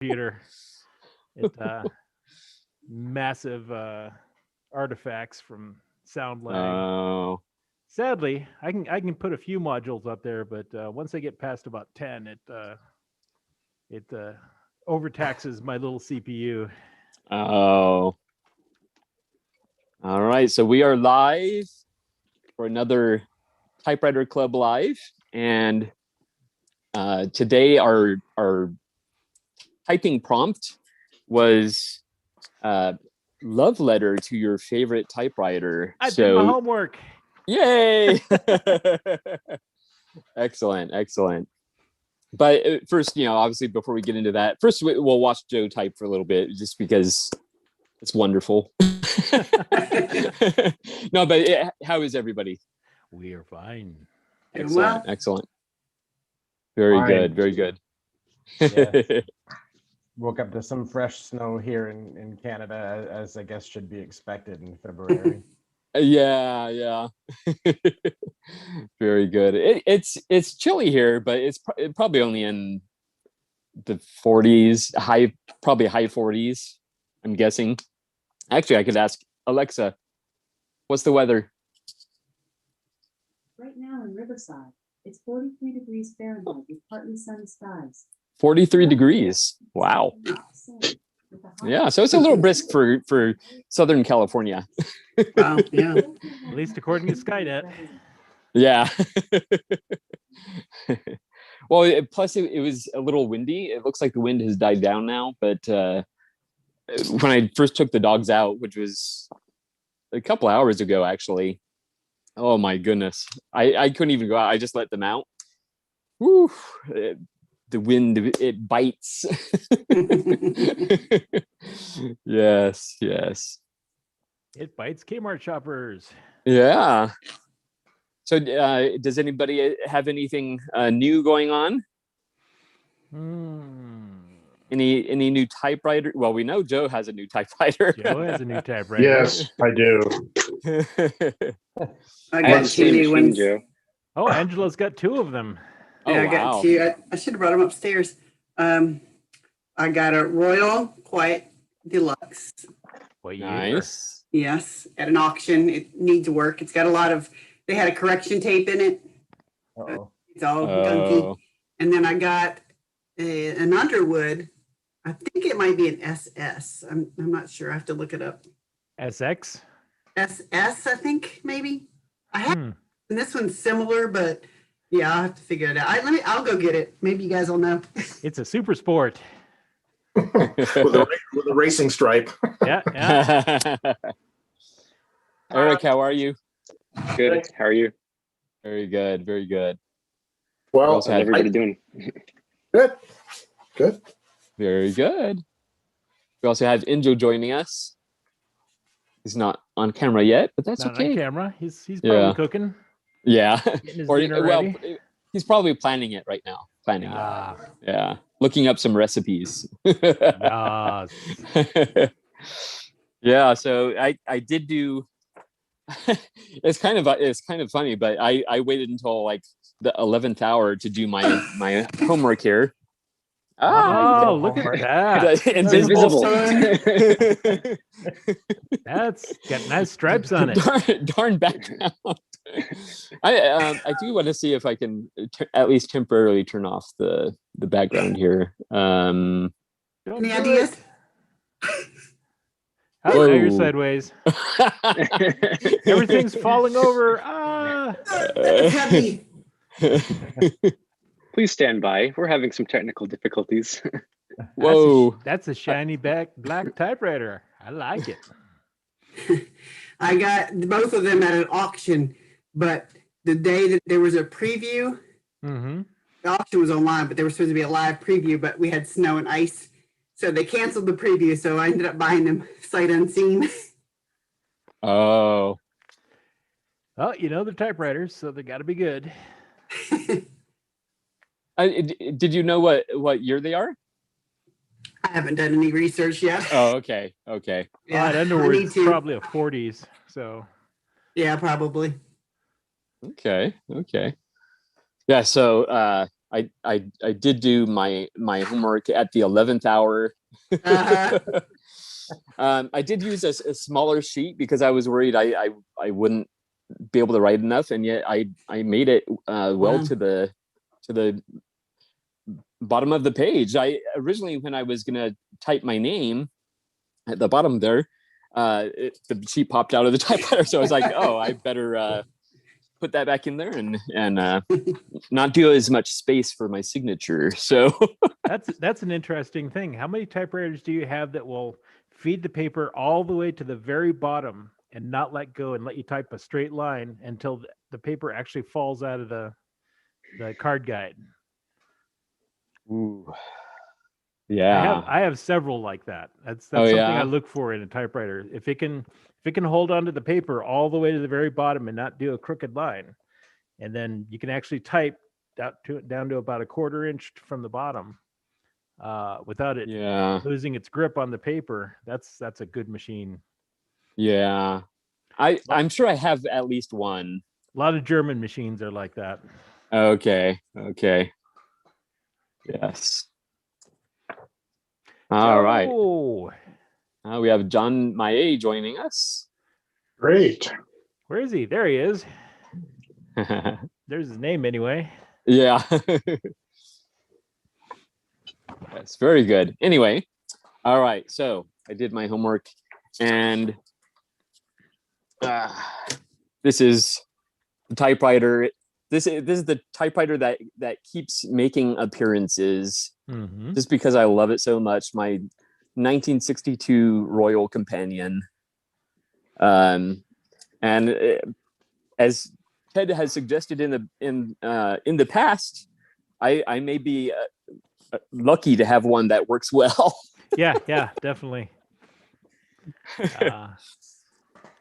computer. It massive artifacts from sound lag. Oh. Sadly, I can put a few modules up there, but once I get past about 10, it overtaxes my little CPU. Oh. All right, so we are live for another Typewriter Club Live, and today our typing prompt was love letter to your favorite typewriter. I did my homework. Yay! Excellent. But first, obviously, before we get into that, first we'll watch Joe type for a little bit, just because it's wonderful. No, but how is everybody? We are fine. Excellent. Very good. Yes. Woke up to some fresh snow here in Canada, as I guess should be expected in February. Yeah. Very good. It's chilly here, but it's probably only in the 40s, probably high 40s, I'm guessing. Actually, I could ask Alexa, what's the weather? Right now in Riverside, it's 43 degrees Fahrenheit with partly sunny skies. 43 degrees. Wow. Yeah, so it's a little brisk for Southern California. Wow, yeah. At least according to Skynet. Yeah. Well, plus it was a little windy. It looks like the wind has died down now, but when I first took the dogs out, which was a couple hours ago, actually, oh my goodness, I couldn't even go out. I just let them out. Woo! The wind, it bites. Yes. It bites Kmart shoppers. Yeah. So does anybody have anything new going on? Any new typewriter? Well, we know Joe has a new typewriter. Joe has a new typewriter. Yes, I do. I got two new ones. Joe. Oh, Angela's got two of them. Yeah, I wow. got two. I should have brought them upstairs. I got a Royal Quiet Deluxe. What year? Nice. Yes, at an auction. It needs work. It's got a lot of. They had a correction tape in it. Uh-oh. It's all gunky. And then I got an Underwood. I think it might be an SS. I'm not sure. I have to look it up. SX? SS, I think maybe. I have. And this one's similar, but yeah, I'll have to figure it out. I'll go get it. Maybe you guys will know. It's a super sport. with a racing stripe. Yeah. Eric, how are you? Good. How are you? Very good. Well, How's everybody doing? Good. Very good. We also have Injo joining us. He's not on camera yet, but that's Not okay. on camera. He's probably cooking. Yeah. Getting his dinner ready. He's probably planning it right now. Ah. Yeah. Looking up some recipes. Yes. Yeah. So I did do. It's kind of funny, but I waited until like the 11th hour to do my homework here. Oh, look at that. Invisible. That's got nice stripes on it. Darn background. I do want to see if I can at least temporarily turn off the background here. Don't Any do ideas? it. Oh, now you're sideways. Everything's falling over. That's heavy. Please stand by. We're having some technical difficulties. Whoa. That's a shiny black typewriter. I like it. I got both of them at an auction, but the day that there was a preview, the auction was online, but there was supposed to be a live preview, but we had snow and ice. So they canceled the preview, so I ended up buying them sight unseen. Oh. Well, they're typewriters, so they got to be good. Did you know what year they are? I haven't done any research yet. Oh, okay. Yeah, Underwood's probably a 40s, so. Yeah, probably. Okay. Yeah, so I did do my homework at the 11th hour. Uh-huh. I did use a smaller sheet because I was worried I wouldn't be able to write enough, and yet I made it well Wow. to the bottom of the page. I originally, when I was gonna type my name at the bottom there, the sheet popped out of the typewriter, so I was like, oh, I better put that back in there and not do as much space for my signature. So That's an interesting thing. How many typewriters do you have that will feed the paper all the way to the very bottom and not let go and let you type a straight line until the paper actually falls out of the card guide? ooh, yeah. I have several like that. That's Oh, something yeah? I look for in a typewriter. If it can hold onto the paper all the way to the very bottom and not do a crooked line, and then you can actually type down to about a 1/4 inch from the bottom without it Yeah. losing its grip on the paper. That's a good machine. Yeah. I'm sure I have at least one. A lot of German machines are like that. Okay. Yes. All right. Oh, We have John Maye joining us. Great. where is he? There he is. There's his name anyway. Yeah. That's very good. Anyway, all right. So I did my homework, and this is the typewriter. This is the typewriter that keeps making appearances Mm-hmm. just because I love it so much. My 1962 Royal Companion. And as Ted has suggested in the past, I may be lucky to have one that works well. Yeah, definitely.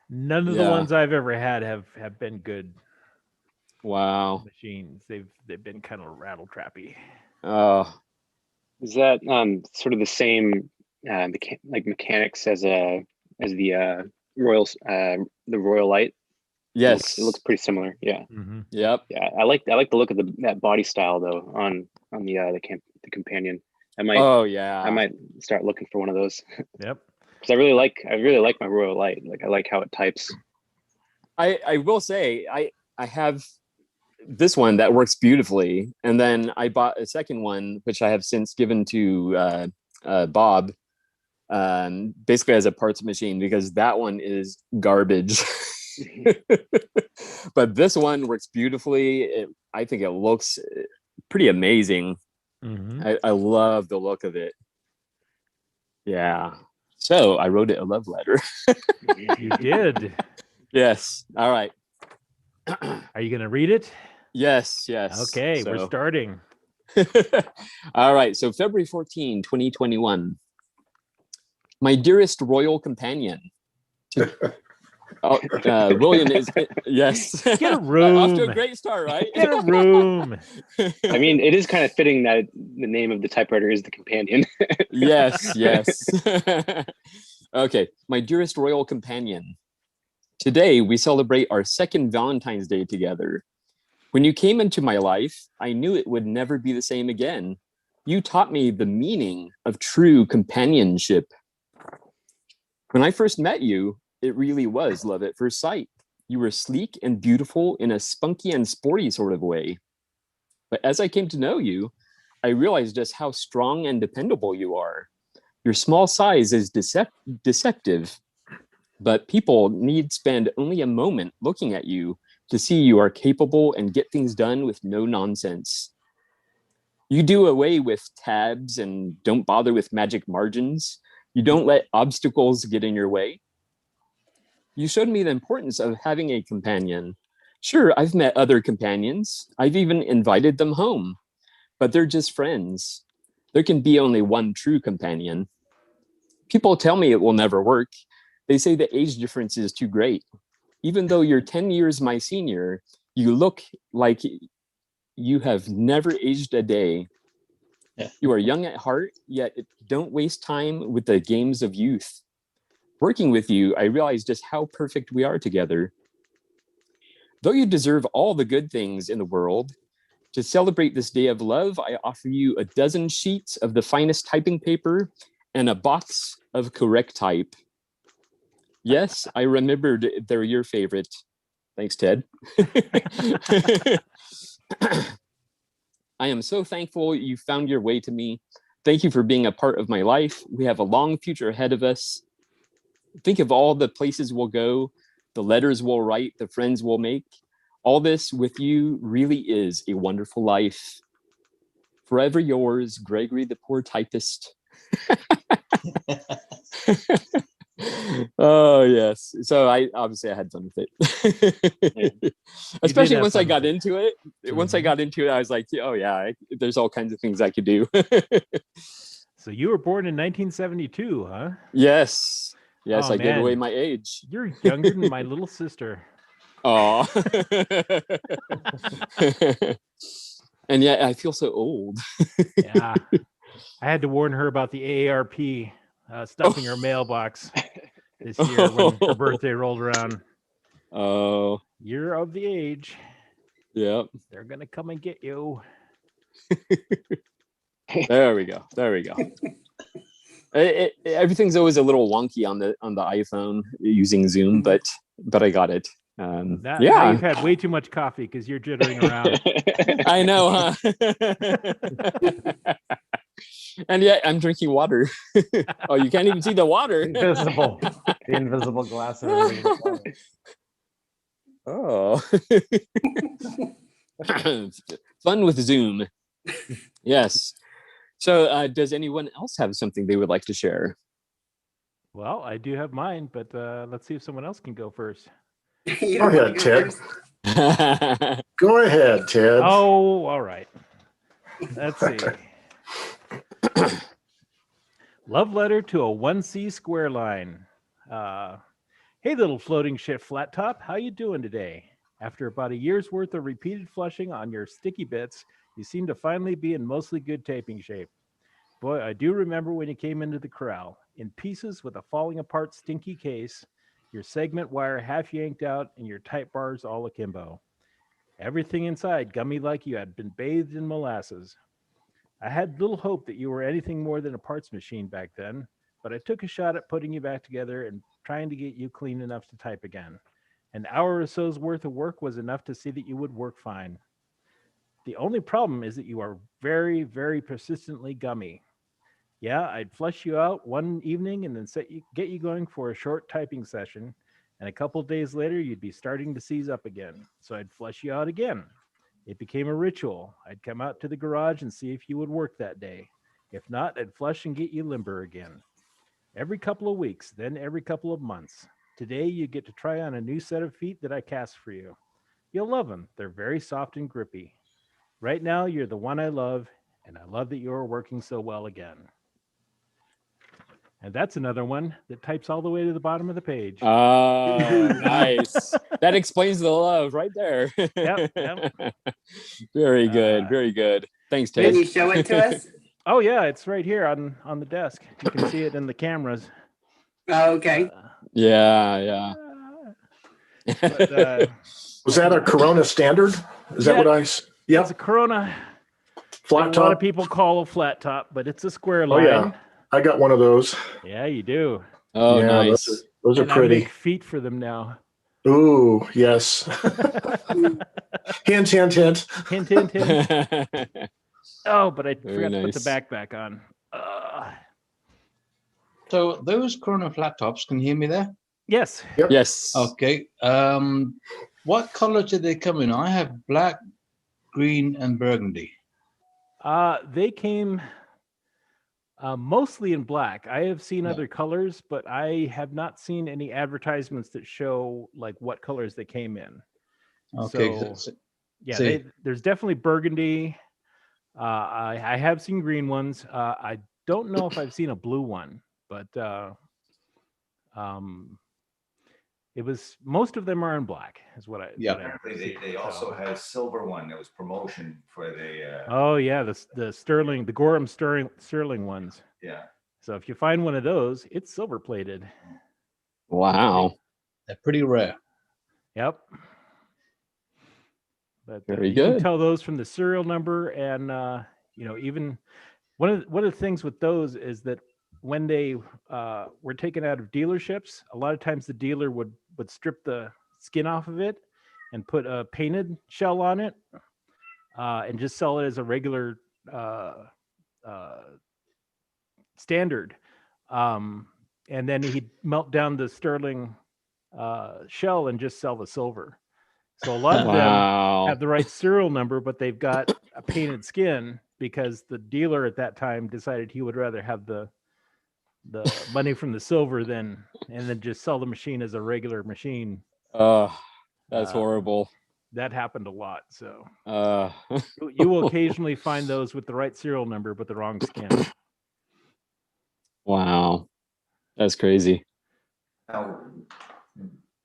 None of the Yeah. ones I've ever had have been good Wow. machines. They've been kind of rattle trappy. Oh, Is that sort of the same mechanics as the Royal Light? yes. It looks pretty similar. Yeah. Mm-hmm. Yep. Yeah. I like the look of that body style though on the companion. I Oh, yeah. might start looking for one of those Yep. because I really like my Royal Light. Like I like how it types. I will say I have this one that works beautifully, and then I bought a second one which I have since given to Bob, basically as a parts machine, because that one is garbage. But this one works beautifully. I think it looks pretty amazing. Mm-hmm. I love the look of it. Yeah. So I wrote it a love letter. You did. Yes. All right. Are you gonna read it? Yes. Okay, we're So- starting. All right. So February 14, 2021. My dearest royal companion. William is, yes. Get a Off to room. a great start, right? Get a room. I mean, it is kind of fitting that the name of the typewriter is the companion. Yes. Okay. My dearest royal companion. Today, we celebrate our second Valentine's Day together. When you came into my life, I knew it would never be the same again. You taught me the meaning of true companionship. When I first met you, it really was love at first sight. You were sleek and beautiful in a spunky and sporty sort of way. But as I came to know you, I realized just how strong and dependable you are. Your small size is deceptive, but people need spend only a moment looking at you to see you are capable and get things done with no nonsense. You do away with tabs and don't bother with magic margins. You don't let obstacles get in your way. You showed me the importance of having a companion. Sure, I've met other companions. I've even invited them home, but they're just friends. There can be only one true companion. People tell me it will never work. They say the age difference is too great. Even though you're 10 years my senior, you look like you have never aged a day. You are young at heart, yet don't waste time with the games of youth. Working with you, I realize just how perfect we are together. Though you deserve all the good things in the world, To celebrate this day of love, I offer you a dozen sheets of the finest typing paper and a box of correct type. Yes, I remembered they're your favorite. Thanks, Ted. I am so thankful you found your way to me. Thank you for being a part of my life. We have a long future ahead of us. Think of all the places we'll go, the letters we'll write, the friends we'll make. All this with you really is a wonderful life. Forever yours, Gregory the poor typist. Oh yes. So I had fun with it. Especially once I got into it. Once I got into it, I was like, oh yeah, there's all kinds of things I could do. So you were born in 1972, huh? Yes. Yes, Oh, I gave man. away my age. You're younger than my little sister. Oh. And yet I feel so old. Yeah. I had to warn her about the AARP stuffing her mailbox this year when her birthday rolled around. Oh. You're of the age. Yep. They're going to come and get you. There we go. There we go. Everything's always a little wonky on the iPhone using Zoom, but I got it. Now Yeah, you've had way too much coffee because you're jittering around. I know, huh? And yet I'm drinking water. Oh, you can't even see the water. Invisible. The invisible glass of invisible water. Oh. Fun with Zoom. Yes. So does anyone else have something they would like to share? Well, I do have mine, but let's see if someone else can go first. You Go don't wanna ahead, go Ted. first? Go ahead, Ted. Oh, all right. Let's see. Love letter to a 1C square line. Hey, little floating shit flat top. How you doing today? After about a year's worth of repeated flushing on your sticky bits, you seem to finally be in mostly good taping shape. Boy, I do remember when you came into the corral, in pieces with a falling apart stinky case, your segment wire half yanked out, and your type bars all akimbo. Everything inside gummy like you had been bathed in molasses. I had little hope that you were anything more than a parts machine back then, but I took a shot at putting you back together and trying to get you clean enough to type again. An hour or so's worth of work was enough to see that you would work fine. The only problem is that you are very, very persistently gummy. Yeah, I'd flush you out one evening and then get you going for a short typing session, and a couple days later you'd be starting to seize up again. So I'd flush you out again. It became a ritual. I'd come out to the garage and see if you would work that day. If not, I'd flush and get you limber again. Every couple of weeks, then every couple of months. Today you get to try on a new set of feet that I cast for you. You'll love them. They're very soft and grippy. Right now, you're the one I love, and I love that you're working so well again. And that's another one that types all the way to the bottom of the page. Oh, nice. That explains the love right there. Yep. Very good. Very good. Thanks, Ted. Can you show it to us? Oh, yeah, it's right here on the desk. You can see it in the cameras. Oh, okay. Yeah. But, Was that a Corona standard? Is that what I? it's Yep. a Corona. Flat A lot top. of people call a flat top, but it's a square Oh line. yeah, I got one of those. Yeah, you do. Oh, Yeah, nice. Those are And I pretty. make feet for them now. Ooh, yes. Hint, hint, hint. Hint, hint, hint. Oh, but I Very forgot to put the nice. backpack on. So those Corona flat tops, can you hear me there? Yes. Yes. Okay. What colors did they come in? I have black, green, and burgundy. They came mostly in black. I have seen other colors, but I have not seen any advertisements that show like what colors they came in. Okay. So, yeah, there's definitely burgundy. I have seen green ones. I don't know if I've seen a blue one, but it was most of them are in black, is what I. Yeah. Apparently, they also had a silver one that was promotion for the. Oh yeah, the Sterling, the Gorham Sterling ones. Yeah. So if you find one of those, it's silver plated. Wow. They're pretty rare. Yep. But Very you can good. tell those from the serial number, and even one of the things with those is that when they were taken out of dealerships, a lot of times the dealer would strip the skin off of it and put a painted shell on it, and just sell it as a regular standard. And then he'd melt down the sterling shell and just sell the silver. So a lot of them Wow. have the right serial number, but they've got a painted skin because the dealer at that time decided he would rather have the money from the silver and then just sell the machine as a regular machine. That's horrible. That happened a lot. So You you will occasionally find those with the right serial number but the wrong skin. Wow, that's crazy. Now,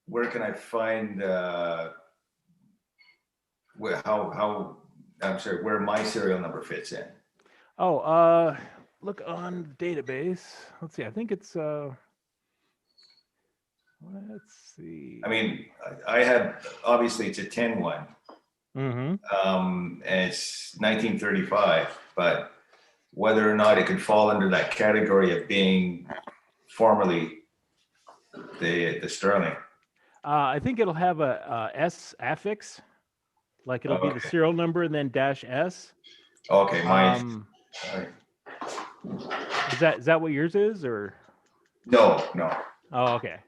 where can I find where my serial number fits in? Oh, look on the database. Let's see. I think it's let's see. I mean, I have, obviously it's a 10 one. Mm-hmm. And it's 1935, but whether or not it could fall under that category of being formerly the sterling. I think it'll have a S affix, like it'll be the Okay. serial number and then -S. Okay, mine. All right. Is that what yours is, or? No. Oh, okay.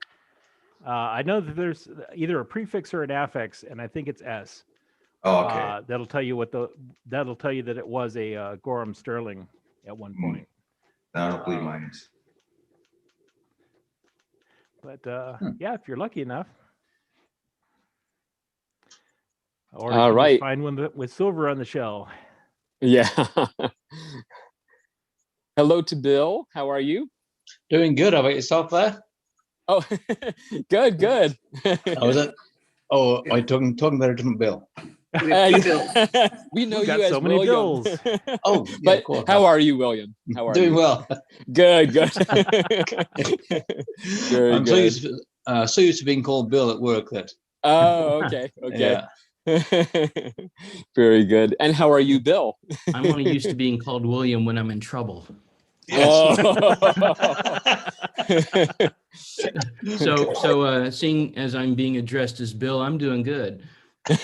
I know that there's either a prefix or an affix, and I think it's S. Oh, okay. That'll tell you that it was a Gorham sterling at one point. I don't believe mine is. But yeah, if you're lucky enough. Or All you right. just find one with silver on the shell. Yeah. Hello to Bill. How are you? Doing good. How about yourself there? Oh, good. Oh, is it? Oh, I'm talking about a different Bill. We know We've got you as so many William. Bills. Oh, yeah, but of course. how are you, William? How are Doing you? well. Good. Very I'm good. so used to being called Bill at work that. Oh, okay. Yeah. Very good. And how are you, Bill? I'm only used to being called William when I'm in trouble. Oh. So seeing as I'm being addressed as Bill, I'm doing good. Good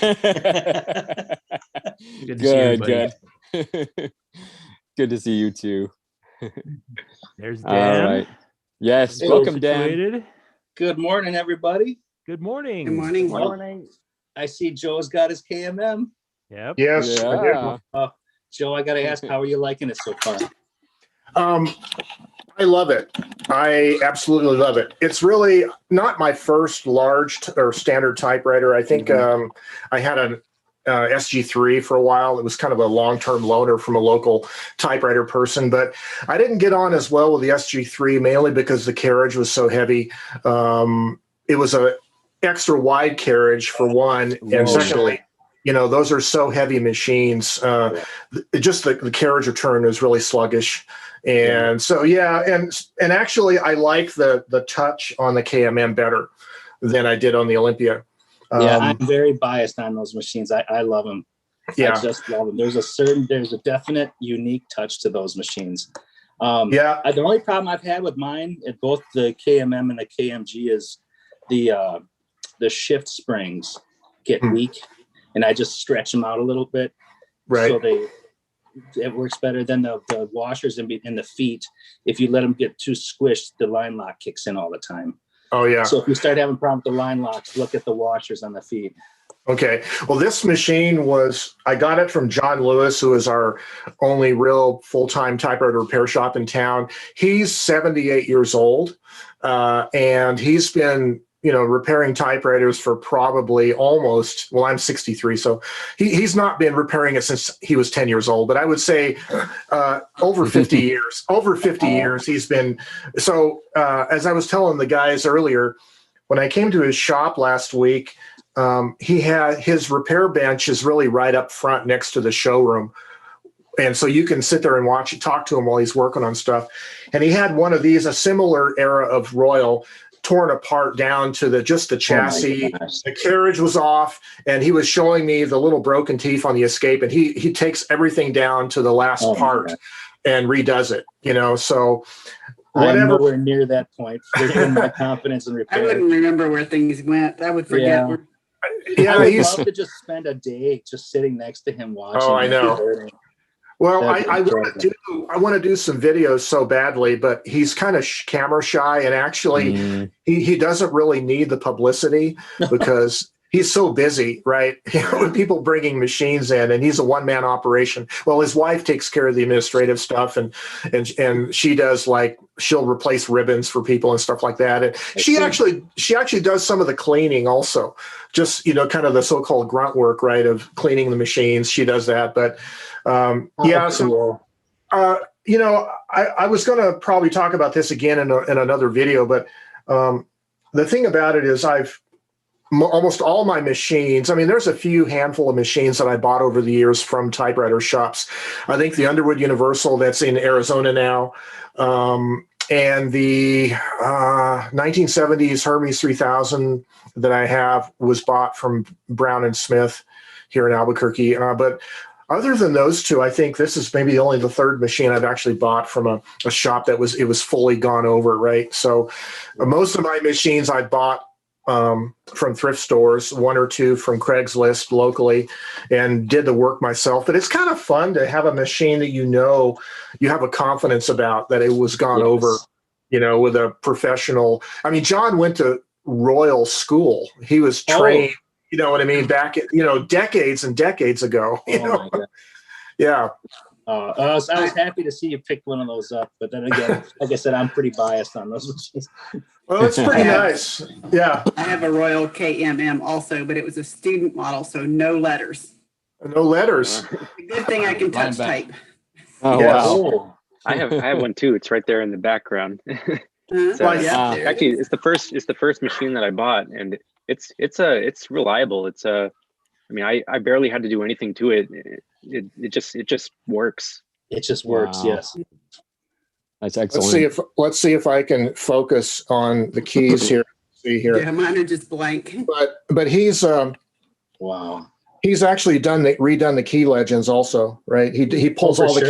to see everybody. Good. Good to see you too. There's Dan. All right. Yes. Well Welcome, Dan. situated. Good morning, everybody. Good morning. Good morning. Morning. I see Joe's got his KMM. Yep. Yes. I did. Yeah. Joe, I got to ask, how are you liking it so far? I love it. I absolutely love it. It's really not my first large or standard typewriter. I think I had an SG3 for a while. It was kind of a long-term loaner from a local typewriter person, but I didn't get on as well with the SG3 mainly because the carriage was so heavy. It was a extra wide carriage for one, and secondly, those are so heavy machines. Just the carriage return is really sluggish. And so, and actually I like the touch on the KMM better than I did on the Olympia. Yeah, I'm very biased on those machines. I love them. Yeah. I just love them. There's a definite unique touch to those machines. Yeah. The only problem I've had with mine at both the KMM and the KMG is the shift springs get weak, and I just stretch them out a little bit. Right. So it works better than the washers in the feet. If you let them get too squished, the line lock kicks in all the time. Oh, yeah. So if you start having problems with the line locks, look at the washers on the feet. Okay. Well, this machine I got it from John Lewis, who is our only real full-time typewriter repair shop in town. He's 78 years old, and he's been, repairing typewriters for probably I'm 63. So he's not been repairing it since he was 10 years old, but I would say over 50 years, he's been. So as I was telling the guys earlier, when I came to his shop last week, he had his repair bench is really right up front next to the showroom. And so you can sit there and talk to him while he's working on stuff. And he had one of these, a similar era of Royal torn apart down to just the chassis. gosh. The carriage was off, and he was showing me the little broken teeth on the Escape, and he takes everything down to the last Oh my part God. and redoes it. So I'm whatever. nowhere near that point in my confidence in I repair. wouldn't remember where things went. I would forget. Yeah. where- Yeah, I would he's. love to just spend a day just sitting next to him watching. Oh, I him know. learning. Well, That'd be I want to do some videos so badly, but he's kind of camera shy, and actually he doesn't really need the publicity because he's so busy, right? With people bringing machines in, and he's a one-man operation. Well, his wife takes care of the administrative stuff, and she does, like, she'll replace ribbons for people and stuff like that. And she actually does some of the cleaning also, just kind of the so-called grunt work, right, of cleaning the machines. She does that, but yeah. So I was going to probably talk about this again in another video, but the thing about it is almost all my machines, I mean, there's a few handful of machines that I bought over the years from typewriter shops. I think the Underwood Universal that's in Arizona now, and the 1970s Hermes 3000 that I have was bought from Brown and Smith here in Albuquerque. But other than those two, I think this is maybe only the third machine I've actually bought from a shop that was fully gone over, right? So most of my machines I bought from thrift stores, one or two from Craigslist locally, and did the work myself. But it's kind of fun to have a machine that you have a confidence about, that it was gone over, with a professional. I mean, John went to Royal School. He was trained, you know what I mean, back at, decades and decades ago. My God. Yeah. I was happy to see you pick one of those up, but then again, like I said, I'm pretty biased on those machines. Well, it's pretty nice. Yeah. I have a Royal KMM also, but it was a student model, so no letters. No letters. The good thing I can touch type. Oh, Yes. wow. I have one too. It's right there in the background. Actually, it's the first machine that I bought, and it's reliable. I mean, I barely had to do anything to it. It just works. It just works. Wow. Yes. That's excellent. Let's see if I can focus on the keys here. See here. Yeah, mine are just blank. But he's wow. He's actually redone the key legends also, right? He pulls all the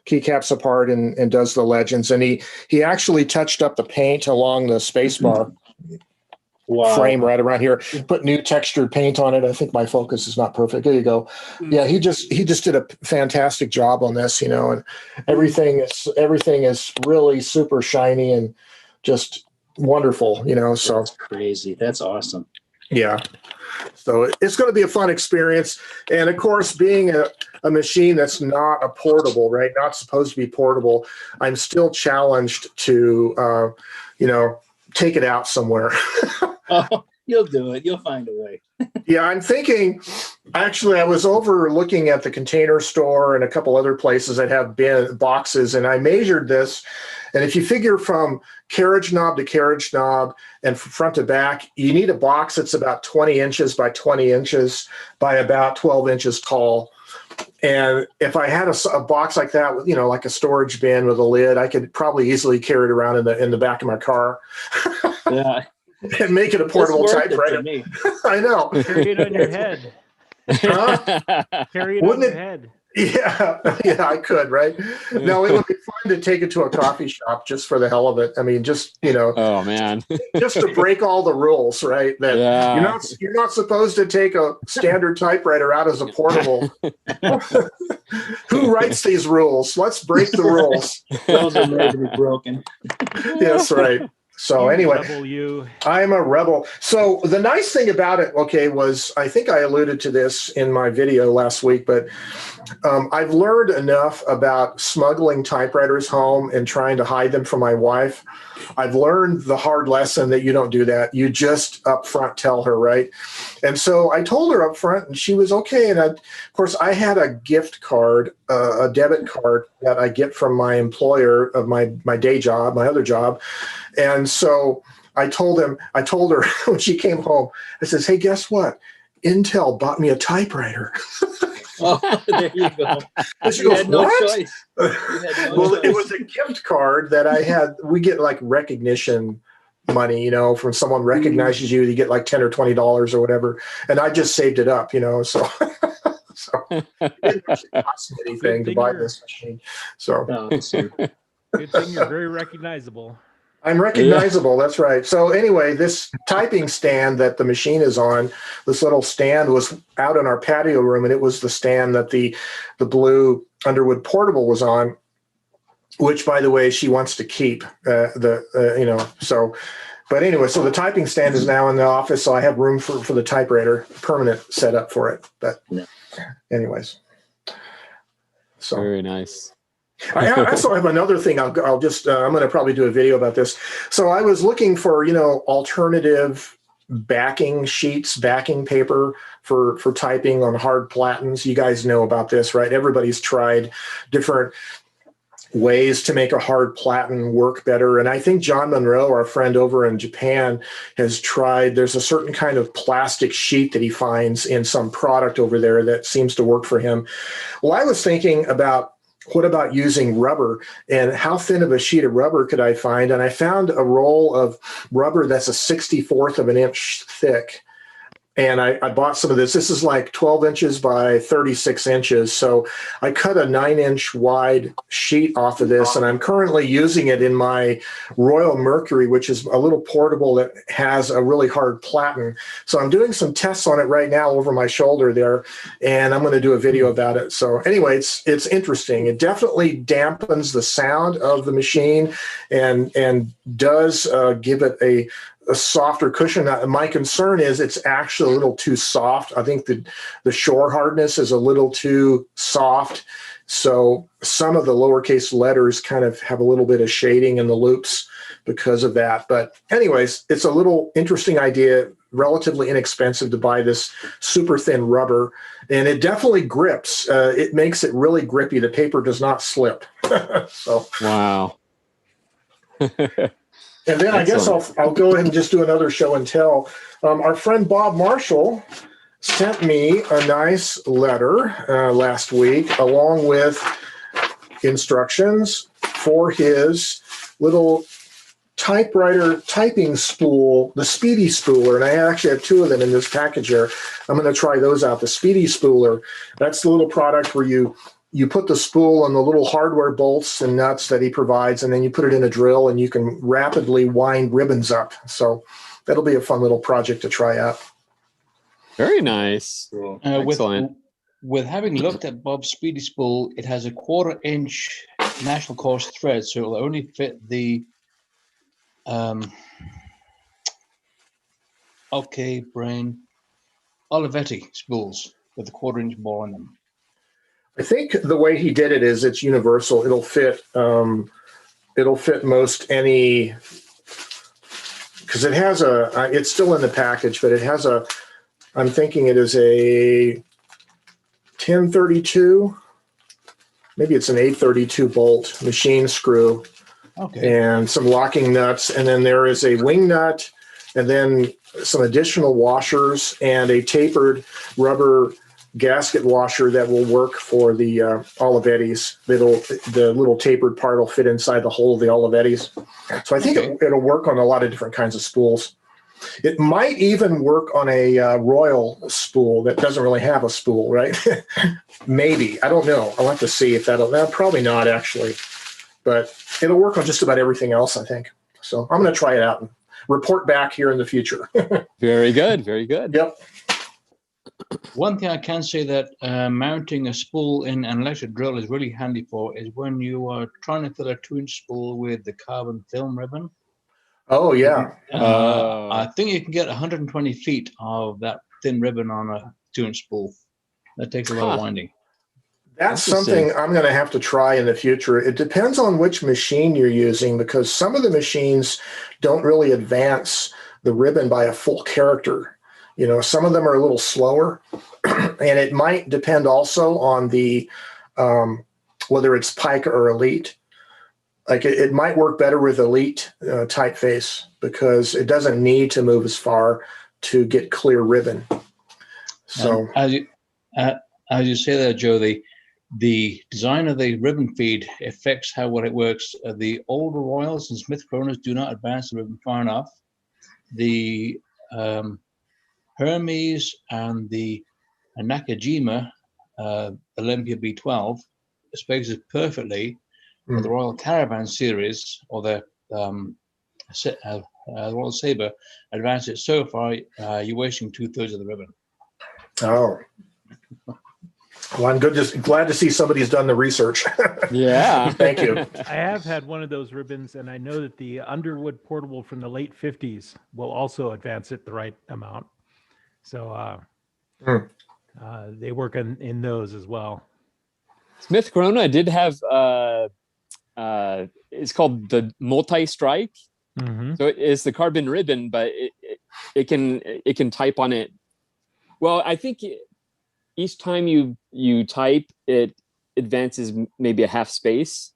keycaps apart and does the legends, and he actually touched up the paint along the spacebar frame right around here. Put new textured paint on it. I think my focus is not perfect. There you go. Yeah, he just did a fantastic job on this, and everything is really super shiny and just wonderful, So that's crazy. That's awesome. Yeah. So it's going to be a fun experience. And of course, being a machine that's not a portable, right? Not supposed to be portable, I'm still challenged to, take it out somewhere. Oh, you'll do it. You'll find a way. Yeah, I'm thinking, actually, I was over looking at the Container Store and a couple other places that have boxes, and I measured this. And if you figure from carriage knob to carriage knob and front to back, you need a box that's about 20 inches by 20 inches by about 12 inches tall. And if I had a box like that, with, like a storage bin with a lid, I could probably easily carry it around in the back of my car. Yeah. And make it a portable typewriter. I know. Carry it on your head. Huh? Carry it on your head. Yeah, I could, right? No, it would be fun to take it to a coffee shop just for the hell of it. I mean, just Oh man, just to break all the rules, right? That you're not supposed to take a standard typewriter out as a portable. Who writes these rules? Let's break the rules. Those are made to be broken. Yes, right. So anyway, I'm a rebel. So the nice thing about it, was I think I alluded to this in my video last week, but I've learned enough about smuggling typewriters home and trying to hide them from my wife. I've learned the hard lesson that you don't do that. You just up front tell her, right? And so I told her up front, and she was okay. And of course, I had a gift card, a debit card that I get from my employer of my day job, my other job. And so I told her when she came home, I says, hey, guess what? Intel bought me a typewriter. Oh, there you go. And she goes, what? Well, it was a gift card that I had. We get like recognition money, you know, from someone recognizes you get like $10 or $20 or whatever. And I just saved it up, you know, so it didn't actually cost me anything to buy this machine. So good thing you're very recognizable. I'm recognizable. Yeah. That's right. So anyway, this typing stand that the machine is on, this little stand was out in our patio room, and it was the stand that the blue Underwood Portable was on, which, by the way, she wants to keep. You know, so. But anyway, so the typing stand is now in the office, so I have room for the typewriter, permanent setup for it. But anyways, so very nice. I also have another thing. I'll just I'm going to probably do a video about this. So I was looking for, you know, alternative backing sheets, backing paper for typing on hard platens. You guys know about this, right? Everybody's tried different ways to make a hard platen work better. And I think John Monroe, our friend over in Japan, has tried, there's a certain kind of plastic sheet that he finds in some product over there that seems to work for him. Well, I was thinking about, what about using rubber, and how thin of a sheet of rubber could I find? And I found a roll of rubber that's a 64th of an inch thick. And I bought some of this. This is like 12 inches by 36 inches. So I cut a 9-inch wide sheet off of this, and I'm currently using it in my Royal Mercury, which is a little portable that has a really hard platen. So I'm doing some tests on it right now over my shoulder there, and I'm going to do a video about it. So anyway, it's interesting. It definitely dampens the sound of the machine and does give it a softer cushion. My concern is it's actually a little too soft. I think the shore hardness is a little too soft. So some of the lowercase letters kind of have a little bit of shading in the loops because of that. But anyways, it's a little interesting idea, relatively inexpensive to buy this super thin rubber. And it definitely grips. It makes it really grippy. The paper does not slip. So wow. And then I guess I'll go ahead and just do another show and tell. Our friend Bob Marshall sent me a nice letter last week, along with instructions for his little typewriter typing spool, the Speedy Spooler. And I actually have 2 of them in this package here. I'm going to try those out. The Speedy Spooler, that's the little product where you put the spool on the little hardware bolts and nuts that he provides, and then you put it in a drill, and you can rapidly wind ribbons up. So that'll be a fun little project to try out. Very nice. Excellent. With having looked at Bob's Speedy Spool, it has a 1/4-inch National Course thread, so it'll only fit the Olivetti spools with a 1/4-inch ball in them. I think the way he did it is it's universal. It'll fit most any, because it has it's still in the package, but it has I'm thinking it is a 1032, maybe it's an 832 bolt machine screw, and some locking nuts. And then there is a wing nut, and then some additional washers and a tapered rubber gasket washer that will work for the Olivettis. The little tapered part will fit inside the hole of the Olivettis. So I think it'll work on a lot of different kinds of spools. It might even work on a Royal spool that doesn't really have a spool, right? Maybe. I don't know. I'll have to see if probably not, actually. But it'll work on just about everything else, I think. So I'm going to try it out and report back here in the future. Very good. Very good. Yep. One thing I can say that mounting a spool in an electric drill is really handy for is when you are trying to fill a 2-inch spool with the carbon film ribbon. Oh, yeah. I think you can get 120 feet of that thin ribbon on a 2-inch spool. That takes a lot of winding. That's something I'm going to have to try in the future. It depends on which machine you're using, because some of the machines don't really advance the ribbon by a full character. You know, some of them are a little slower, and it might depend also on the whether it's Pica or Elite. Like it might work better with Elite typeface because it doesn't need to move as far to get clear ribbon. So as you say that, Joe, The design of the ribbon feed affects how well it works. The older Royals and Smith Coronas do not advance the ribbon far enough. The Hermes and the Nakajima Olympia B12 spaces perfectly, but the Royal Caravan series or the Royal Sabre advances it so far, you're wasting 2/3 of the ribbon. Oh. Well, I'm glad to see somebody's done the research. Yeah. Thank you. I have had one of those ribbons, and I know that the Underwood portable from the late 50s will also advance it the right amount. So they work in those as well. Smith Corona did have it's called the multi-strike. Mm-hmm. So it's the carbon ribbon, but it can type on it. Well, I think each time you type, it advances maybe a half space.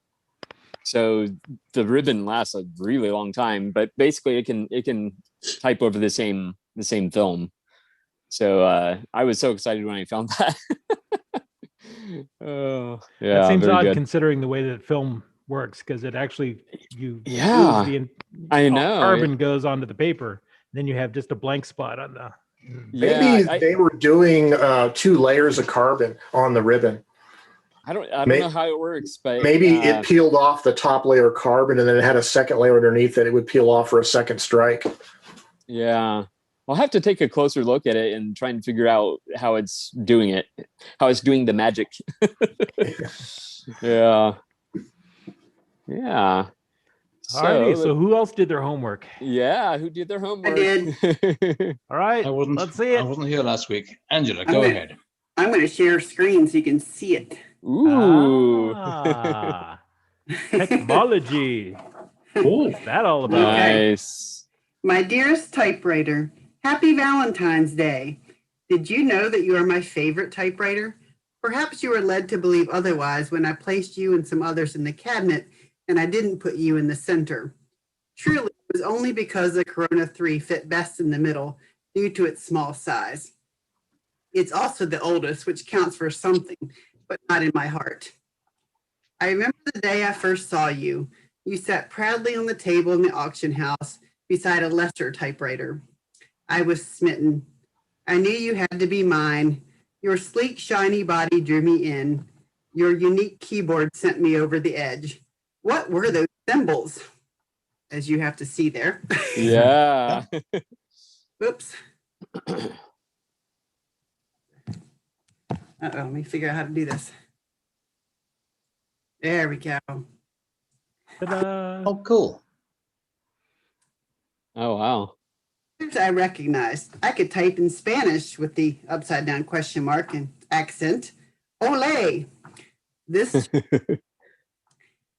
So the ribbon lasts a really long time, but basically it can type over the same film. So I was so excited when I found that. Oh, yeah. That seems odd good. considering the way that film works, because it actually I know carbon goes onto the paper, then you have just a blank spot on the. Maybe they were doing 2 layers of carbon on the ribbon. I don't know how it works, but maybe it peeled off the top layer of carbon, and then it had a second layer underneath that it would peel off for a second strike. Yeah, I'll have to take a closer look at it and try and figure out how it's doing it, how it's doing the magic. Yeah. Alrighty, so who else did their homework? Yeah, who did their homework? I did. All right, let's see it. I wasn't here last week. Angela, go ahead. I'm going to share screen so you can see it. Ooh. Technology. What's that all about? Nice. My dearest typewriter, happy Valentine's Day. Did you know that you are my favorite typewriter? Perhaps you were led to believe otherwise when I placed you and some others in the cabinet and I didn't put you in the center. Truly, it was only because the Corona 3 fit best in the middle due to its small size. It's also the oldest, which counts for something, but not in my heart. I remember the day I first saw you. You sat proudly on the table in the auction house beside a lesser typewriter. I was smitten. I knew you had to be mine. Your sleek, shiny body drew me in. Your unique keyboard sent me over the edge. What were those symbols? As you have to see there. Yeah. Oops. Let me figure out how to do this. There we go. Ta-da. Oh, cool. Oh, wow. I recognized. I could type in Spanish with the upside down question mark and accent. Ole. This.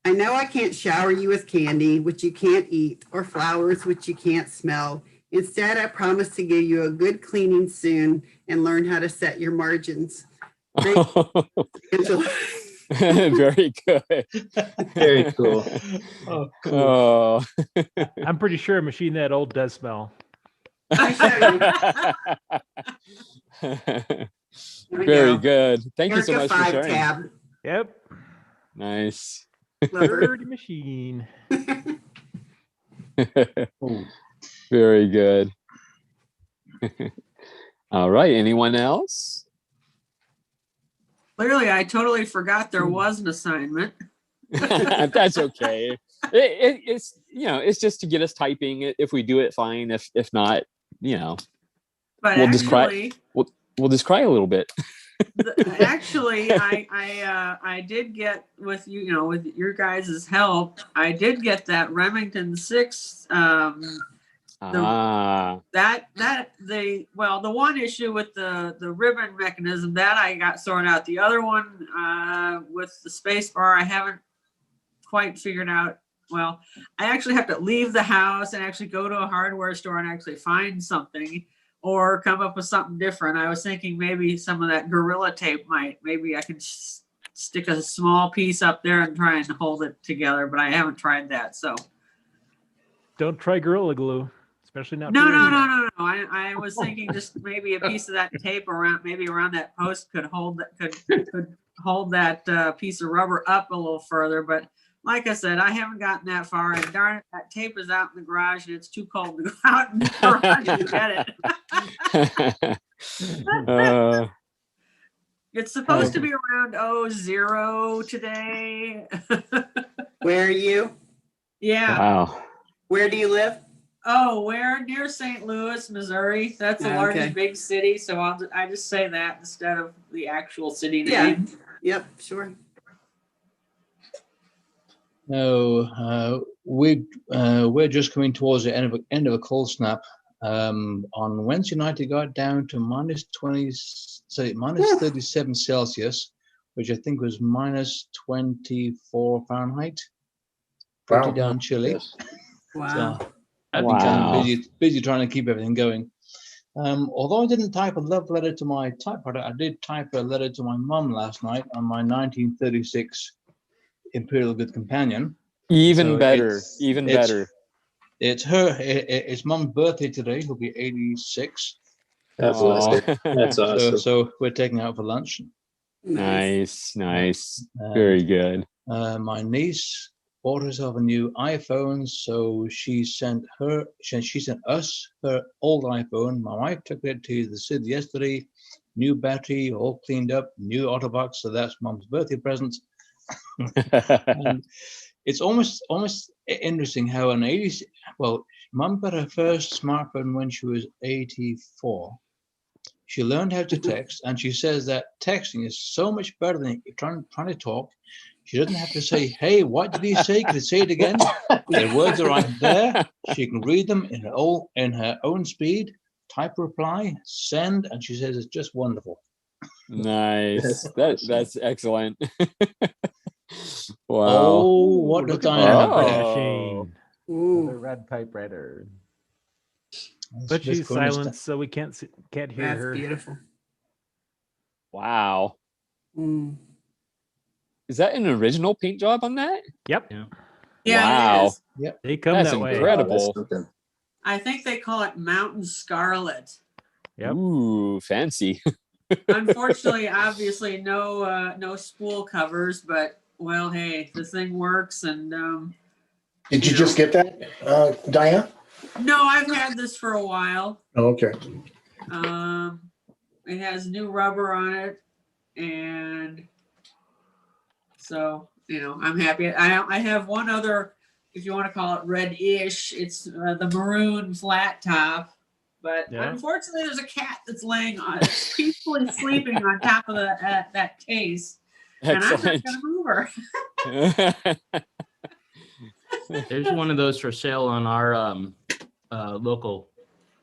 I know I can't shower you with candy, which you can't eat, or flowers, which you can't smell. Instead, I promise to give you a good cleaning soon and learn how to set your margins. Very good. Very cool. Oh, cool. Oh. I'm pretty sure a machine that old does smell. Very good. Thank you so much for sharing. Tab. Yep. Nice. Dirty machine. Very good. All right. Anyone else? Clearly, I totally forgot there was an assignment. That's okay. It's it's just to get us typing. If we do it, fine. If not, But we'll actually, just cry. We'll just cry a little bit. Actually, I did get with with your guys' help, I did get that Remington 6. The one issue with the ribbon mechanism that I got sorted out. The other one with the space bar, I haven't quite figured out. Well, I actually have to leave the house and actually go to a hardware store and actually find something or come up with something different. I was thinking maybe some of that Gorilla Tape maybe I could stick a small piece up there and try and hold it together, but I haven't tried that. So don't try Gorilla Glue. It's especially not. No, for no, radio. no, no, no. I was thinking just maybe a piece of that tape around that post could hold that piece of rubber up a little further. But like I said, I haven't gotten that far, and darn it, that tape is out in the garage, and it's too cold to go out in the garage to get it. It's supposed to be around 0 today. Where are you? Yeah. Wow. Where do you live? Oh, where? Near St. Louis, Missouri. That's the largest big city, so I just say that instead of the actual city name. Yep, sure. No, we're just coming towards the end of a cold snap. On Wednesday night, it got down to minus 37 Celsius, which I think was minus 24 Fahrenheit. Pretty darn chilly. Wow. So I've been kind of busy trying to keep everything going. Although I didn't type a love letter to my typewriter, I did type a letter to my mum last night on my 1936 Imperial Good Companion. Even better. It's Mum's birthday today. He'll be 86. That's awesome. That's awesome. So we're taking out for lunch. Nice. Very good. My niece bought herself a new iPhone, so she sent us her old iPhone. My wife took it to the city yesterday. New battery, all cleaned up, new Autobox. So that's Mum's birthday present. And it's almost interesting how Mum got her first smartphone when she was 84. She learned how to text, and she says that texting is so much better than trying to talk. She doesn't have to say, "Hey, what did he say? Can you say it again?" The words are right there. She can read them in her own speed, type reply, send, and she says it's just wonderful. Nice. That's excellent. Wow. Oh, what does Diana machine? The red typewriter. But she's silenced, so we can't hear her. That's beautiful. Wow. Mm. Is that an original paint job on that? Yep. Yeah, wow. it is. Yep. They come That's that way. incredible. I think they call it Mountain Scarlet. Yep. Ooh, fancy. Unfortunately, obviously, no spool covers, but well, hey, the thing works. And did you just get that, Diane? No, I've had this for a while. Oh, okay. It has new rubber on it, and so I'm happy. I have one other, if you want to call it red-ish. It's the maroon flat top. But unfortunately, there's a cat that's laying on, peacefully sleeping on top of that case. Excellent. And I'm not going to move her. There's one of those for sale on our local.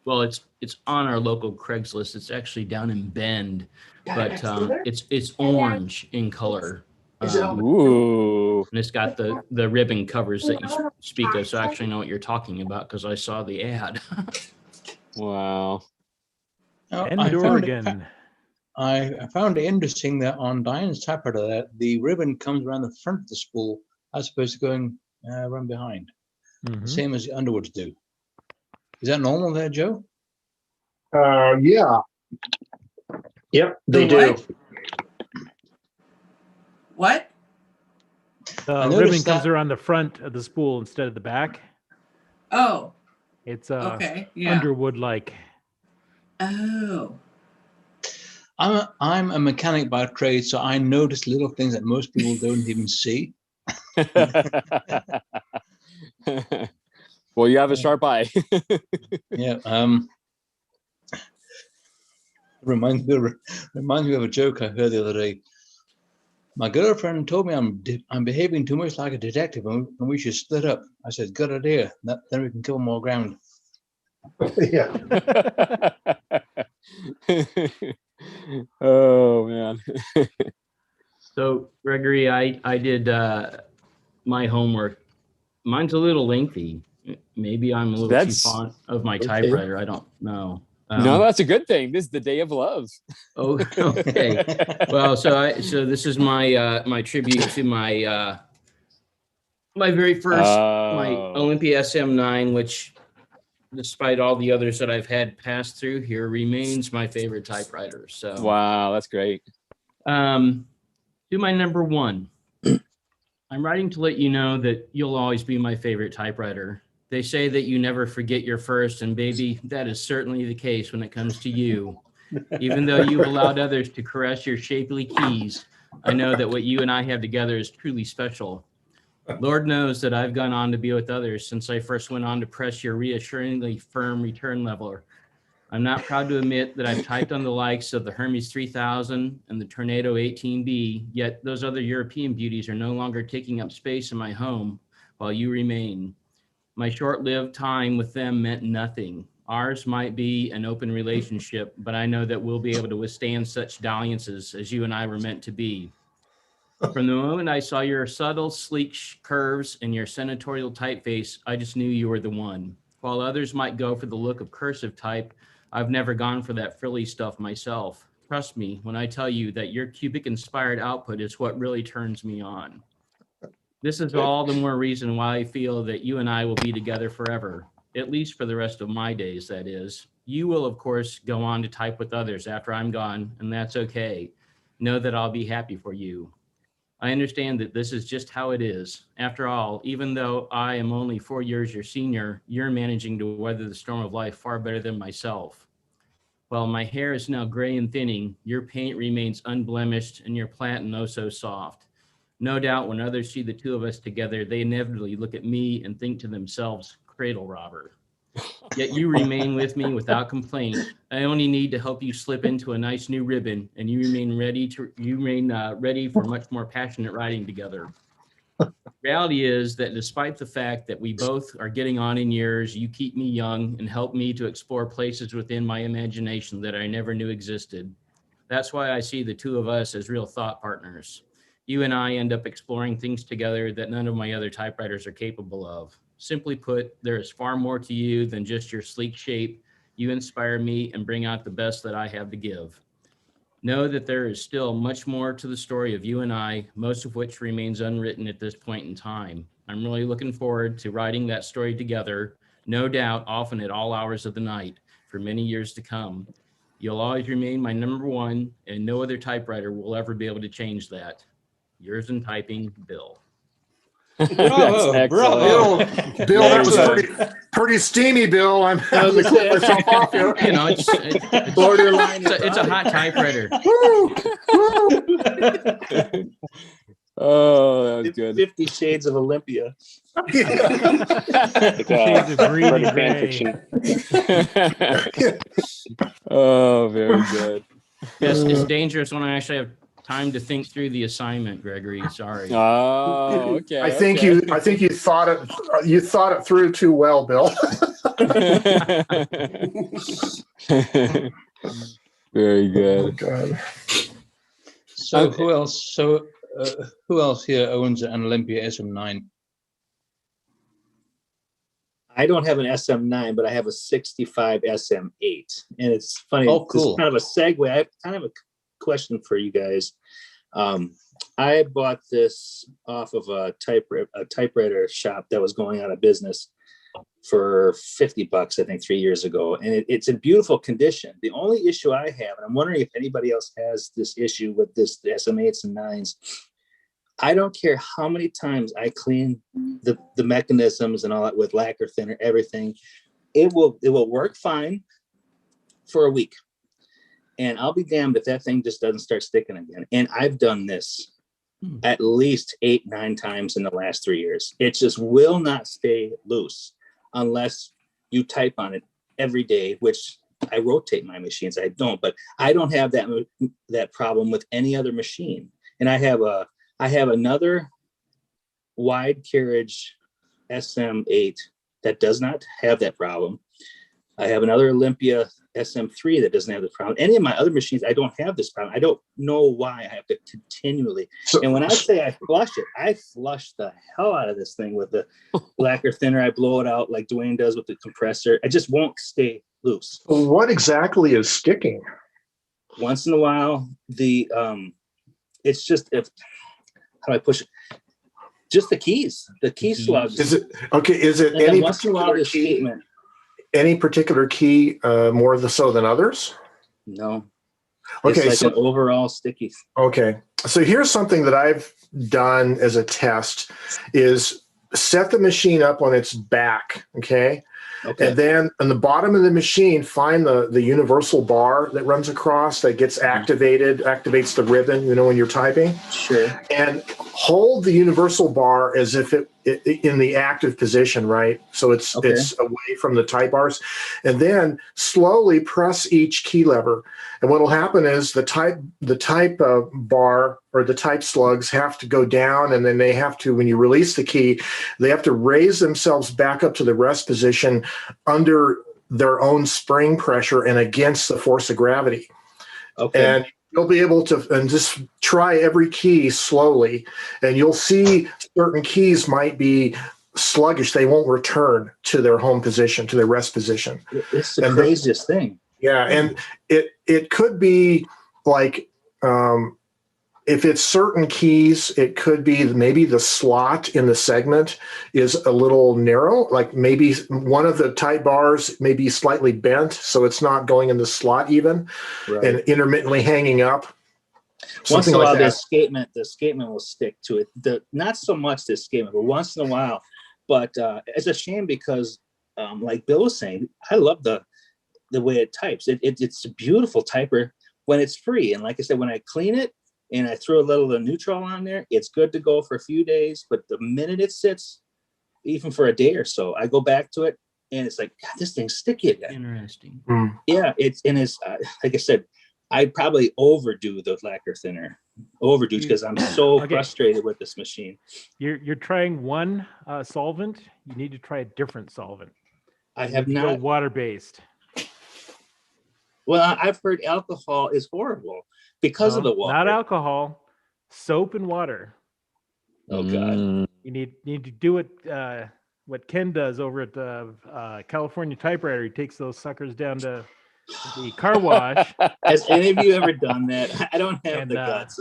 Well, it's on our local Craigslist. It's actually down in Bend, but it's orange in color. Ooh. And it's got the ribbon covers that you speak of. So I actually know what you're talking about because I saw the ad. Wow. And Oregon. I found it interesting that on Diane's typewriter that the ribbon comes around the front of the spool as opposed to going around behind. Mm-hmm. Same as the Underwoods do. Is that normal there, Joe? Yeah. Yep, they do. What? The ribbon comes around the front of the spool instead of the back. Oh. It's okay. Yeah. Underwood-like. Oh. I'm a mechanic by trade, so I notice little things that most people don't even see. Well, you have a sharp eye. Yeah. Reminds me of a joke I heard the other day. My girlfriend told me I'm behaving too much like a detective and we should split up. I said, good idea. Then we can cover more ground. Yeah. Oh, man. So, Gregory, I did my homework. Mine's a little lengthy. Maybe I'm a little too fond of my typewriter. I don't know. No, that's a good thing. This is the day of love. Oh, okay. Well, so this is my my tribute to my my very first my Olympia SM9, which despite all the others that I've had pass through here, remains my favorite typewriter. So wow, that's great. To my number one, I'm writing to let you know that you'll always be my favorite typewriter. They say that you never forget your first, and baby, that is certainly the case when it comes to you. Even though you've allowed others to caress your shapely keys, I know that what you and I have together is truly special. Lord knows that I've gone on to be with others since I first went on to press your reassuringly firm return leveler. I'm not proud to admit that I've typed on the likes of the Hermes 3000 and the Tornado 18B, yet those other European beauties are no longer taking up space in my home while you remain. My short-lived time with them meant nothing. Ours might be an open relationship, but I know that we'll be able to withstand such dalliances as you and I were meant to be. From the moment I saw your subtle, sleek curves and your senatorial typeface, I just knew you were the one. While others might go for the look of cursive type, I've never gone for that frilly stuff myself. Trust me when I tell you that your cubic-inspired output is what really turns me on. This is all the more reason why I feel that you and I will be together forever, at least for the rest of my days, that is. You will, of course, go on to type with others after I'm gone, and that's okay. Know that I'll be happy for you. I understand that this is just how it is. After all, even though I am only 4 years your senior, you're managing to weather the storm of life far better than myself. While my hair is now gray and thinning, your paint remains unblemished and your platen oh so soft. No doubt when others see the two of us together, they inevitably look at me and think to themselves, cradle robber. Yet you remain with me without complaint. I only need to help you slip into a nice new ribbon, and you remain ready for much more passionate writing together. Reality is that despite the fact that we both are getting on in years, you keep me young and help me to explore places within my imagination that I never knew existed. That's why I see the two of us as real thought partners. You and I end up exploring things together that none of my other typewriters are capable of. Simply put, there is far more to you than just your sleek shape. You inspire me and bring out the best that I have to give. Know that there is still much more to the story of you and I, most of which remains unwritten at this point in time. I'm really looking forward to writing that story together, no doubt often at all hours of the night, for many years to come. You'll always remain my number one, and no other typewriter will ever be able to change that. Yours in typing, Bill. Bravo, bravo. Bill, that was pretty steamy, Bill. I'm having to clip myself off here. You know, it's borderline. It's a hot typewriter. Oh, that was good. 50 Shades of Olympia. Shades of green and gray. Oh, very good. Yes, it's dangerous when I actually have time to think through the assignment, Gregory. Sorry. Oh, okay. I think you thought it through too well, Bill. Very good. Oh, God. So who else? Who else here owns an Olympia SM9? I don't have an SM9, but I have a 65 SM8, and it's funny. Oh, cool. It's kind of a segue. I kind of have a question for you guys. I bought this off of a typewriter shop that was going out of business for $50, I think, 3 years ago, and it's in beautiful condition. The only issue I have, and I'm wondering if anybody else has this issue with the SM8s and 9s. I don't care how many times I clean the mechanisms and all that with lacquer thinner, everything, it will work fine for a week. And I'll be damned if that thing just doesn't start sticking again. And I've done this at least 8-9 times in the last 3 years. It just will not stay loose unless you type on it every day, which I rotate my machines. I don't, but I don't have that problem with any other machine. And I have another wide carriage SM8 that does not have that problem. I have another Olympia SM3 that doesn't have the problem. Any of my other machines, I don't have this problem. I don't know why I have to continually. And when I say I flush it, I flush the hell out of this thing with the lacquer thinner. I blow it out like Dwayne does with the compressor. I just won't stay loose. What exactly is sticking? Once in a while, it's just how do I push it? Just the keys slugs. Is it okay? Is it and any once in a while, particular this key? statement. any particular key more so than others? No. Okay, It's like an overall sticky. Okay, so here's something that I've done as a test: is set the machine up on its back. Okay. Okay. And then on the bottom of the machine, find the universal bar that runs across that gets activates the ribbon, when you're typing. Sure. And hold the universal bar as if it in the active position, right? So it's away from the type bars. And then slowly press each key lever. And what will happen is the type bar or the type slugs have to go down, and then they have to, when you release the key, they have to raise themselves back up to the rest position under their own spring pressure and against the force of gravity. Okay. And you'll be able to, and just try every key slowly, and you'll see certain keys might be sluggish. They won't return to their home position, to their rest position. It's the craziest thing. Yeah, and it could be like, if it's certain keys, it could be maybe the slot in the segment is a little narrow. Like maybe one of the type bars may be slightly bent, so it's not going in the slot even, and intermittently hanging up. Once in a like while, that. the escapement will stick to it. Not so much the escapement, but once in a while. But it's a shame because, like Bill was saying, I love the way it types. It's a beautiful typer when it's free. And like I said, when I clean it and I throw a little of the neutral on there, it's good to go for a few days. But the minute it sits, even for a day or so, I go back to it and it's like, God, this thing's sticky again. Interesting. Yeah, it's like I said, I probably overdo the lacquer thinner, because I'm so frustrated with this machine. You're trying one solvent. You need to try a different solvent. I have not. Water-based. Well, I've heard alcohol is horrible because of the water. Not alcohol, soap and water. Oh God! You need to do what Ken does over at California Typewriter. He takes those suckers down to the car wash. Has any of you ever done that? I don't have the guts.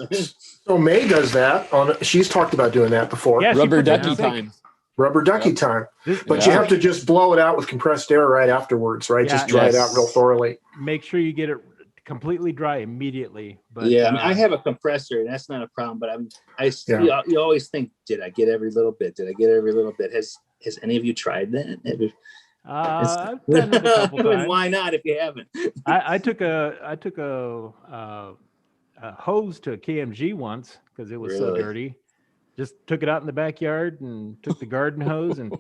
So May does that. She's talked about doing that before. Yeah, rubber ducky time. Rubber ducky time. But you have to just blow it out with compressed air right afterwards, right? Just dry it out real thoroughly. Make sure you get it completely dry immediately. But yeah, I mean, I have a compressor, and that's not a problem. But you always think, did I get every little bit? Did I get every little bit? Has any of you tried that? I've done it a couple times. Why not if you haven't? I took a hose to a KMG once because it was so dirty. Just took it out in the backyard and took the garden hose and.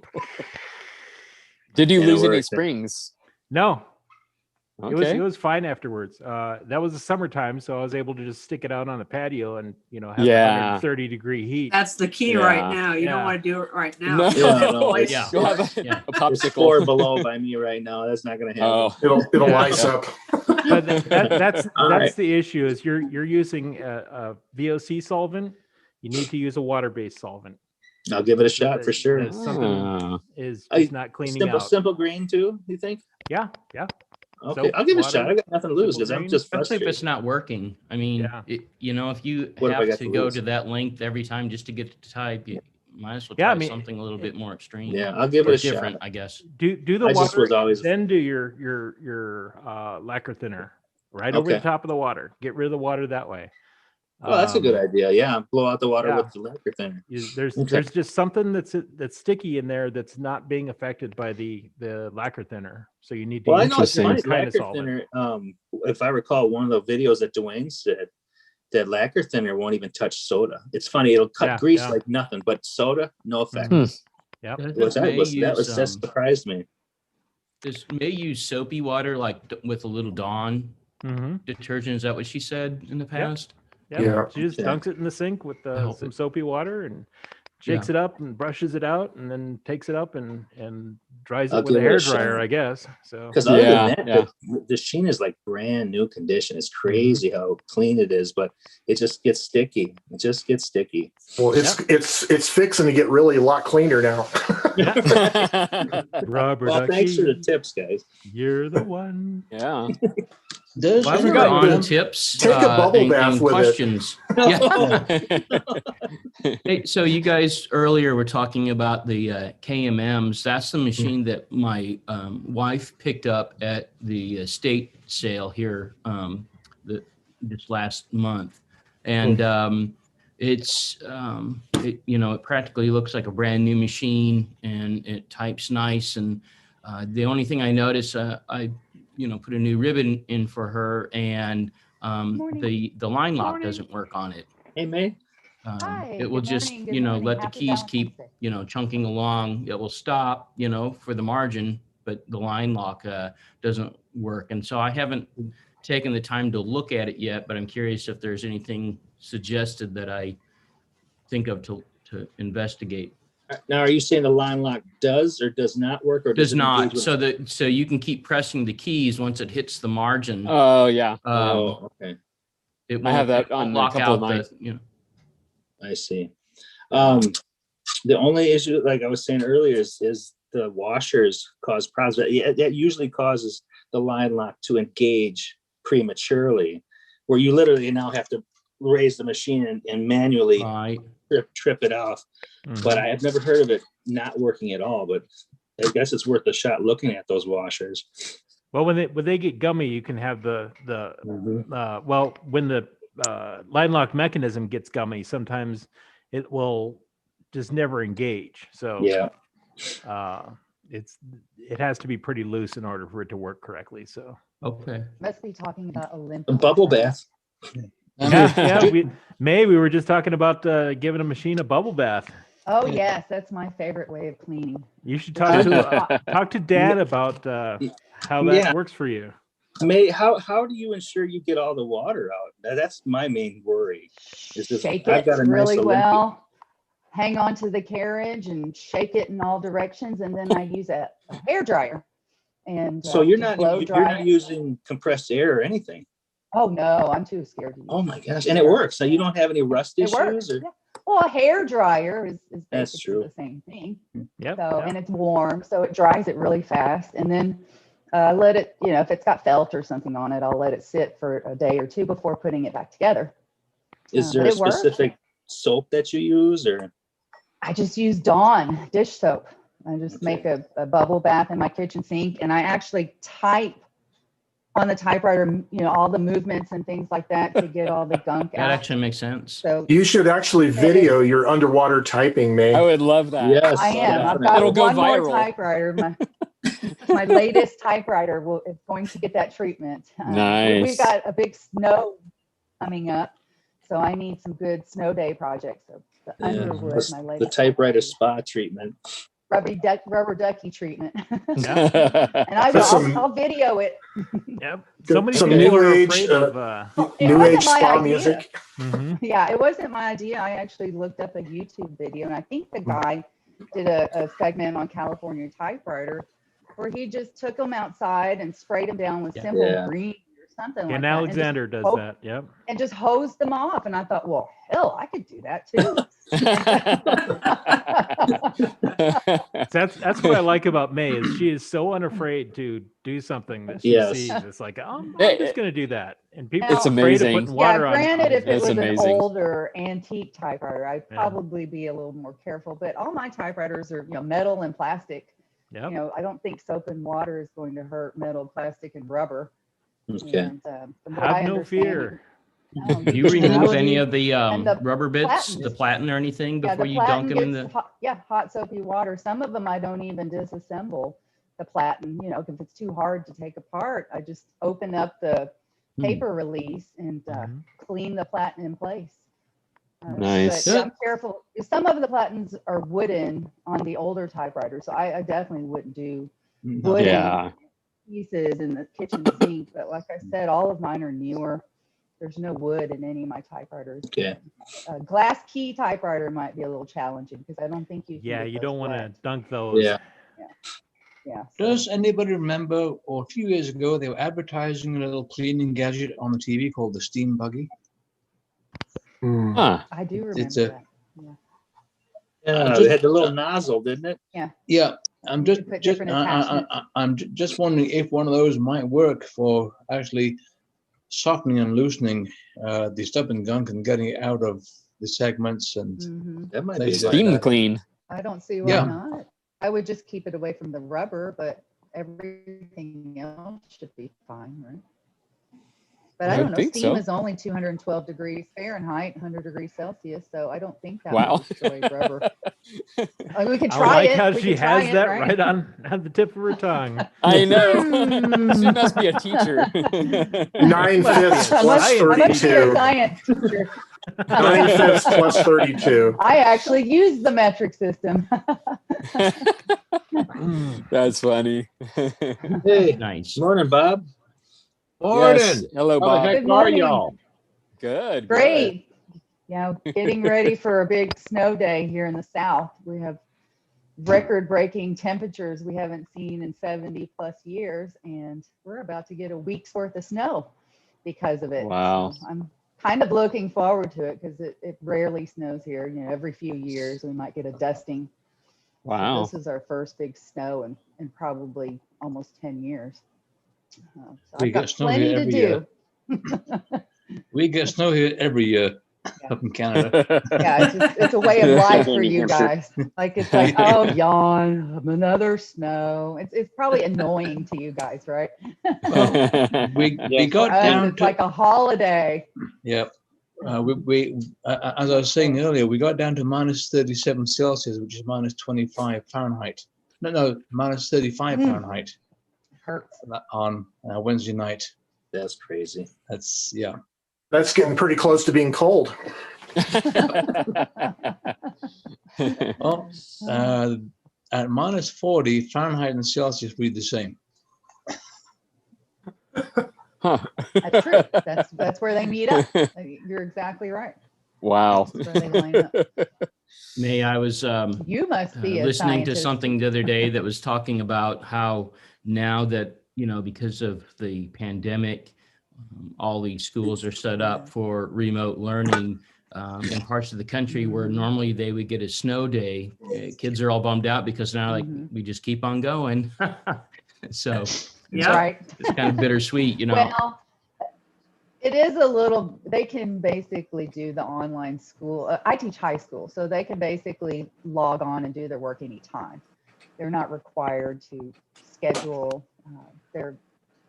Did you lose any springs? No. Okay. It was fine afterwards. That was the summertime, so I was able to just stick it out on the patio and have 130-degree heat. That's the key right now. You don't want to do it right now. No. You'll have a popsicle. It's 4 below by me right now. That's not going to happen. It'll ice up. But that's the issue. Is you're using a VOC solvent. You need to use a water-based solvent. I'll give it a shot for sure. Something is just not cleaning out. Simple green too, you think? Yeah. Okay, soap, I'll give it a shot. I got nothing to lose because I'm just frustrated. Especially if it's not working. I mean, if you have to go to that length every time just to get it to type, you might as well try something a little bit more extreme. Yeah, I'll give it a different, shot. I guess. Do the water, then do your lacquer thinner right over the top of the water. Get rid of the water that way. Oh, that's a good idea. Yeah, blow out the water with the lacquer thinner. There's just something that's sticky in there that's not being affected by the lacquer thinner. So you need to use it's funny, lacquer thinner. If I recall, one of the videos that Dwayne said that lacquer thinner won't even touch soda. It's funny; it'll cut grease like nothing, but soda, no effect. Yeah, that surprised me. This may use soapy water, like with a little Dawn detergent. Is that what she said in the past? Yeah. She just dunks it in the sink with some soapy water and shakes it up and brushes it out and then takes it up and dries it with a hair dryer, I guess. So because other than that, the sheen is like brand new condition. It's crazy how clean it is, but it just gets sticky. Well, it's fixing to get really a lot cleaner now. Robert, thanks for the tips, guys. You're the one. Yeah. Does While we're anybody on remember- tips Take a bubble bath and with it. questions. Yeah. Hey, so you guys earlier were talking about the KMMs. That's the machine that my wife picked up at the estate sale here this last month, and it's it practically looks like a brand new machine, and it types nice. And the only thing I noticed, I put a new ribbon in for her, and the line lock doesn't work on it. Hey, May. Hi, It will good just, morning, good morning. let the Happy keys keep, Valentine's Day. chunking along. It will stop, for the margin, but the line lock doesn't work. And so I haven't taken the time to look at it yet, but I'm curious if there's anything suggested that I think of to investigate. Now, are you saying the line lock does or does not work, or Does it not. engage with- So you can keep pressing the keys once it hits the margin. Oh yeah. Okay. It I have won't- that it won't on a lock couple of out mine. I see. The only issue, like I was saying earlier, is the washers cause problems. That usually causes the line lock to engage prematurely, where you literally now have to raise the machine and manually trip it off. But I have never heard of it not working at all. But I guess it's worth a shot looking at those washers. Well, when they get gummy, you can have when the line lock mechanism gets gummy, sometimes it will just never engage. So yeah, it has to be pretty loose in order for it to work correctly. So okay, Must be talking about a Olympus. bubble bath. yeah. We were just talking about giving a machine a bubble bath. Oh yes, that's my favorite way of cleaning. You should talk to Dad about how that works for you. May, how do you ensure you get all the water out? That's my main worry. Is this, Shake I've it got a nice really Olympic- well. Hang on to the carriage and shake it in all directions, and then I use a hair dryer. And So you're just not blow you're dry not it. using compressed air or anything. Oh no, I'm too scared to use. Oh my gosh, and it works. So you don't have any rust It issues, works. or Yeah. Well, a hair dryer is That's basically true. the same thing. Yep. So and it's warm, so it dries it really fast, and then let it. If it's got felt or something on it, I'll let it sit for a day or two before putting it back together. is there but a it works. specific soap that you use, or I just use Dawn dish soap. I just make a bubble bath in my kitchen sink, and I actually type on the typewriter, all the movements and things like that to get all the gunk that out. actually makes sense. So You should actually video your underwater typing, May. I would love that. yes, I am. I've got It'll go one more viral. typewriter. My latest typewriter is going to get that treatment. Nice. We've got a big snow coming up, so I need some good snow day projects. So the Underwood, my the latest typewriter spa treatment? rubber ducky treatment. Yeah. And I'll video it. Yep. So many Some people new are age, afraid of. It New wasn't age my spa idea. music. Yeah, it wasn't my idea. I actually looked up a YouTube video, and I think the guy did a segment on California Typewriter where he just took them outside and sprayed them down with simple Yeah. green or something like And that. Alexander does hose- that. Yep. And just hosed them off. And I thought, well, hell, I could do that too. That's what I like about May is she is so unafraid to do something that she Yes. sees. It's like, I'm It- just going to do that. And people It's are afraid of amazing. putting water on. Granted, if it That's was amazing. an older antique typewriter, I'd Yeah. probably be a little more careful. But all my typewriters are, metal and plastic. Yep. I don't think soap and water is going to hurt metal, plastic, and rubber. Okay. And, from what I Have no understand, fear. no, Do you remove any of the And the rubber bits, platen. the platen or anything yeah, before the you dunk platen them in gets the? hot soapy water. Some of them I don't even disassemble the platen. If it's too hard to take apart, I just open up the paper release and clean the platen in place. Nice. But I'm careful. Some of the platens are wooden on the older typewriters, so I definitely wouldn't do wooden Yeah. pieces in the kitchen sink. But like I said, all of mine are newer. There's no wood in any of my typewriters. Okay. Glass key typewriter might be a little challenging because I don't think you. can Yeah, get you those don't want to wet. dunk those. Yeah. Yeah. Does anybody remember, or a few years ago, they were advertising a little cleaning gadget on the TV called the Steam Buggy? Huh. I do remember It's a- that. Yeah. Yeah, it had the little nozzle, didn't it? Yeah, I'm just put just different attachments. I'm just wondering if one of those might work for actually softening and loosening the stub and gunk and getting it out of the segments and That might things be like Steam that. clean. I don't see why Yeah. not. I would just keep it away from the rubber, but everything else should be fine, right? But I I don't would know, think steam so. is only 212 degrees Fahrenheit, 100 degrees Celsius, so I don't think that Wow. would destroy rubber. I mean, we could I try like it. how we she could try has it, that right? right on the tip of her tongue. I know. She must be a teacher. 9/5 plus I must be a 32. science teacher. 9/5 plus 32. I actually use the metric system. That's funny. Hey, Nice. morning, Bob. Yes. Hello, How the Bob. heck Good are morning. y'all? Good. Great. Yeah, getting ready for a big snow day here in the South. We have record-breaking temperatures we haven't seen in 70 plus years, and we're about to get a week's worth of snow because of it. Wow. So I'm kind of looking forward to it because it rarely snows here. You know, every few years we might get a dusting. Wow. So this is our first big snow in probably almost 10 years. So We I've got get snow plenty here to every do. year. We get snow here every year up in Canada. Yeah, it's a way of life for New you Hampshire. guys. Like it's like, oh, yawn, another snow. It's probably annoying to you guys, right? We For got us, down it's to like a holiday. Yep. As I was saying earlier, we got down to minus 37 Celsius, which is minus 25 Fahrenheit. No, minus 35 Fahrenheit Hurts. on Wednesday night. That's crazy. That's, yeah. That's getting pretty close to being cold. Well, at minus 40 Fahrenheit and Celsius, read the same. Huh. That's true. That's where they meet up. You're exactly right. Wow. That's where they line up. May I was You must be a listening to scientist. something the other day that was talking about how now that, you know, because of the pandemic, all these schools are set up for remote learning in parts of the country where normally they would get a snow day. Kids are all bummed out because now like we just keep on going. So Yeah. Right. it's kind of bittersweet, you know. Well, it is a little, they can basically do the online school. I teach high school, so they can basically log on and do their work anytime. They're not required to schedule their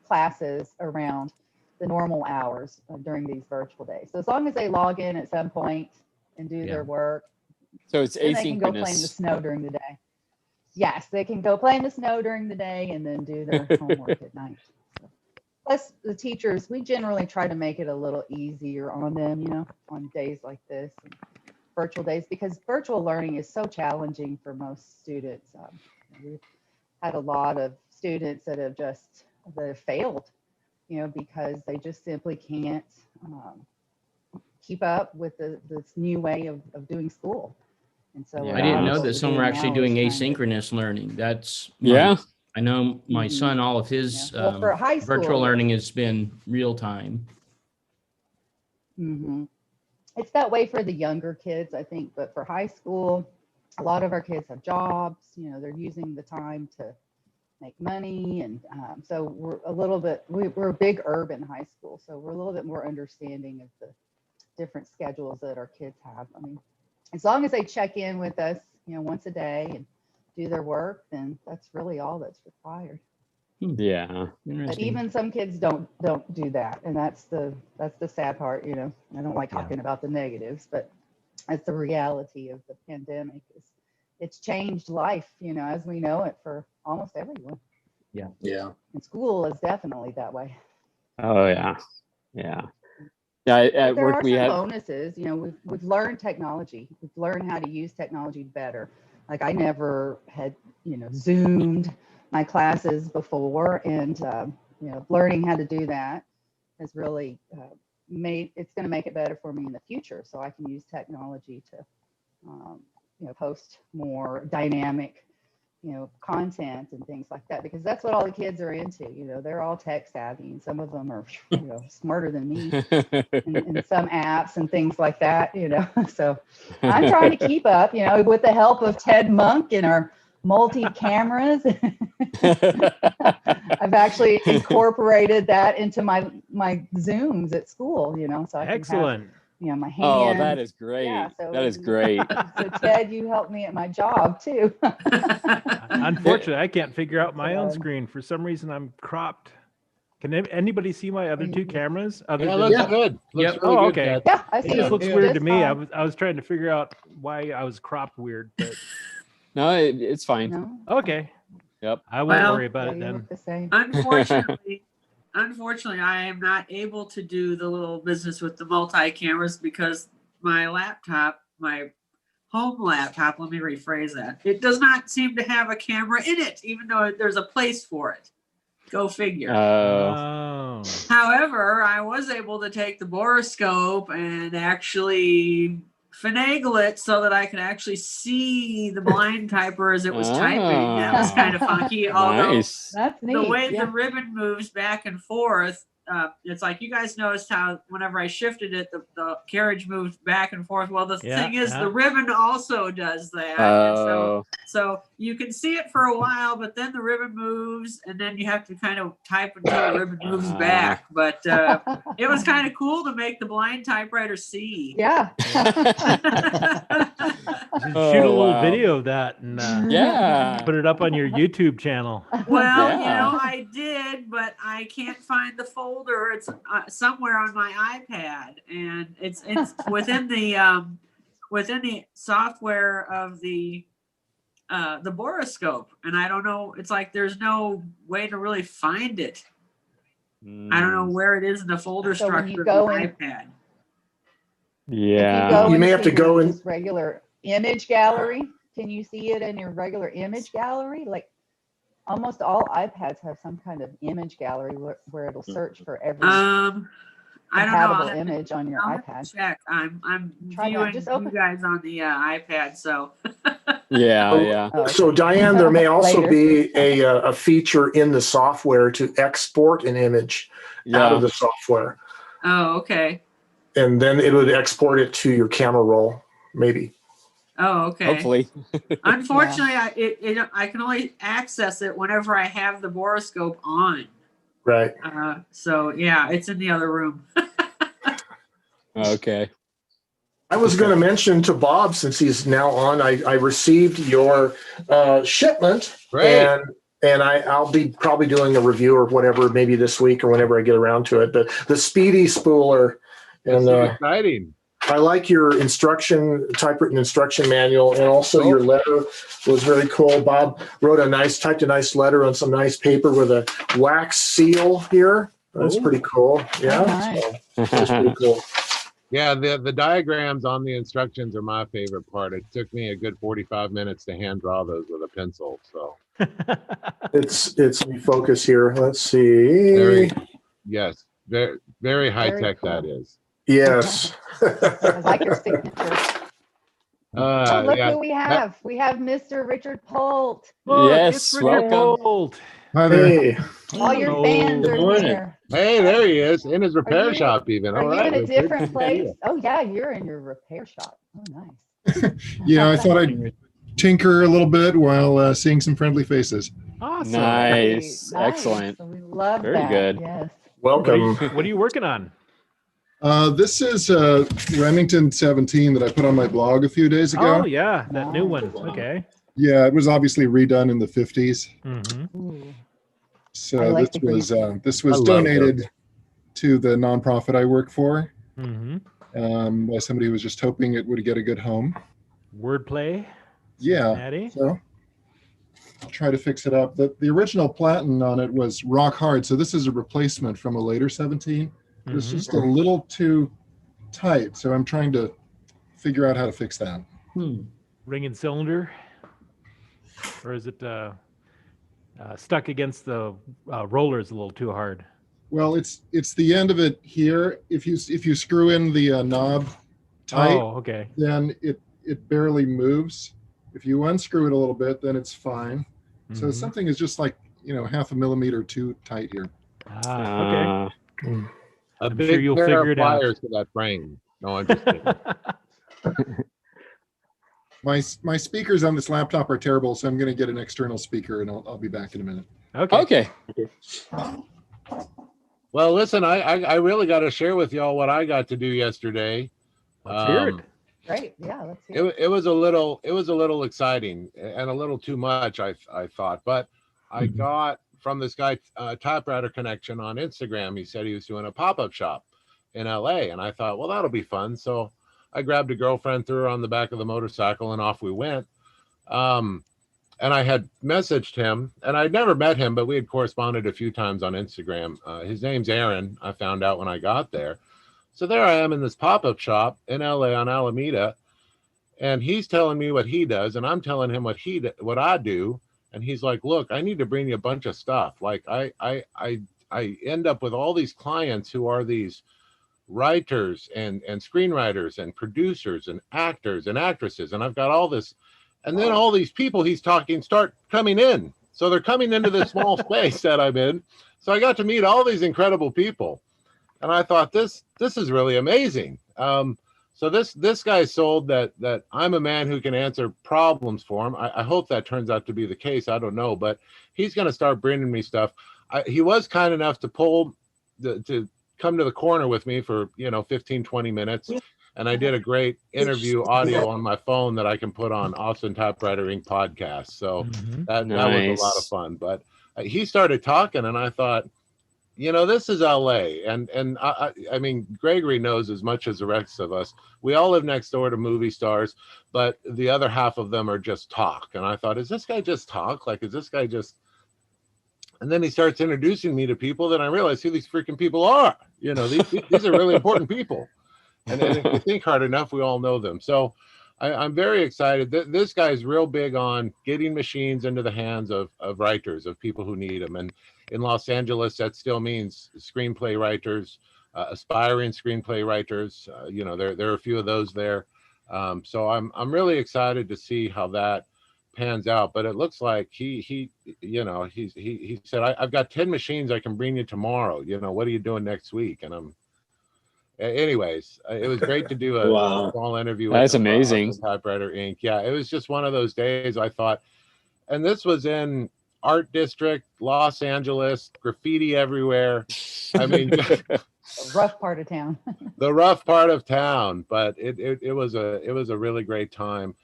classes around the normal hours during these virtual days. So as long as they log in at some point and do their work, So it's then they can go play in the asynchronous. snow during the day. Yes, they can go play in the snow during the day and then do their homework at night. Plus the teachers, we generally try to make it a little easier on them, you know, on days like this, and virtual days, because virtual learning is so challenging for most students. We've had a lot of students that have failed, you know, because they just simply can't keep up with this new way of doing school. And so I didn't know what that we're some were actually now doing is trying to- asynchronous learning. That's Yeah. I know my Mhm. son, all of his Well, for high school, virtual learning has been real time. Mhm. It's that way for the younger kids, I think, but for high school, a lot of our kids have jobs, you know, they're using the time to make money. And so we're a little bit, we're a big urban high school, so we're a little bit more understanding of the different schedules that our kids have. I mean, as long as they check in with us, you know, once a day and do their work, then that's really all that's required. Yeah. But even some kids don't do that, and that's the sad part. You know, I don't like talking about the negatives, but that's the reality of the pandemic. It's changed life, you know, as we know it for almost everyone. Yeah. Yeah. And school is definitely that way. Oh yeah. Yeah. Yeah. At But there work are we some have. bonuses. You know, we've learned technology. We've learned how to use technology better. Like I never had, you know, Zoomed my classes before, and you know, learning how to do that has really it's going to make it better for me in the future. So I can use technology to, you know, post more dynamic, you know, content and things like that, because that's what all the kids are into. You know, they're all tech savvy, and some of them are, you know, smarter than me in some apps and things like that, you know. So I'm trying to keep up, you know, with the help of Ted Monk and our multi-cameras. I've actually incorporated that into my my Zooms at school, so I Excellent. can have, my hands. Oh, that is great. Yeah, so that is great. So Ted, you helped me at my job too. Unfortunately, I can't figure out my own screen. For some reason, I'm cropped. Can anybody see my other two cameras? Other Yeah, than looks good. Looks Yep. really Oh, good, okay. Ted. Yeah, I It see just it. looks Just weird to me. fine. I was trying to figure out why I was cropped weird, but No, it's fine. No? okay. Yep. I won't Well, worry about Yeah, it you then. look the same. Unfortunately, I am not able to do the little business with the multi-cameras because my laptop, my home laptop, let me rephrase that. It does not seem to have a camera in it, even though there's a place for it. Go figure. Oh. However, I was able to take the boroscope and actually finagle it so that I could actually see the blind typer as it was typing. That was kind of funky. Although Nice. That's neat. the way yeah. the ribbon moves back and forth, it's like you guys noticed how whenever I shifted it, the carriage moved back and forth. Well, the thing is, the ribbon also does that. And so you can see it for a while, but then the ribbon moves, and then you have to kind of type until the ribbon moves back. But it was kind of cool to make the blind typewriter see. Yeah. Shoot a little video of that and Yeah. put it up on your YouTube channel. Well, Yeah. I did, but I can't find the folder. It's somewhere on my iPad, and it's within the software of the boroscope, and I don't know. It's like there's no way to really find it. I don't know where it is in the folder So when structure you of go the in- iPad. Yeah. You may have to into go your in- just regular image gallery. Can you see it in your regular image gallery? Like almost all iPads have some kind of image gallery where it'll search for every I don't know. compatible image on your I'll have to iPad. check. I'm Try that. viewing Just you open- guys on the iPad, so. Yeah. Oh, So okay. Diane, there may also Later. be a feature in the software to export an image out of the software, Oh, okay. and then it would export it to your camera roll, maybe. Oh, okay. Hopefully. Unfortunately, I can only access it whenever I have the boroscope on. Right. So yeah, it's in the other room. Okay. I was going to mention to Bob, since he's now on, I received your shipment, Great. and I'll be probably doing a review or whatever, maybe this week or whenever I get around to it. But the Speedy Spooler, That's and so exciting. I like your typewritten instruction manual, and also your letter was very cool. Bob typed a nice letter on some nice paper with a wax seal here. That's pretty cool. Yeah, nice. so that's pretty cool. Yeah, the diagrams on the instructions are my favorite part. It took me a good 45 minutes to hand draw those with a pencil. So It's let me focus here. Let's see. yes, very very high tech cool. that is. Yes. I like your signature. Oh, look yeah. who we have. We have Mr. Richard Polt. Yes, welcome. Hi there. Hey. All your fans Good are morning. here. Hey, there he is in his repair you- shop even. Are All you right. in a Richard. different place? Oh yeah, you're in your repair shop. Oh nice. Yeah, I thought I'd tinker a little bit while seeing some friendly faces. Awesome. Nice. Nice. Excellent. We love Very that. good. Yes. Welcome. What are you working on? This is Remington 17 that I put on my blog a few days ago. Oh yeah, that new one. Okay. Yeah, it was obviously redone in the 50s. Mm-hmm. Ooh. So I like this was I love donated to the nonprofit I work for Mm-hmm. by somebody who was just hoping it would get a good home. Wordplay. Yeah. Cincinnati. So I'll try to fix it up. The original platen on it was rock hard, so this is a replacement from a later 17. It was just a little too tight, so I'm trying to figure out how to fix that. Ring and cylinder, or is it stuck against the rollers a little too hard? Well, it's the end of it here. If you screw in the knob tight, okay. then it barely moves. If you unscrew it a little bit, then it's fine. So something is just like half a millimeter too tight here. Okay. A I'm big sure you'll pair figure of it out. pliers to that frame. No, I'm just kidding. My speakers on this laptop are terrible, so I'm going to get an external speaker, and I'll be back in a minute. Okay. Okay. Well, listen, I really got to share with y'all what I got to do yesterday. Let's hear it. Great. Yeah, let's hear it. It was a little exciting and a little too much, I thought, but I got from this guy, Typewriter Connection on Instagram. He said he was doing a pop-up shop in LA, and I thought, well, that'll be fun. So I grabbed a girlfriend, threw her on the back of the motorcycle, and off we went. And I had messaged him, and I'd never met him, but we had corresponded a few times on Instagram. His name's Aaron. I found out when I got there. So there I am in this pop-up shop in LA on Alameda, and he's telling me what he does, and I'm telling him what I do. And he's like, look, I need to bring you a bunch of stuff. Like I end up with all these clients who are these writers and screenwriters and producers and actors and actresses. And I've got all this, and then all these people he's talking start coming in. So they're coming into this small space that I'm in. So I got to meet all these incredible people. And I thought this is really amazing. So this guy sold that I'm a man who can answer problems for him. I hope that turns out to be the case. I don't know, but he's going to start bringing me stuff. He was kind enough to to come to the corner with me for 15, 20 minutes. And I did a great interview audio on my phone that I can put on Austin Typewriter Inc. podcast. So that was a lot of fun. But he started talking, and I thought, this is LA. And I mean, Gregory knows as much as the rest of us. We all live next door to movie stars, but the other half of them are just talk. And I thought, is this guy just talk? Like, is this guy just... And then he starts introducing me to people, then I realize who these freaking people are. These are really important people. And if you think hard enough, we all know them. So I'm very excited. This guy's real big on getting machines into the hands of writers, of people who need them. And in Los Angeles, that still means screenplay writers, aspiring screenplay writers. There are a few of those there. So I'm really excited to see how that pans out. But it looks like he said, I've got 10 machines I can bring you tomorrow. What are you doing next week? And anyways, it was great to do a small interview. That's amazing. Typewriter Inc. Yeah, it was just one of those days I thought, and this was in Art District, Los Angeles, graffiti everywhere. I mean, The rough part of town. the rough part of town, but it was a really great time.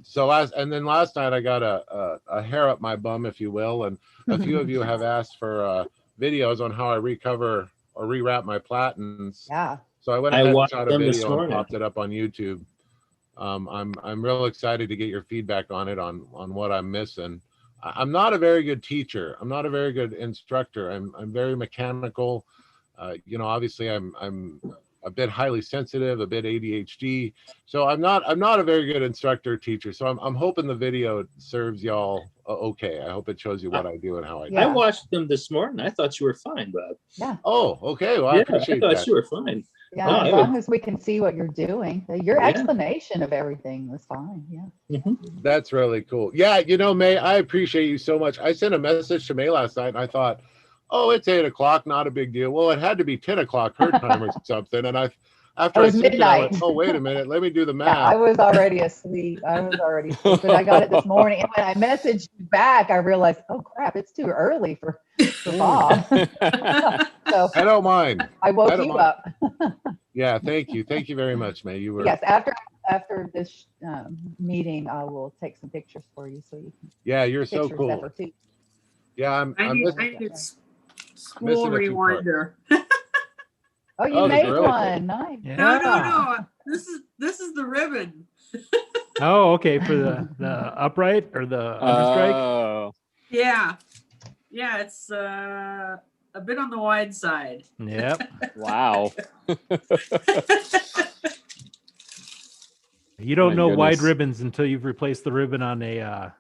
So last night I got a hair up my bum, if you will, and a few of you have asked for videos on how I recover or rewrap my platens. Yeah. So I went ahead and shot a video and popped it up on YouTube. I'm real excited to get your feedback on it, on what I'm missing. I'm not a very good teacher. I'm not a very good instructor. I'm very mechanical. Obviously I'm a bit highly sensitive, a bit ADHD. So I'm not a very good instructor or teacher. So I'm hoping the video serves y'all okay. I hope it shows you what I do and how I do. I watched them this morning. I thought you were fine, Bob. Yeah. Oh, okay. Well, I appreciate I thought that. you were fine. Yeah, as long as we can see what you're doing. Your explanation of everything was fine. Yeah. That's really cool. Yeah, May, I appreciate you so much. I sent a message to May last night and I thought, oh, it's 8 o'clock, not a big deal. Well, it had to be 10 o'clock her time or something. And after I sent it, I went, oh, wait a minute, let me do the math. Yeah, I was already asleep. But I got it this morning. And when I messaged you back, I realized, oh crap, it's too early for Bob. So I don't mind. I woke you up. Yeah, thank you. Thank you very much, May. You were... Yes, after this meeting, I will take some pictures for you so you can... Yeah, you're so cool. Yeah, I need school rewinder. Oh, you made really one. Cool. Nice. Yeah. No. This is the ribbon. Oh, okay. For the upright or the understrike? Yeah. Yeah, it's a bit on the wide side. Yep. Wow. You don't know wide ribbons until you've replaced the ribbon on a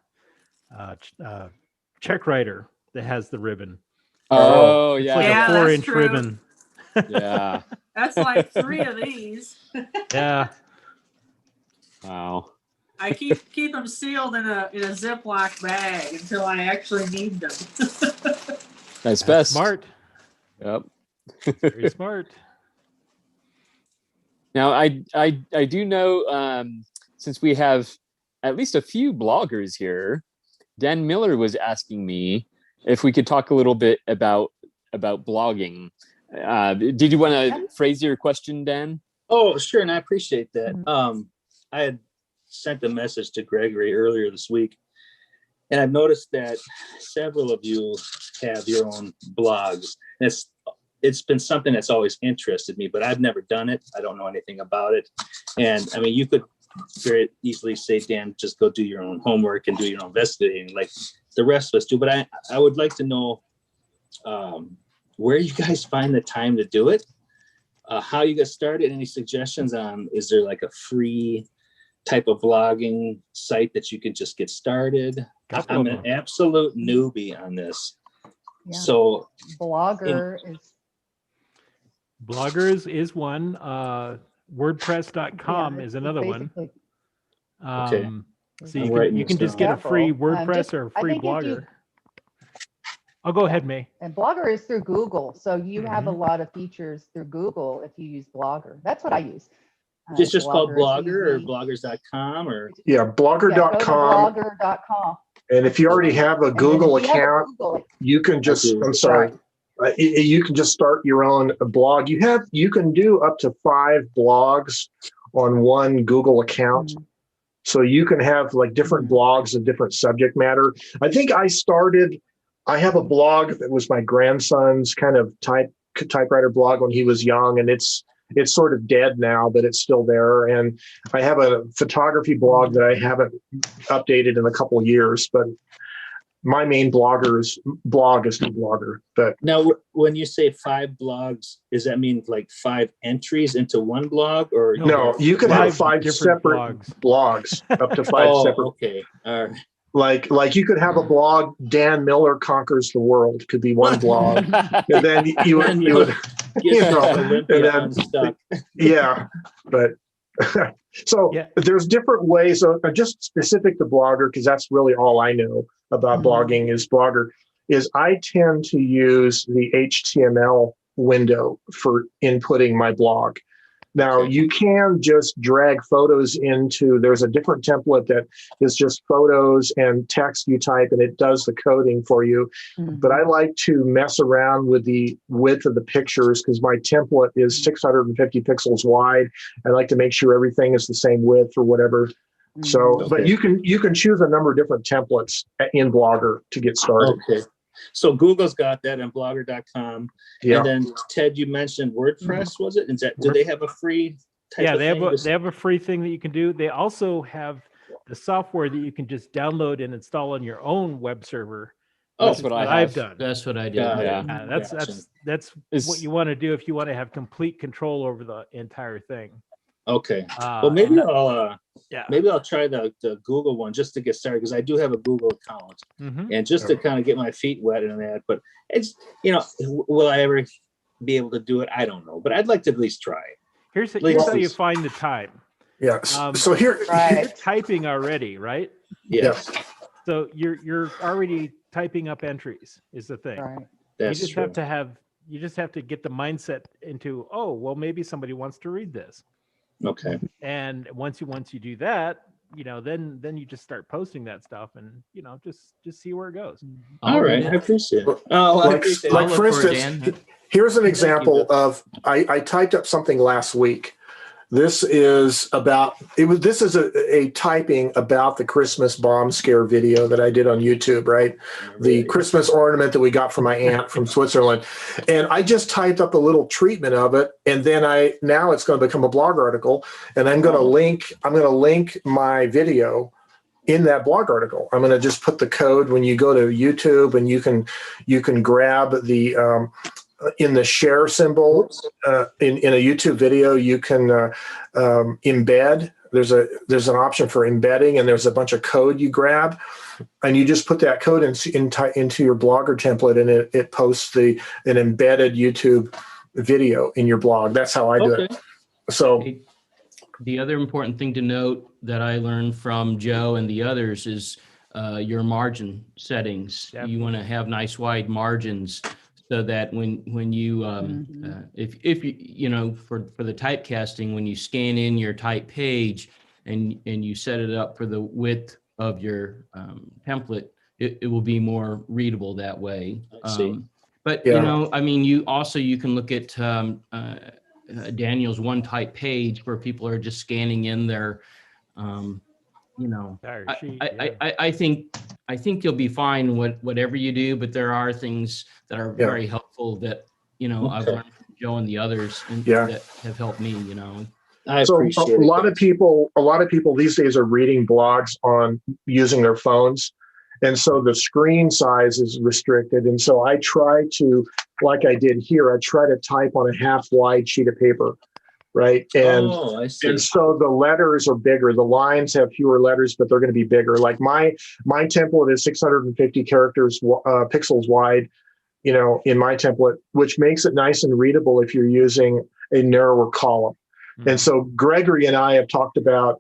check writer that has the ribbon. Oh, it's yeah. like a 4-inch ribbon. Yeah. That's like 3 of these. Yeah. Wow. I keep them sealed in a Ziploc bag until I actually need them. That's best. Smart. Yep. Very smart. Now I do know, since we have at least a few bloggers here, Dan Miller was asking me if we could talk a little bit about about blogging. Did you want to phrase your question, Dan? Oh, sure, and I appreciate that. I had sent a message to Gregory earlier this week, and I've noticed that several of you have your own blogs. And it's been something that's always interested me, but I've never done it. I don't know anything about it. And I mean, you could very easily say, Dan, just go do your own homework and do your own investigating like the rest of us do. But I would like to know where you guys find the time to do it, how you get started, any suggestions on, is there like a free type of blogging site that you can just get started? I'm an absolute newbie on this. Yeah. So Bloggers is one. WordPress.com is another one. Okay. So you can just get a free WordPress or a free Blogger. I'll go ahead, May. And Blogger is through Google, so you have a lot of features through Google if you use Blogger. That's what I use. It's just called Blogger or bloggers.com or? Yeah, blogger.com. Blogger.com. And if you already have a Google account, you can just, I'm sorry, you can just start your own blog. You can do up to 5 blogs on one Google account. So you can have like different blogs of different subject matter. I think I have a blog that was my grandson's kind of typewriter blog when he was young, and it's sort of dead now, but it's still there. And I have a photography blog that I haven't updated in a couple of years, but my main blog is the Blogger. But now, when you say 5 blogs, does that mean like 5 entries into one blog, or no? You can have 5 separate blogs, up to 5 separate. Okay, all right. Like you could have a blog, Dan Miller Conquers the World, could be one blog. And then you would yeah, but so there's different ways of just specific to Blogger, because that's really all I know about blogging is Blogger, is I tend to use the HTML window for inputting my blog. Now, you can just drag photos there's a different template that is just photos and text you type, and it does the coding for you. But I like to mess around with the width of the pictures because my template is 650 pixels wide. I like to make sure everything is the same width or whatever. So, but you can choose a number of different templates in Blogger to get started. Okay. So Google's got that and blogger.com. Yeah. And then Ted, you mentioned WordPress, was it? Do they have a free type of thing? They have a free thing that you can do. They also have the software that you can just download and install on your own web server. That's what I've done. That's what I did. That's what you want to do if you want to have complete control over the entire thing. Okay. Well, maybe I'll try the Google one just to get started, because I do have a Google account, and just to kind of get my feet wet in that. But it's, will I ever be able to do it? I don't know, but I'd like to at least try. Here's how you find the time. Yeah. So you're typing already, right? Yes. So you're already typing up entries is the thing. Right. That's you just true. you just have to get the mindset into, oh, well, maybe somebody wants to read this. Okay. And once you do that, then you just start posting that stuff, and just see where it goes. All right, I appreciate it. Like for instance, here's an example of I typed up something last week. This is a typing about the Christmas bomb scare video that I did on YouTube, right? The Christmas ornament that we got from my aunt from Switzerland. And I just typed up a little treatment of it. And then now it's going to become a blog article. And I'm going to link my video in that blog article. I'm going to just put the code when you go to YouTube, and you can grab the, in the share symbol in a YouTube video, you can embed. There's an option for embedding, and there's a bunch of code you grab, and you just put that code into your Blogger template, and it posts an embedded YouTube video in your blog. That's how I do it. So the other important thing to note that I learned from Joe and the others is your margin settings. Definitely. You want to have nice wide margins, so that when you if you for the typecasting, when you scan in your type page and you set it up for the width of your template, it will be more readable that way. But Yeah. you know, I mean, you can look at Daniel's one type page where people are just scanning in their, you know, I think you'll be fine whatever you do, but there are things that are Yeah. very helpful that, you know, I've learned from Joe and the others and Yeah. that have helped me, you know. So a lot of people these days are reading blogs on using their phones. And so the screen size is restricted. And so I try to, like I did here, I try to type on a half wide sheet of paper, right? And, I see. and so the letters are bigger. The lines have fewer letters, but they're going to be bigger. Like my template is 650 characters, pixels wide, you know, in my template, which makes it nice and readable if you're using a narrower column. And so Gregory and I have talked about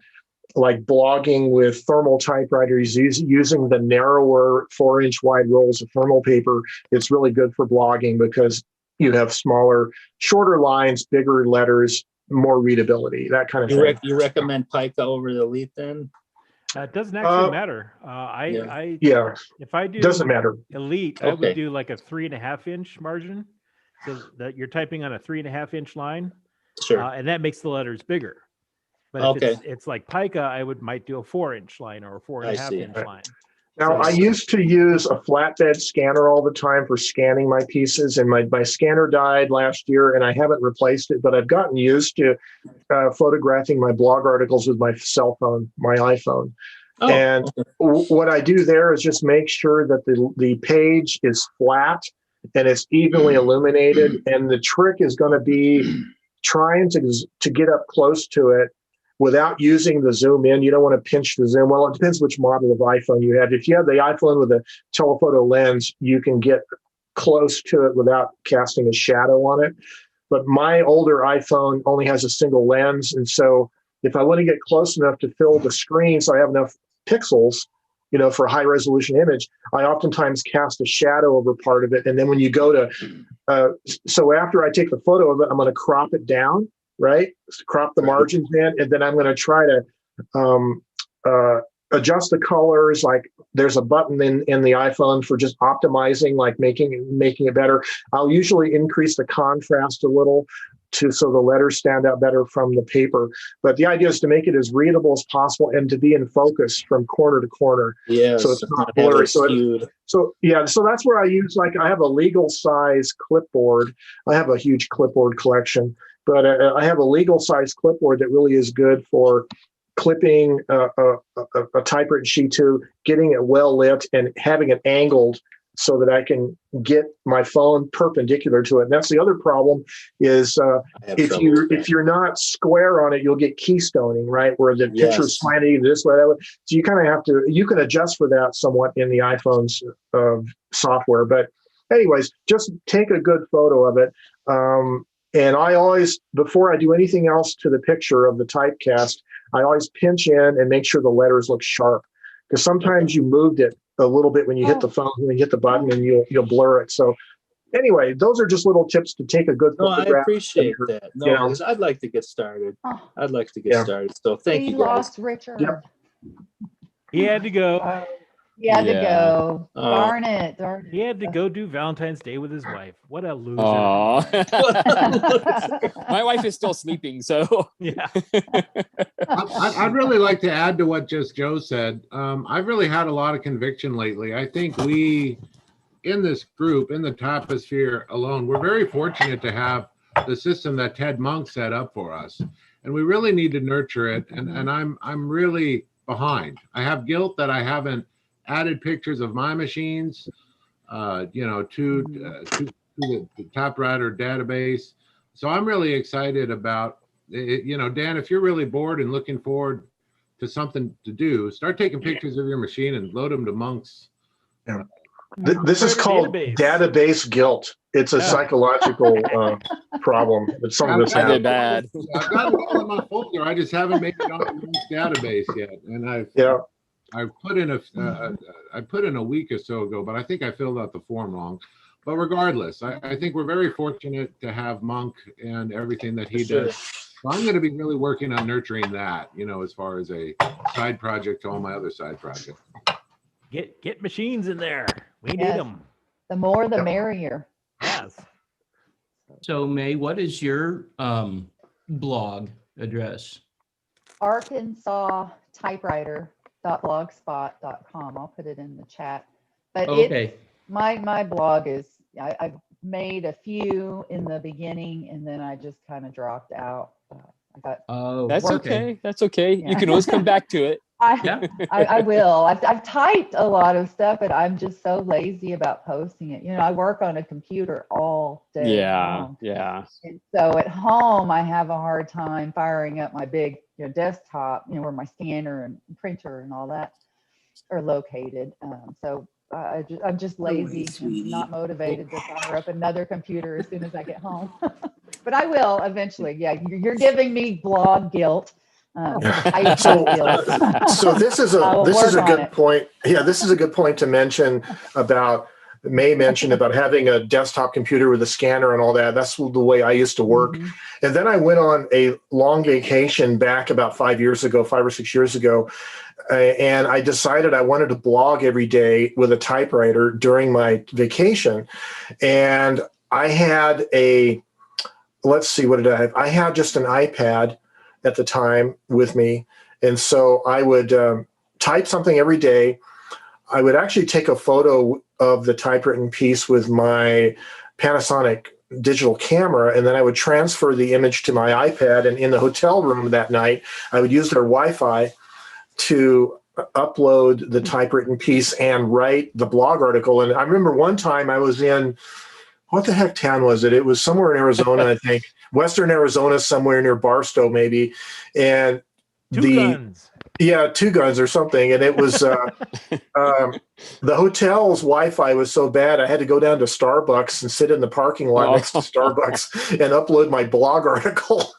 like blogging with thermal typewriters using the narrower 4-inch wide rolls of thermal paper. It's really good for blogging because you have smaller, shorter lines, bigger letters, more readability, that kind of thing. You recommend Pica over the Elite then? It doesn't actually matter. If I do doesn't matter. Elite, I would do like a 3.5-inch margin, so that you're typing on a 3.5-inch line. Sure. And that makes the letters bigger. But if it's like Pica, I might do a 4-inch line or a 4.5-inch line. Now, I used to use a flatbed scanner all the time for scanning my pieces, and my scanner died last year, and I haven't replaced it, but I've gotten used to photographing my blog articles with my cell phone, my iPhone. What I do there is just make sure that the page is flat and it's evenly illuminated, and the trick is going to be trying to get up close to it without using the zoom in. You don't want to pinch the zoom. Well, it depends which model of iPhone you have. If you have the iPhone with a telephoto lens, you can get close to it without casting a shadow on it. But my older iPhone only has a single lens. And so if I want to get close enough to fill the screen so I have enough pixels, you know, for a high resolution image, I oftentimes cast a shadow over part of it. And then when you go to, so after I take the photo of it, I'm going to crop it down, right? Crop the margins in, and then I'm going to try to adjust the colors. Like there's a button in the iPhone for just optimizing, like making it better. I'll usually increase the contrast a little so the letters stand out better from the paper. But the idea is to make it as readable as possible and to be in focus from corner to corner. Yeah. So it's not blurry. So that's where I use, like, I have a legal size clipboard. I have a huge clipboard collection, but I have a legal size clipboard that really is good for clipping a typewritten sheet to getting it well lit and having it angled so that I can get my phone perpendicular to it. And that's the other problem is if you're not square on it, you'll get keystoning, right? Where the picture's slanted this way, that way. So you kind of you can adjust for that somewhat in the iPhone's software. But anyways, just take a good photo of it. And I always, before I do anything else to the picture of the typecast, I always pinch in and make sure the letters look sharp. Because sometimes you moved it a little bit when you hit the phone, when you hit the button, and you'll blur it. So anyway, those are just little tips to take a good photograph. I appreciate that. No, because I'd like to get started. I'd like to get started. So thank you, guys. Lost Richard. Yep. He had to go. He had to go. Darn it. He had to go do Valentine's Day with his wife. What a loser. My wife is still sleeping, so yeah. I'd really like to add to what just Joe said. I've really had a lot of conviction lately. I think we, in this group, in the Typosphere alone, we're very fortunate to have the system that Ted Monk set up for us, and we really need to nurture it. And I'm really behind. I have guilt that I haven't added pictures of my machines, to the Typewriter database. So I'm really excited about it. You know, Dan, if you're really bored and looking forward to something to do, start taking pictures of your machine and load them to Monk's. Yeah. This is called database guilt. It's a psychological problem. It's something that's happening. Bad. I've got it all in my folder. I just haven't made it on Monk's database yet, and I've put in I put in a week or so ago, but I think I filled out the form wrong. But regardless, I think we're very fortunate to have Monk and everything that he does. So I'm going to be really working on nurturing that, you know, as far as a side project to all my other side projects. Get machines in there. We need them. The more, the merrier. So May, what is your blog address? Arkansas Typewriter.blogspot.com. I'll put it in the chat. But Okay. my blog is, I've made a few in the beginning and then I just kind of dropped out. I got That's work. okay. That's okay. Yeah. You can always come back to it. I will. I've typed a lot of stuff, but I'm just so lazy about posting it. You know, I work on a computer all day long. Yeah. And so at home, I have a hard time firing up my big, desktop, where my scanner and printer and all that are located. So I'm just lazy and not motivated to fire up another computer as soon as I get home. But I will eventually. Yeah, you're giving me blog guilt. So this is a good point. Yeah, this is a good point to mention about. May mentioned about having a desktop computer with a scanner and all that. That's the way I used to work. And then I went on a long vacation back about 5 or 6 years ago. And I decided I wanted to blog every day with a typewriter during my vacation. And I had let's see, what did I have? I had just an iPad at the time with me. And so I would type something every day. I would actually take a photo of the typewritten piece with my Panasonic digital camera, and then I would transfer the image to my iPad. And in the hotel room that night, I would use their Wi-Fi to upload the typewritten piece and write the blog article. And I remember one time I was in, what the heck town was it? It was somewhere in Arizona, I think, Western Arizona, somewhere near Barstow, maybe. And Two Guns or something. And it was the hotel's Wi-Fi was so bad I had to go down to Starbucks and sit in the parking lot next to Starbucks and upload my blog article.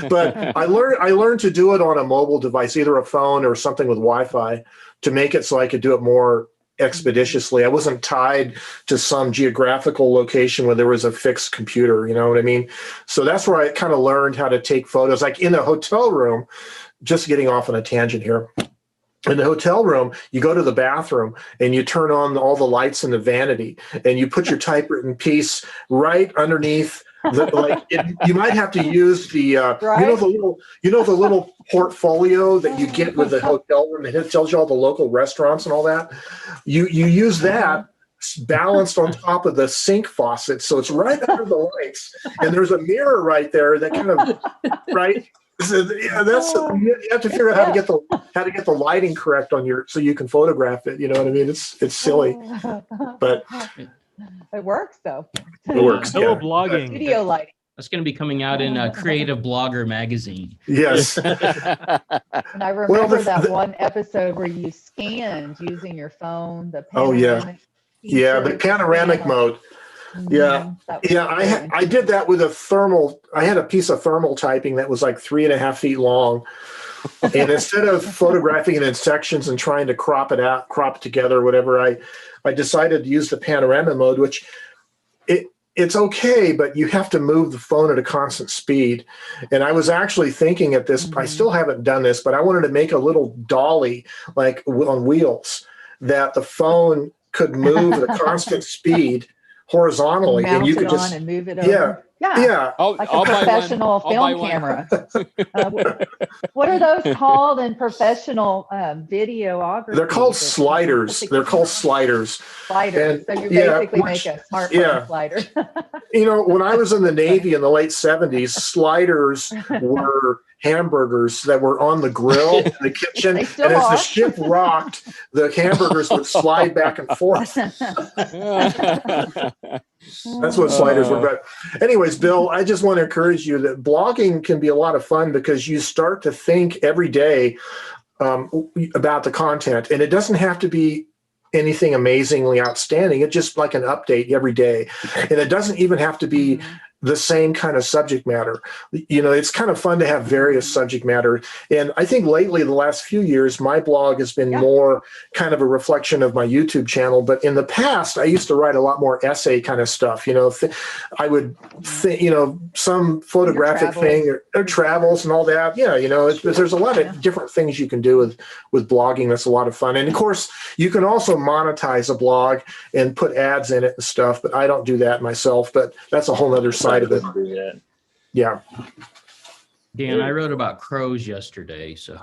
But I learned to do it on a mobile device, either a phone or something with Wi-Fi, to make it so I could do it more expeditiously. I wasn't tied to some geographical location where there was a fixed computer, you know what I mean? So that's where I kind of learned how to take photos, like in a hotel room. Just getting off on a tangent here. In the hotel room, you go to the bathroom and you turn on all the lights in the vanity and you put your typewritten piece right underneath. You might have to use the the little portfolio that you get with the hotel room that tells you all the local restaurants and all that. You use that balanced on top of the sink faucet, so it's right under the lights, and there's a mirror right there that kind of right. So, yeah, you have to figure out how to get the lighting correct on so you can photograph it. You know what I mean? It's silly, but it works though. It works. Blogging. Video lighting. That's going to be coming out in a Creative Blogger magazine. Yes. And I remember that one episode where you scanned using your phone. The panoramic the panoramic mode. Yeah. I did that with I had a piece of thermal typing that was like 3.5 feet long. And instead of photographing it in sections and trying to crop it together, whatever, I decided to use the panorama mode, which it's okay, but you have to move the phone at a constant speed. And I was actually thinking at this, I still haven't done this, but I wanted to make a little dolly, like on wheels, that the phone could move at a constant speed horizontally, and you could just move it over. Yeah. Like a professional film camera. What are those called in professional videography? They're called sliders. Sliders. And, so you basically make a smartphone slider. When I was in the Navy in the late 70s, sliders were hamburgers that were on the grill in the kitchen. And as the ship rocked, the hamburgers would slide back and forth. That's what sliders were. But anyways, Bill, I just want to encourage you that blogging can be a lot of fun because you start to think every day about the content. And it doesn't have to be anything amazingly outstanding. It's just like an update every day. And it doesn't even have to be the same kind of subject matter. It's kind of fun to have various subject matter. And I think lately, the last few years, my blog has been more kind of a reflection of my YouTube channel. But in the past, I used to write a lot more essay kind of stuff. I would think, some photographic thing or travels and all that. Yeah, there's a lot of different things you can do with blogging. That's a lot of fun. And of course, you can also monetize a blog and put ads in it and stuff. But I don't do that myself. But that's a whole other side of it. Yeah. Dan, I wrote about crows yesterday, so.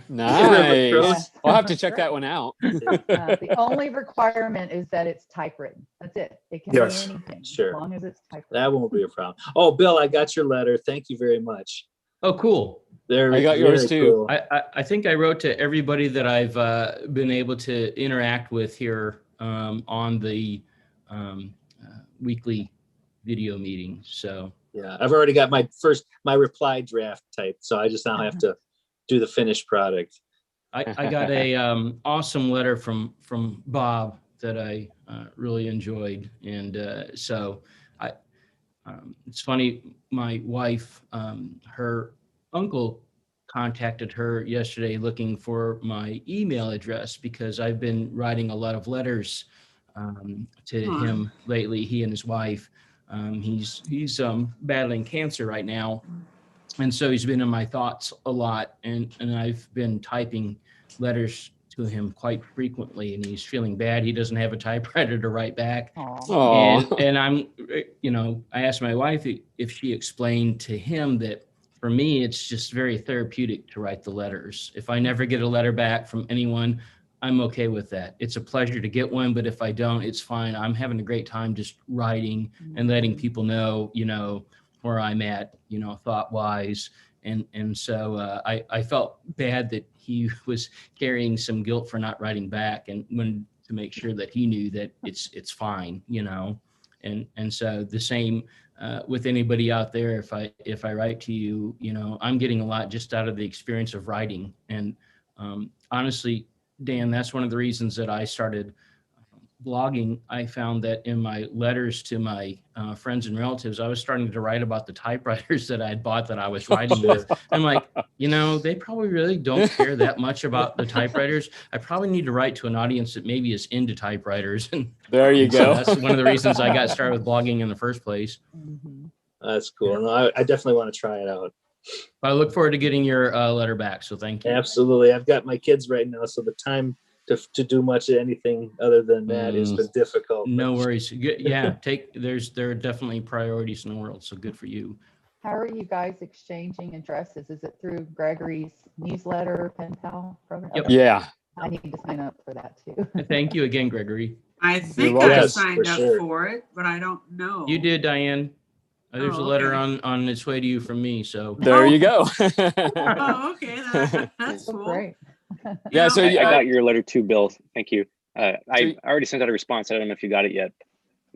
Nice. I'll have to check that one out. The only requirement is that it's typewritten. That's it. It can be anything, sure, as long as it's typewritten. That won't be a problem. Oh, Bill, I got your letter. Thank you very much. Oh, cool. I got yours too. Cool. I think I wrote to everybody that I've been able to interact with here on the weekly video meeting. So yeah, I've already got my reply draft typed, so I just now have to do the finished product. I got a awesome letter from Bob that I really enjoyed, and so it's funny. My wife, her uncle contacted her yesterday looking for my email address because I've been writing a lot of letters to him lately. He and his wife. He's battling cancer right now, and so he's been in my thoughts a lot, and I've been typing letters to him quite frequently, and he's feeling bad. He doesn't have a typewriter to write back. And I'm, I asked my wife if she explained to him that for me, it's just very therapeutic to write the letters. If I never get a letter back from anyone, I'm okay with that. It's a pleasure to get one, but if I don't, it's fine. I'm having a great time just writing and letting people know, where I'm at, thought-wise. And so I felt bad that he was carrying some guilt for not writing back, and wanted to make sure that he knew that it's fine, And so the same with anybody out there. If I write to you, I'm getting a lot just out of the experience of writing. And honestly, Dan, that's one of the reasons that I started blogging. I found that in my letters to my friends and relatives, I was starting to write about the typewriters that I had bought that I was writing with. I'm like, they probably really don't care that much about the typewriters. I probably need to write to an audience that maybe is into typewriters. And there you go. So that's one of the reasons I got started with blogging in the first place. That's cool. No, I definitely want to try it out. I look forward to getting your letter back. So thank you. Absolutely. I've got my kids right now, so the time to do much of anything other than that has been difficult. No worries. Yeah, there are definitely priorities in the world. So good for you. How are you guys exchanging addresses? Is it through Gregory's newsletter, pen pal program? Yep. Yeah. I need to sign up for that too. Thank you again, Gregory. I think I signed up for it, but I don't know. You did, Diane. There's a letter on its way to you from me. So there you go. Oh, okay. That's cool. Great. Yeah. So I got your letter too, Bill. Thank you. I already sent out a response. I don't know if you got it yet.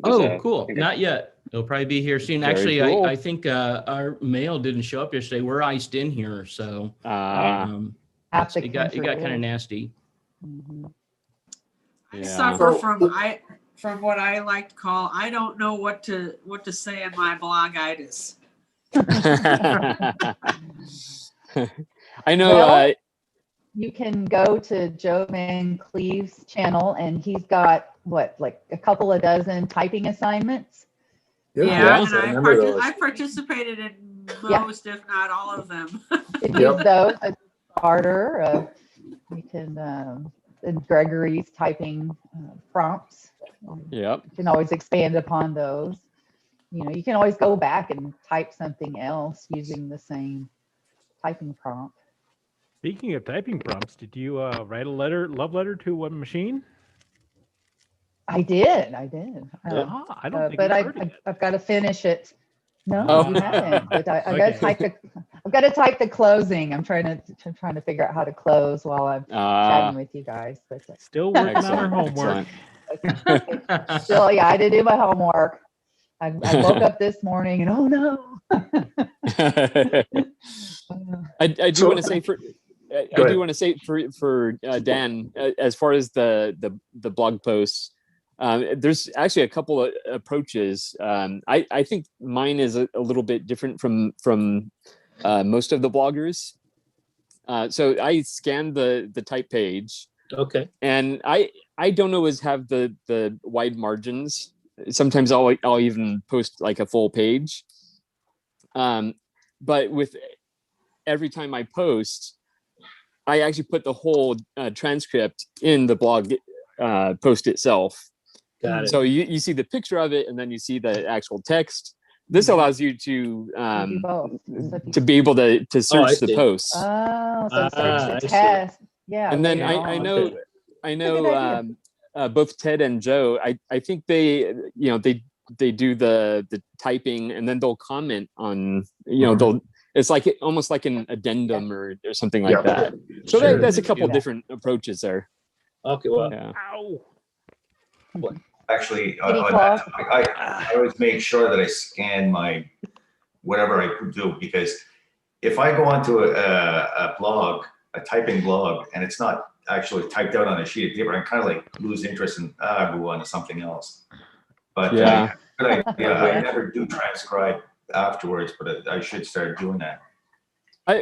Cool. Not yet. It'll probably be here soon. Actually, cool. I think our mail didn't show up yesterday. We're iced in here, so it got kind of nasty. I suffer from what I like to call, I don't know what to say in my blogitis. I know. You can go to Joe Van Cleve's channel, and he's got like a couple of dozen typing assignments. Yeah, and I participated in most, if not all of them. Use those as a starter. You can and Gregory's typing prompts. Yep. You can always expand upon those. You can always go back and type something else using the same typing prompt. Speaking of typing prompts, did you write a love letter to a machine? I did. I don't think but I've got to finish it. No, you haven't. But I've got to type the closing. I'm trying to figure out how to close while I'm chatting with you guys. But still working on our homework. Still, I had to do my homework. I woke up this morning and oh no. I do want to say for Dan, as far as the blog posts, There's actually a couple of approaches. I think mine is a little bit different from most of the bloggers. So I scan the type page. Okay. And I don't always have the wide margins. Sometimes I'll even post like a full page. But with every time I post, I actually put the whole transcript in the blog post itself. Got it. So you see the picture of it, and then you see the actual text. This allows you to be able to search the posts. Oh, so search the I see. test. Yeah. And then later I on. know Good idea. both Ted and Joe. I think they do the typing, and then they'll comment on they'll. It's like almost like an addendum or something like that. So Sure. that's a couple different approaches there. Okay, well, Yeah. Actually, Kitty on claws. that topic, I always make sure that I scan my whatever I do, because if I go onto a blog, a typing blog, and it's not actually typed out on a sheet of paper, I kind of like lose interest and move on to something else. But Yeah. I never do transcribe afterwards, but I should start doing that.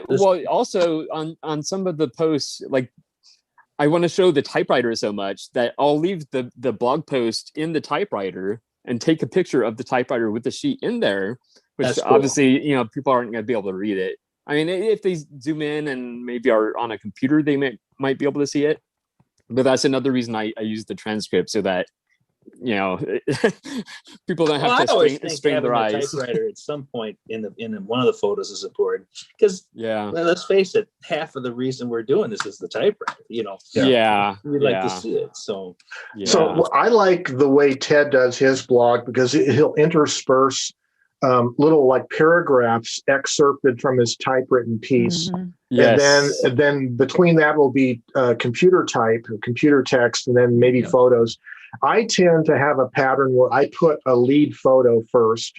Well, also on some of the posts, like I want to show the typewriter so much that I'll leave the blog post in the typewriter and take a picture of the typewriter with the sheet in there, which That's cool. obviously, people aren't going to be able to read it. I mean, if they zoom in and maybe are on a computer, they might be able to see it. But that's another reason I use the transcript, so that people don't have I always to think strain having their a eyes. typewriter at some point in one of the photos is important, because Yeah. well, let's face it, half of the reason we're doing this is the typewriter. Yeah. We'd like to see it. So So I like the way Ted does his blog, because he'll intersperse little like paragraphs excerpted from his typewritten piece. Yes. And then between that will be computer type, computer text, and then maybe photos. I tend to have a pattern where I put a lead photo first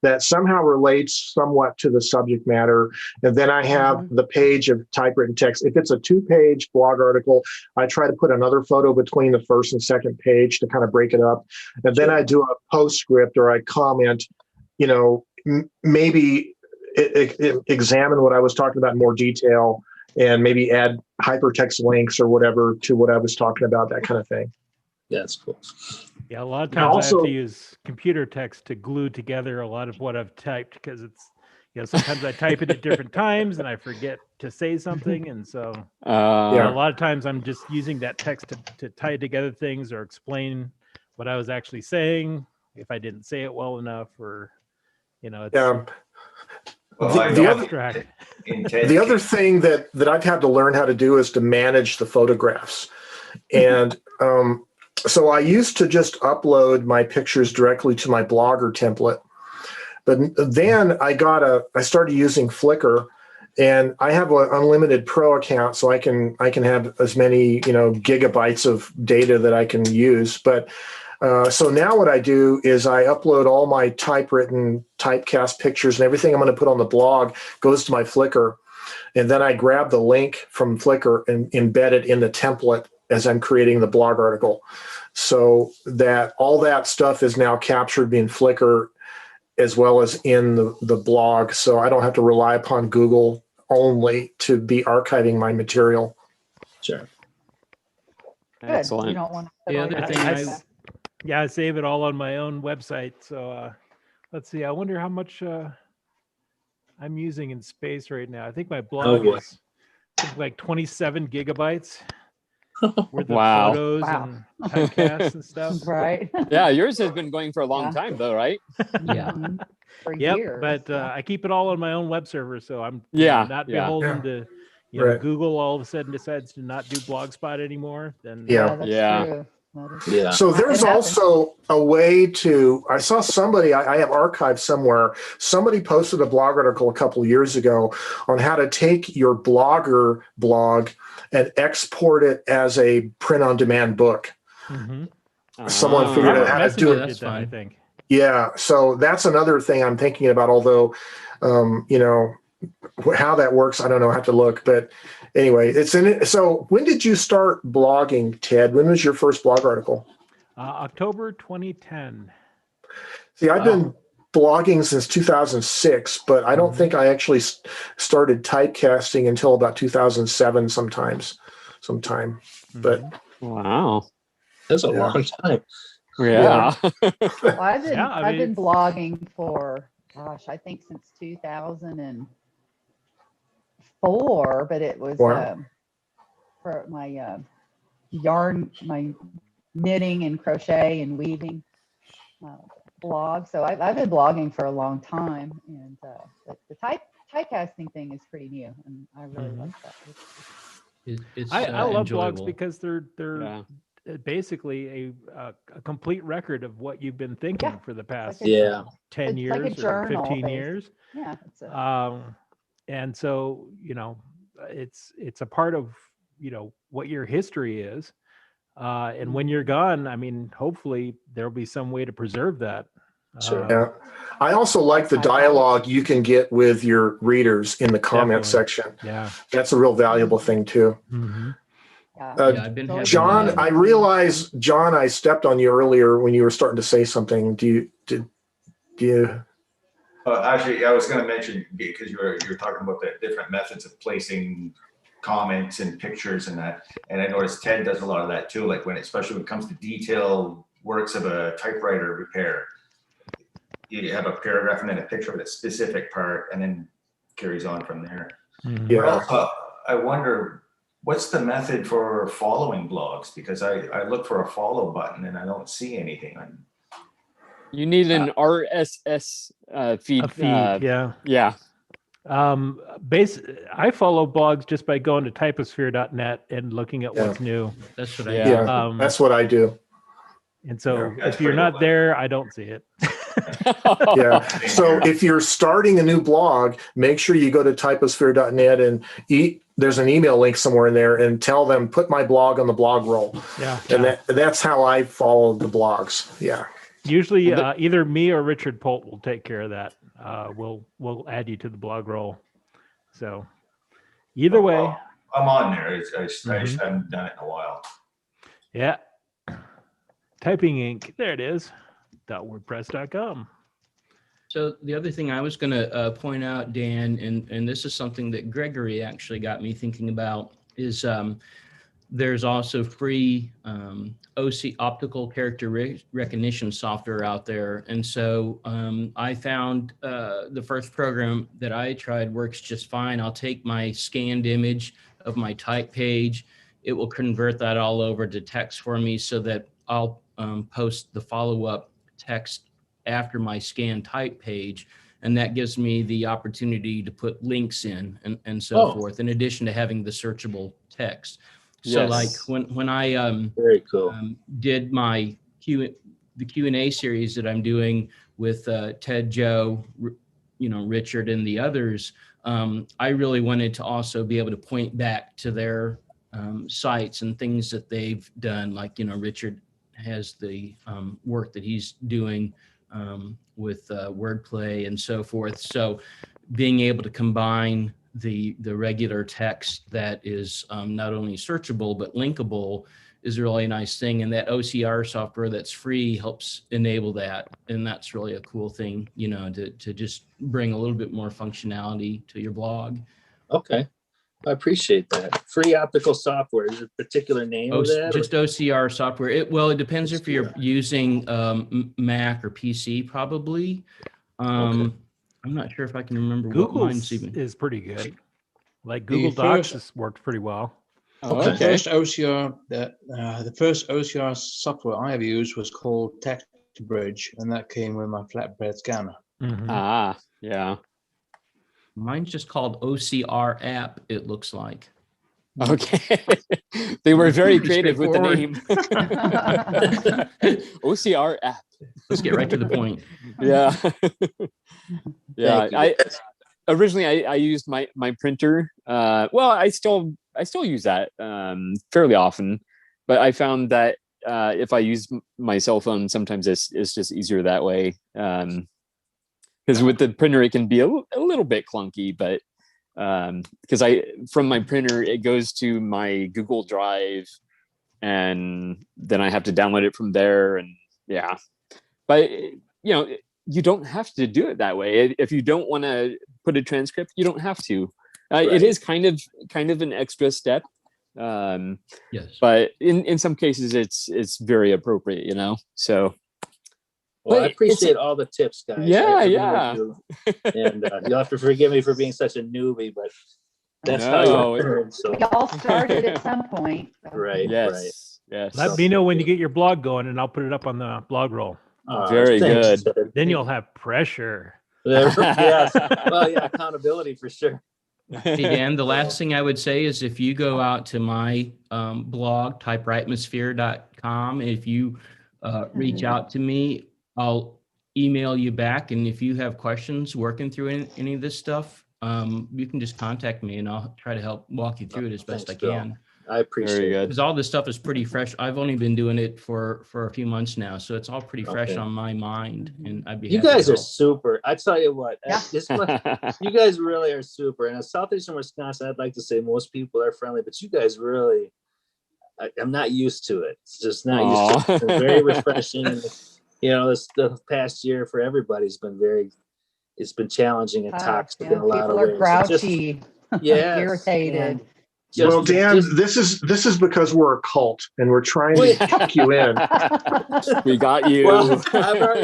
that somehow relates somewhat to the subject matter. And then I have the page of typewritten text. If it's a 2-page blog article, I try to put another photo between the first and second page to kind of break it up. And then I do a postscript, or I comment, maybe examine what I was talking about in more detail, and maybe add hypertext links or whatever to what I was talking about, that kind of thing. that's cool. Yeah, a lot of times I have to use computer text to glue together a lot of what I've typed, because it's, sometimes I type it at different times and I forget to say something. And so a lot of times I'm just using that text to tie together things or explain what I was actually saying if I didn't say it well enough, or, it's The abstract. The other thing that I've had to learn how to do is to manage the photographs. And so I used to just upload my pictures directly to my Blogger template. But then I started using Flickr, and I have an unlimited pro account, so I can have as many, gigabytes of data that I can use. But so now what I do is I upload all my typewritten typecast pictures, and everything I'm going to put on the blog goes to my Flickr. And then I grab the link from Flickr and embed it in the template as I'm creating the blog article, so that all that stuff is now captured in Flickr as well as in the blog. So I don't have to rely upon Google only to be archiving my material. Sure. Excellent. You don't want to The other thing I save it all on my own website. So let's see. I wonder how much I'm using in space right now. I think my blog is like 27 gigabytes worth of photos and typecasts and stuff. Right. Yeah, yours has been going for a long time, though, right? Yeah. For Yep, years. but I keep it all on my own web server, so I'm not Yeah. beholden to Google all of a sudden decides to not do Blogspot anymore. Then That's true. Yeah. So there's also a way to, I saw somebody, I have archived somewhere, somebody posted a blog article a couple of years ago on how to take your Blogger blog and export it as a print-on-demand book. Someone figured out how to do it. That, I think. Yeah, so that's another thing I'm thinking about, although, how that works, I don't know, I have to look. But anyway, it's in it. So when did you start blogging, Ted? When was your first blog article? October 2010. See, I've been blogging since 2006, but I don't think I actually started typecasting until about 2007 sometime. But wow, that's a long time. Yeah. Well, I've been Yeah, I I've mean, been blogging for I think since 2004, but it was Wow. for my yarn, my knitting and crochet and weaving blog. So I've been blogging for a long time, and the typecasting thing is pretty new, and I really like that. It's I love blogs enjoyable. because they're basically a complete record of what you've been thinking for the past like Yeah. 10 it's like a years or journal, 15 years. Yeah, it's a, And so, it's a part of, what your history is. And when you're gone, I mean, hopefully there'll be some way to preserve that. Sure. Yeah. I also like the dialogue you can get with your readers in the comment Definitely. section. Yeah. That's a real valuable thing too. I've been having, John, I realize, John, I stepped on you earlier when you were starting to say something. Do you? Actually, I was going to mention, because you're talking about the different methods of placing comments and pictures and that, and I noticed Ted does a lot of that too. Like especially when it comes to detailed works of a typewriter repair, you have a paragraph and then a picture of a specific part, and then carries on from there. Yeah. I wonder, what's the method for following blogs? Because I look for a follow button and I don't see anything. You need an RSS feed. A feed, yeah. Yeah. I follow blogs just by going to typosphere.net and looking at what's new. That's what Yeah. Yeah, that's what I do. And so that's if you're pretty not cool. there, I don't see it. Yeah. So if you're starting a new blog, make sure you go to typosphere.net and there's an email link somewhere in there, and tell them, put my blog on the blog roll. Yeah. And that's how I follow the blogs. Yeah. Usually either me or Richard Polt will take care of that. We'll add you to the blog roll. So either way. I'm on there. I just haven't done it in a while. Yeah. Typing ink. There it is. .wordpress.com. So the other thing I was going to point out, Dan, and this is something that Gregory actually got me thinking about, is there's also free OC optical character recognition software out there. And so I found the first program that I tried works just fine. I'll take my scanned image of my type page. It will convert that all over to text for me, so that I'll post the follow-up text after my scanned type page. And that gives me the opportunity to put links in and so forth, in addition to having the searchable text. So like when I very cool did my the Q&A series that I'm doing with Ted, Joe, Richard, and the others, I really wanted to also be able to point back to their sites and things that they've done. Like, Richard has the work that he's doing with wordplay and so forth. So being able to combine the regular text that is not only searchable but linkable is a really nice thing. And that OCR software that's free helps enable that. And that's really a cool thing, to just bring a little bit more functionality to your blog. Okay. I appreciate that. Free optical software. Is there a particular name of that? Just OCR software. It depends if you're using Mac or PC, probably. I'm not sure if I can remember what mine's even. Google is pretty good. Like Google Docs has worked pretty well. Okay. The first OCR the first OCR software I ever used was called TextBridge, and that came with my flatbed scanner. Ah, yeah. Mine's just called OCR app, it looks like. Okay. They were very creative with the name. OCR app. Let's get right to the point. Yeah. Yeah. I originally used my printer. Well, I still use that fairly often, but I found that if I use my cell phone, sometimes it's just easier that way. Because with the printer, it can be a little bit clunky, but because from my printer, it goes to my Google Drive and then I have to download it from there. And yeah, but you don't have to do it that way. If you don't want to put a transcript, you don't have to. It is kind of an extra step. Yes, but in some cases it's very appropriate, so. Well, I appreciate all the tips, guys. Yeah, I really yeah. do. And you'll have to forgive me for being such a newbie, but that's how No. you learn. So. We all started at some point. So. Right. Yes. Right. Yes. Let me know when you get your blog going, and I'll put it up on the blog roll. Very good. Then you'll have pressure. Yes. Well, yeah, accountability for sure. Hey, Dan, the last thing I would say is if you go out to my blog, typewritemosphere.com, if you reach out to me, I'll email you back. And if you have questions working through any of this stuff, you can just contact me and I'll try to help walk you through it as best I can. I appreciate it. Because all this stuff is pretty fresh. I've only been doing it for a few months now, so it's all pretty fresh on my mind. And I'd be You happy to guys are help. super. I tell you what, you guys really are super. And in southeastern Wisconsin, I'd like to say most people are friendly, but you guys really, I'm not used to it. It's just not used to it. It's been very refreshing. And, the past year for everybody's been it's been challenging and toxic in a lot of ways. People are grouchy, irritated. Well, Dan, this is because we're a cult and we're trying to tuck you in. We got you. Well,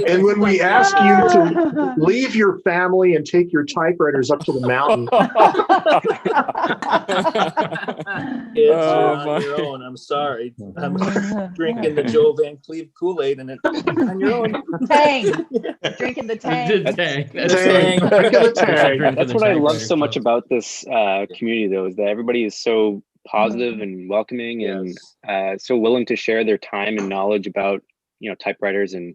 and when we ask you to leave your family and take your typewriters up to the mountain, you're on your own. I'm sorry. I'm drinking the Joe Van Cleve Kool-Aid and it on your own. Tang. Drinking the Tang. That's what I love so much about this community, though, is that everybody is so positive and welcoming and so willing to share their time and knowledge about typewriters, and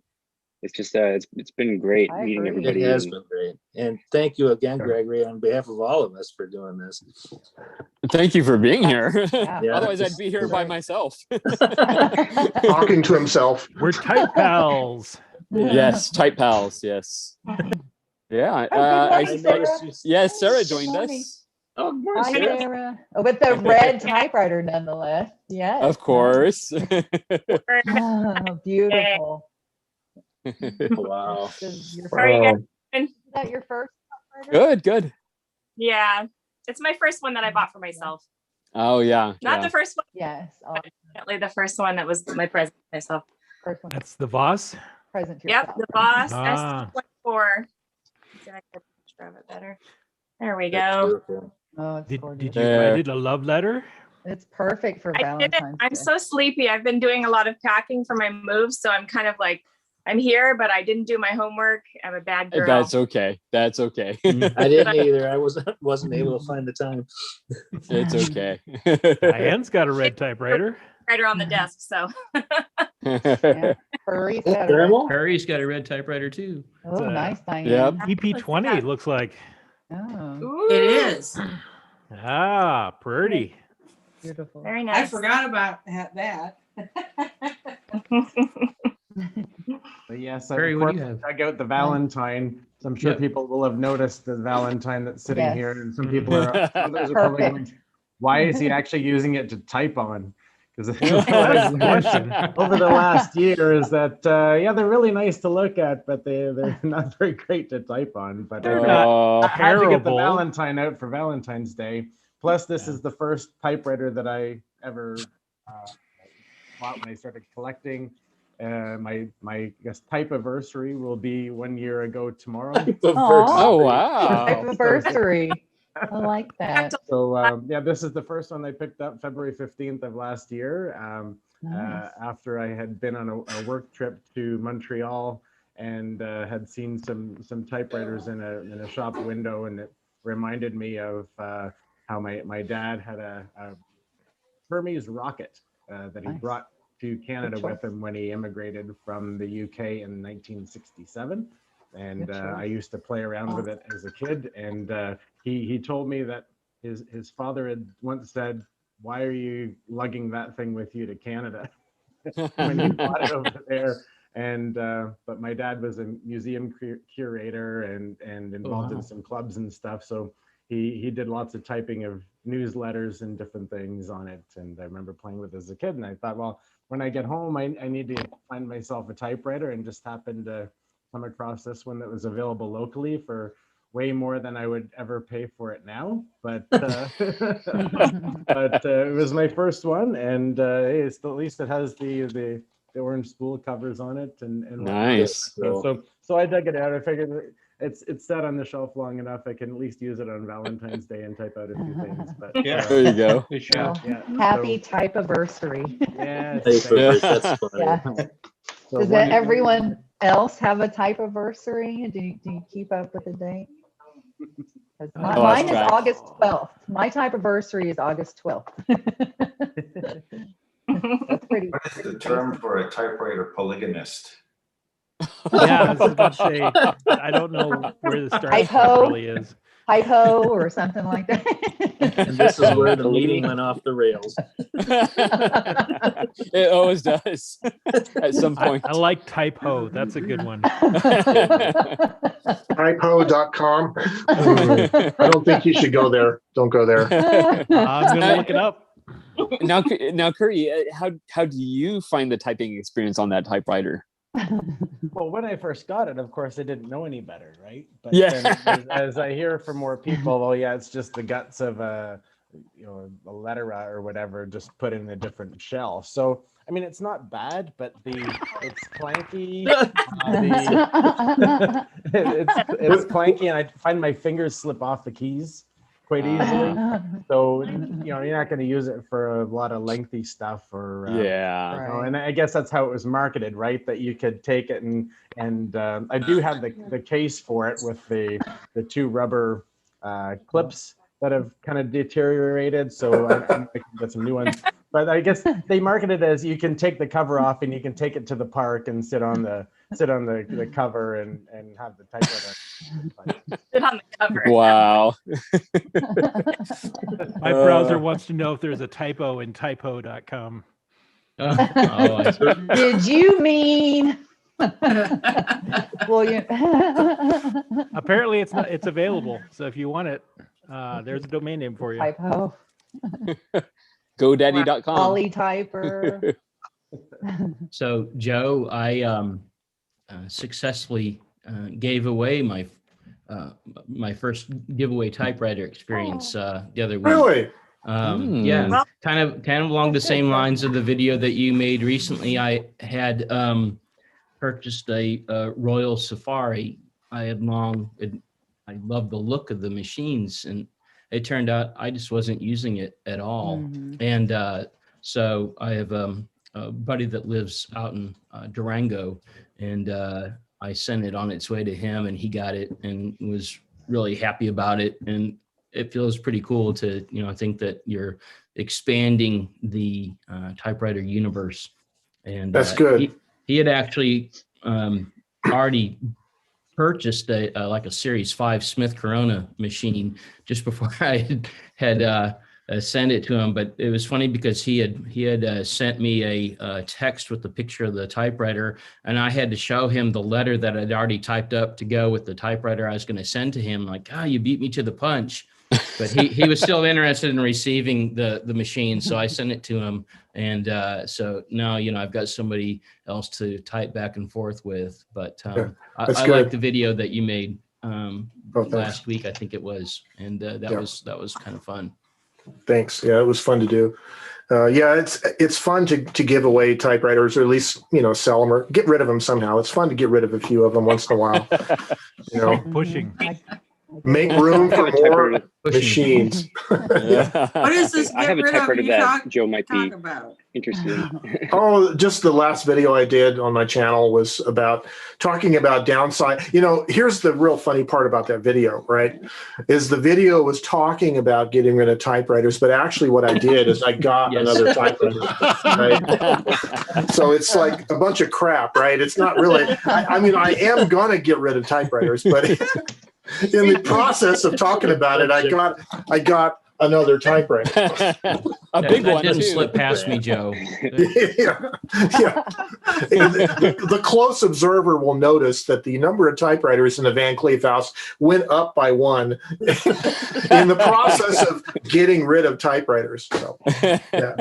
it's just it's been great meeting everybody. It has been great, and thank you again, Gregory, on behalf of all of us for doing this. Thank you for being here. Yeah. Otherwise I'd be here by myself. talking to himself. We're type pals. Yes, type pals. Yes. Yeah. Yes, Sarah joined us. Oh, Hi, Sarah. Oh, with the red typewriter, nonetheless. Yes. Of course. Oh, beautiful. Wow. Is Are you guys doing? that your first typewriter? Good. Yeah, it's my first one that I bought for myself. Oh yeah. Not the first one. Yes. But definitely the first one that was my present to myself. First one. That's the Voss. Present to Yep, yourself. the Boss Ah. S24. Did I get a picture of it better? There we go. Oh, it's gorgeous. Did you write it a love letter? It's perfect for I did it. Valentine's I'm Day. so sleepy. I've been doing a lot of packing for my moves, so I'm kind of like, I'm here, but I didn't do my homework. I'm a bad girl. That's okay. That's okay. I didn't either. I wasn't able to find the time. It's okay. Diane's got a red typewriter. Writer on the desk, so. Hurry's got a red- Harry's got a red typewriter too. Oh, nice, Diane. Yep. EP20 looks like. Oh, It is. Ah, pretty. beautiful. Very I nice. forgot about that. But yes, Barry, of what course, do you have? dug out the Valentine. So I'm sure Yep. people will have noticed the Valentine that's sitting Yes. here, and some people are, others are probably Perfect. going, "Why is he actually using it to type on?" Because That's the question. over the last year is that yeah, they're really nice to look at, but they're not very great to type on. But They're not I had to get the terrible. Valentine out for Valentine's Day. Plus, this is the first typewriter that I ever bought when I started collecting. My I guess type-iversary will be 1 year ago tomorrow. Oh wow. Type-iversary. I like that. So yeah, this is the first one I picked up February 15th of last year. Nice. After I had been on a work trip to Montreal and had seen some typewriters in a shop window, and it reminded me of how my dad had a Hermes rocket that he Nice. brought to Canada Good choice. with him when he immigrated from the UK in 1967. And Good choice. I used to play around with it as a kid. And he told me that his father had once said, "Why are you lugging that thing with you to Canada?" when he bought it over there. And but my dad was a museum curator and involved in some clubs and stuff. So he did lots of typing of newsletters and different things on it. And I remember playing with it as a kid, and I thought, well, when I get home, I need to find myself a typewriter, and just happened to come across this one that was available locally for way more than I would ever pay for it now. But it was my first one, and at least it has the orange spool covers on it, and nice. So I dug it out. I figured it's sat on the shelf long enough. I can at least use it on Valentine's Day and type out a few things. But there you go. Happy type-anniversary. Yeah. That's funny. Yeah. Does everyone else have a type-anniversary? Do you keep up with the date? Mine is August 12th. My type-anniversary is August 12th. That's pretty. What is the term for a typewriter polygamist? Yeah, I was about to say, I don't know where the start really is. Typo or something like that. And this is where the meeting went off the rails. It always does at some point. I like typo. That's a good one. Typo.com. I don't think you should go there. Don't go there. I'm gonna look it up. Now, Curry, how do you find the typing experience on that typewriter? Well, when I first got it, of course, I didn't know any better, right? But yeah. then as I hear from more people, well, yeah, it's just the guts of a letter or whatever, just put in a different shell. So, I mean, it's not bad, but it's clanky. It's clanky, and I find my fingers slip off the keys quite easily. So, you're not going to use it for a lot of lengthy stuff or and I guess that's how it was marketed, right? That you could take it and I do have the case for it with the two rubber clips that have kind of deteriorated. So I can get some new ones. But I guess they market it as you can take the cover off and you can take it to the park and sit on the cover and have the typewriter. Sit on the cover. Wow. My browser wants to know if there's a typo in typo.com. Did you mean? Well, apparently it's available. So if you want it, there's a domain name for you. Typo. GoDaddy.com. Ollie Typer. So Joe, I successfully gave away my first giveaway typewriter experience the other week. Really? Yeah, kind of along the same lines of the video that you made recently. I had purchased a Royal Safari. I loved the look of the machines, and it turned out I just wasn't using it at all. And so I have a buddy that lives out in Durango, and I sent it on its way to him, and he got it and was really happy about it. And it feels pretty cool to, think that you're expanding the typewriter universe. And that's good. He had actually already purchased a Series 5 Smith Corona machine just before I had sent it to him. But it was funny because he had sent me a text with the picture of the typewriter, and I had to show him the letter that I'd already typed up to go with the typewriter I was going to send to him. Like, you beat me to the punch. But he was still interested in receiving the machine, so I sent it to him. And so now, I've got somebody else to type back and forth with. But I like the video that you made last week, I think it was, and that was kind of fun. Thanks. Yeah, it was fun to do. It's fun to give away typewriters, or at least sell them or get rid of them somehow. It's fun to get rid of a few of them once in a while. Pushing. Make room for more machines. What is this? I have a typewriter that Joe might be about? Interested in. Oh, just the last video I did on my channel was talking about downside. Here's the real funny part about that video, right? Is the video was talking about getting rid of typewriters, but actually what I did is I got another typewriter. Right? So it's like a bunch of crap, right? It's not really, I am going to get rid of typewriters, but in the process of talking about it, I got another typewriter. A big that one didn't too. slip past me, Joe. Yeah. The close observer will notice that the number of typewriters in the Van Cleef house went up by one in the process of getting rid of typewriters. So, yeah.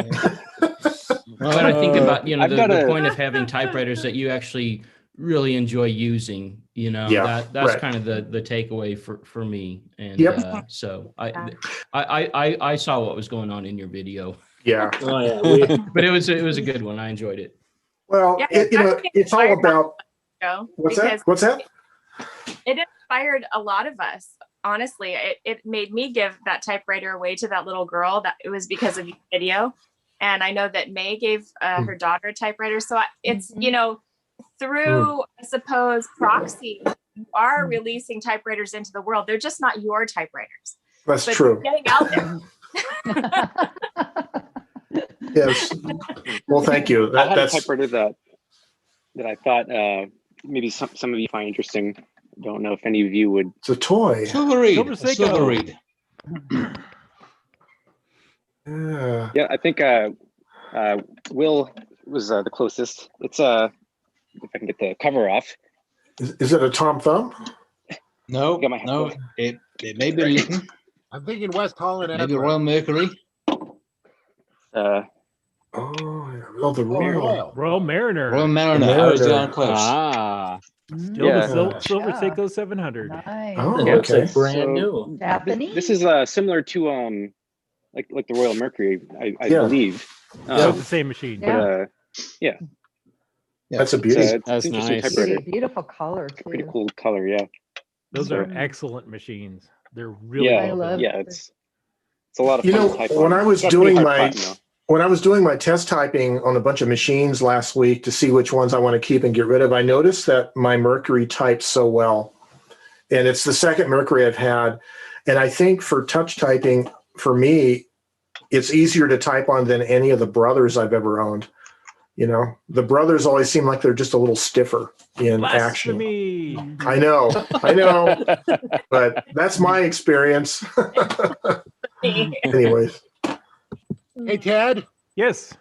But I think about, I've the, got the a- point of having typewriters that you actually really enjoy using, Yeah, that's right. kind of the takeaway for me. And Yep. so I saw what was going on in your video. Yeah. Oh yeah. But it was a good one. I enjoyed it. Well, Yeah, it's all about Joe, what's that? because What's that? it inspired a lot of us. Honestly, it made me give that typewriter away to that little girl. That it was because of your video. And I know that May gave her daughter a typewriter. So it's, through, I suppose, proxy, you are releasing typewriters into the world. They're just not your typewriters. That's but true. Getting out there. Yes. Well, thank you. I had a That's typewriter that I thought maybe some of you find interesting. Don't know if any of you would. it's a toy. Silver reed. Silver Seiko. Silver reed. Yeah. Yeah, I think Will was the closest. It's if I can get the cover off. Is it a Tom Thumb? No, Got my no. It may be Lincoln. I'm thinking West Holland. Maybe Royal Mercury. Oh, the Royal. Royal Mariner. Royal Mariner. I was down close. Ah. Still Yeah. the Silver Yeah. Seiko 700. Nice. Oh, Yeah, it's okay. like brand So- new. Japanese. This is similar to like the Royal Mercury, I Yeah. believe. That was the same machine. But, Yeah. That's a it's, beauty. it's That's interesting nice. typewriter. Beautiful color Pretty too. cool color, yeah. Those So- are excellent machines. They're really Yeah, I love yeah, it. it's a lot of You fun know, to type when on. I was It's pretty doing hard my button, though. when I was doing my test typing on a bunch of machines last week to see which ones I want to keep and get rid of, I noticed that my Mercury types so well. And it's the second Mercury I've had. And I think for touch typing, for me, it's easier to type on than any of the Brothers I've ever owned. The Brothers always seem like they're just a little stiffer in action. Blasphemy. I know, but that's my experience. Anyways. Hey, Ted, Yes.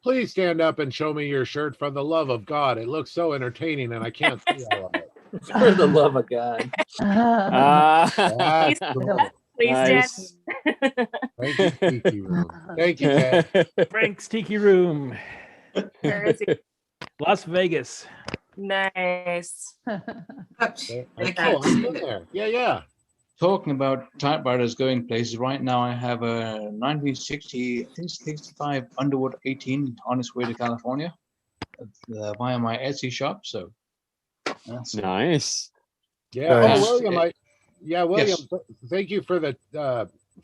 please stand up and show me your shirt for the love of God. It looks so entertaining and I can't see all of it. For the love of God. Ah. That's cool. Please, Nice. Thank you, Tiki Room. Thank you, Ted. Frank's Tiki Room. Where is it? Las Vegas. Nice. Oh, I'm in there. Yeah. Talking about typewriters going places, right now I have a 1960, I think 65 Underwood 18 on its way to California via my Etsy shop. So that's Nice. Yeah. Nice. Oh, William. William. Yes. Thank you for the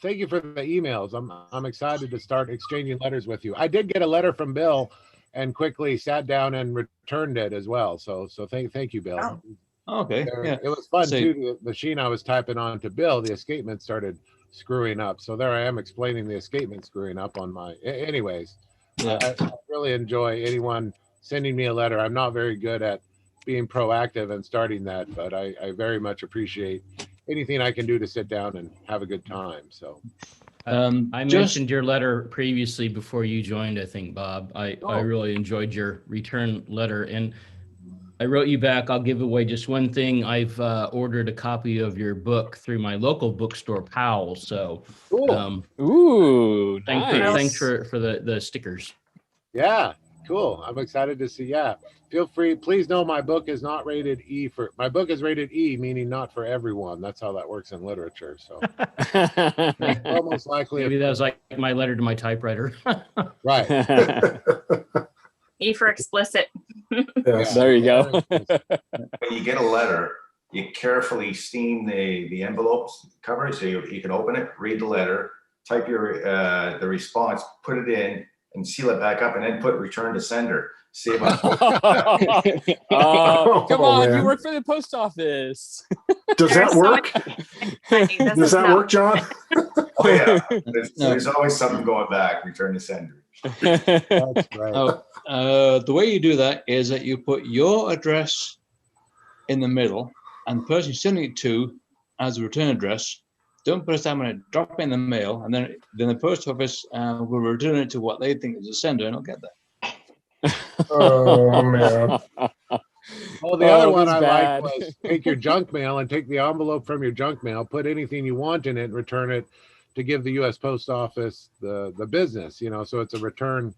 emails. I'm excited to start exchanging letters with you. I did get a letter from Bill, and quickly sat down and returned it as well. So thank you, Bill. Okay. Yeah. It was fun So- too. The machine I was typing on to Bill, the escapement started screwing up. So there I am explaining the escapement screwing up on my. Anyways, Yeah. I really enjoy anyone sending me a letter. I'm not very good at being proactive and starting that, but I very much appreciate anything I can do to sit down and have a good time. So I just- mentioned your letter previously before you joined, I think, Bob. I Oh. really enjoyed your return letter. And I wrote you back, I'll give away just one thing. I've ordered a copy of your book through my local bookstore, Powell. So cool. Ooh, thanks for the stickers. Yeah, cool. I'm excited to see. Yeah, feel free. Please know my book is not rated E for. My book is rated E, meaning not for everyone. That's how that works in literature. So almost likely. Maybe that was like my letter to my typewriter. Right. E for explicit. Yes. There you go. When you get a letter, you carefully steam the envelopes cover so you can open it, read the letter, type your the response, put it in, and seal it back up, and then put return to sender. Save on. Come Oh, on, man. you work for the post office. Does that work? This Does is that not- work, John? Oh yeah, there's, No. there's always something going back. Return to sender. That's right. The way you do that is that you put your address in the middle, and the person you're sending it to as a return address, don't put a stamp on it, drop it in the mail, and then the post office will return it to what they think is a sender, and it'll get there. Oh man. Well, the other it one was I bad. liked was take your junk mail and take the envelope from your junk mail, put anything you want in it, and return it to give the U.S. Post Office the business. You know, so it's a return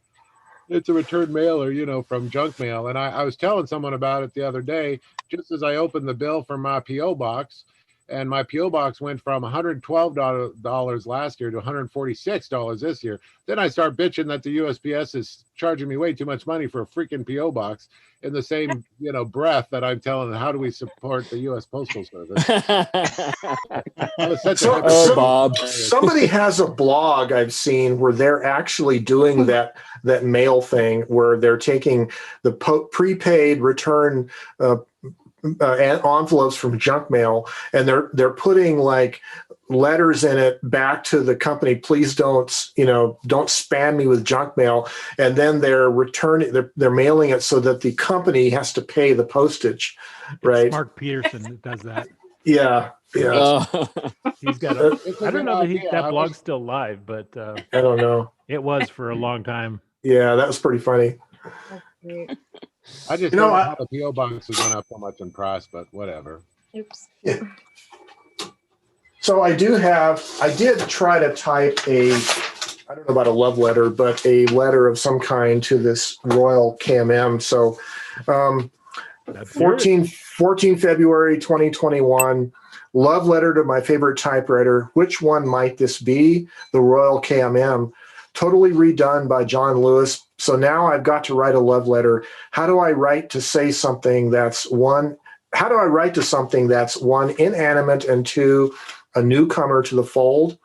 mailer, you know, from junk mail. And I was telling someone about it the other day, just as I opened the bill for my P.O. box, and my P.O. box went from $112 last year to $146 this year. Then I start bitching that the USPS is charging me way too much money for a freaking P.O. box in the same, you know, breath that I'm telling them, how do we support the U.S. Postal Service? Bob. Somebody has a blog I've seen where they're actually doing that mail thing where they're taking the prepaid return envelopes from junk mail, and they're putting like letters in it back to the company. Please don't spam me with junk mail. And then they're mailing it so that the company has to pay the postage. Right. It's Mark Peterson that does that. Yeah. Yeah. He's got I don't know that blog's still live, but I don't know. It was for a long time. Yeah, that was pretty funny. I just don't know how the P.O. box is going up so much in price, but whatever. Oops. Yeah. So I did try to type I don't know about a love letter, but a letter of some kind to this Royal KMM. So 14 February 2021, love letter to my favorite typewriter. Which one might this be? The Royal KMM. Totally redone by John Lewis. So now I've got to write a love letter. How do I write to something that's one, inanimate, and two, a newcomer to the fold?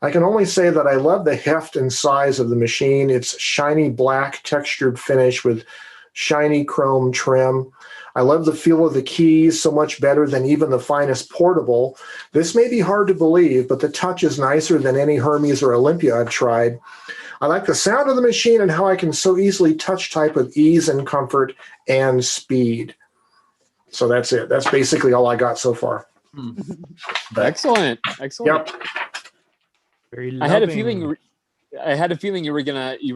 I can only say that I love the heft and size of the machine. It's shiny black textured finish with shiny chrome trim. I love the feel of the keys, so much better than even the finest portable. This may be hard to believe, but the touch is nicer than any Hermes or Olympia I've tried. I like the sound of the machine and how I can so easily touch type with ease and comfort and speed. So that's it. That's basically all I got so far. Excellent. Yep. Very I had a feeling you were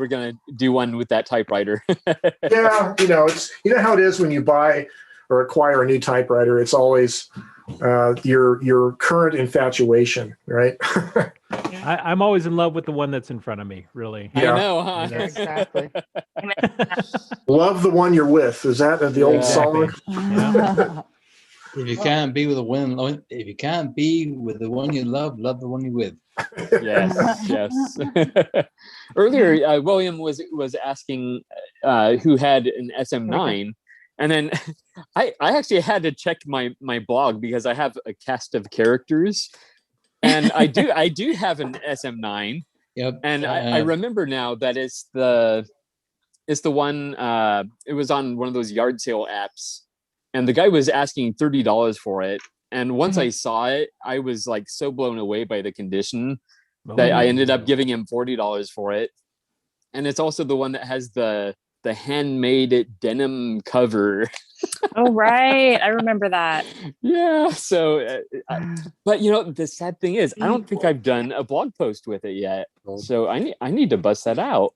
gonna do one with that typewriter. Yeah, it's how it is when you buy or acquire a new typewriter. It's always your current infatuation, right? I'm always in love with the one that's in front of me. Really. Yeah. I know, huh? Yeah, exactly. Love the one you're with. Is that the old song? Yeah. If you can't be with the one you love the one you're with. Yes. Earlier, William was asking who had an SM9, and then I actually had to check my blog because I have a cast of characters, and I do have an SM9. Yep. And I remember now that it's the one. It was on one of those yard sale apps, and the guy was asking $30 for it. And once I saw it, I was like so blown away by the condition that I ended up giving him $40 for it. And it's also the one that has the handmade denim cover. Oh, right. I remember that. Yeah. So, but the sad thing is, I don't think I've done a blog post with it yet. So I need to bust that out.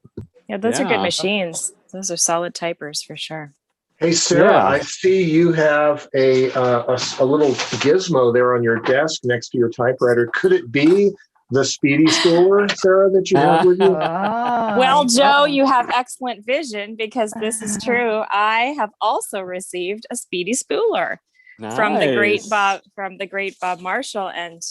Yeah, those are good machines. Those are solid typers for sure. Hey, Sarah, I see you have a little gizmo there on your desk next to your typewriter. Could it be the Speedy Spooler, Sarah, that you have with you? Well, Joe, you have excellent vision because this is true. I have also received a Speedy Spooler from the great Bob Marshall and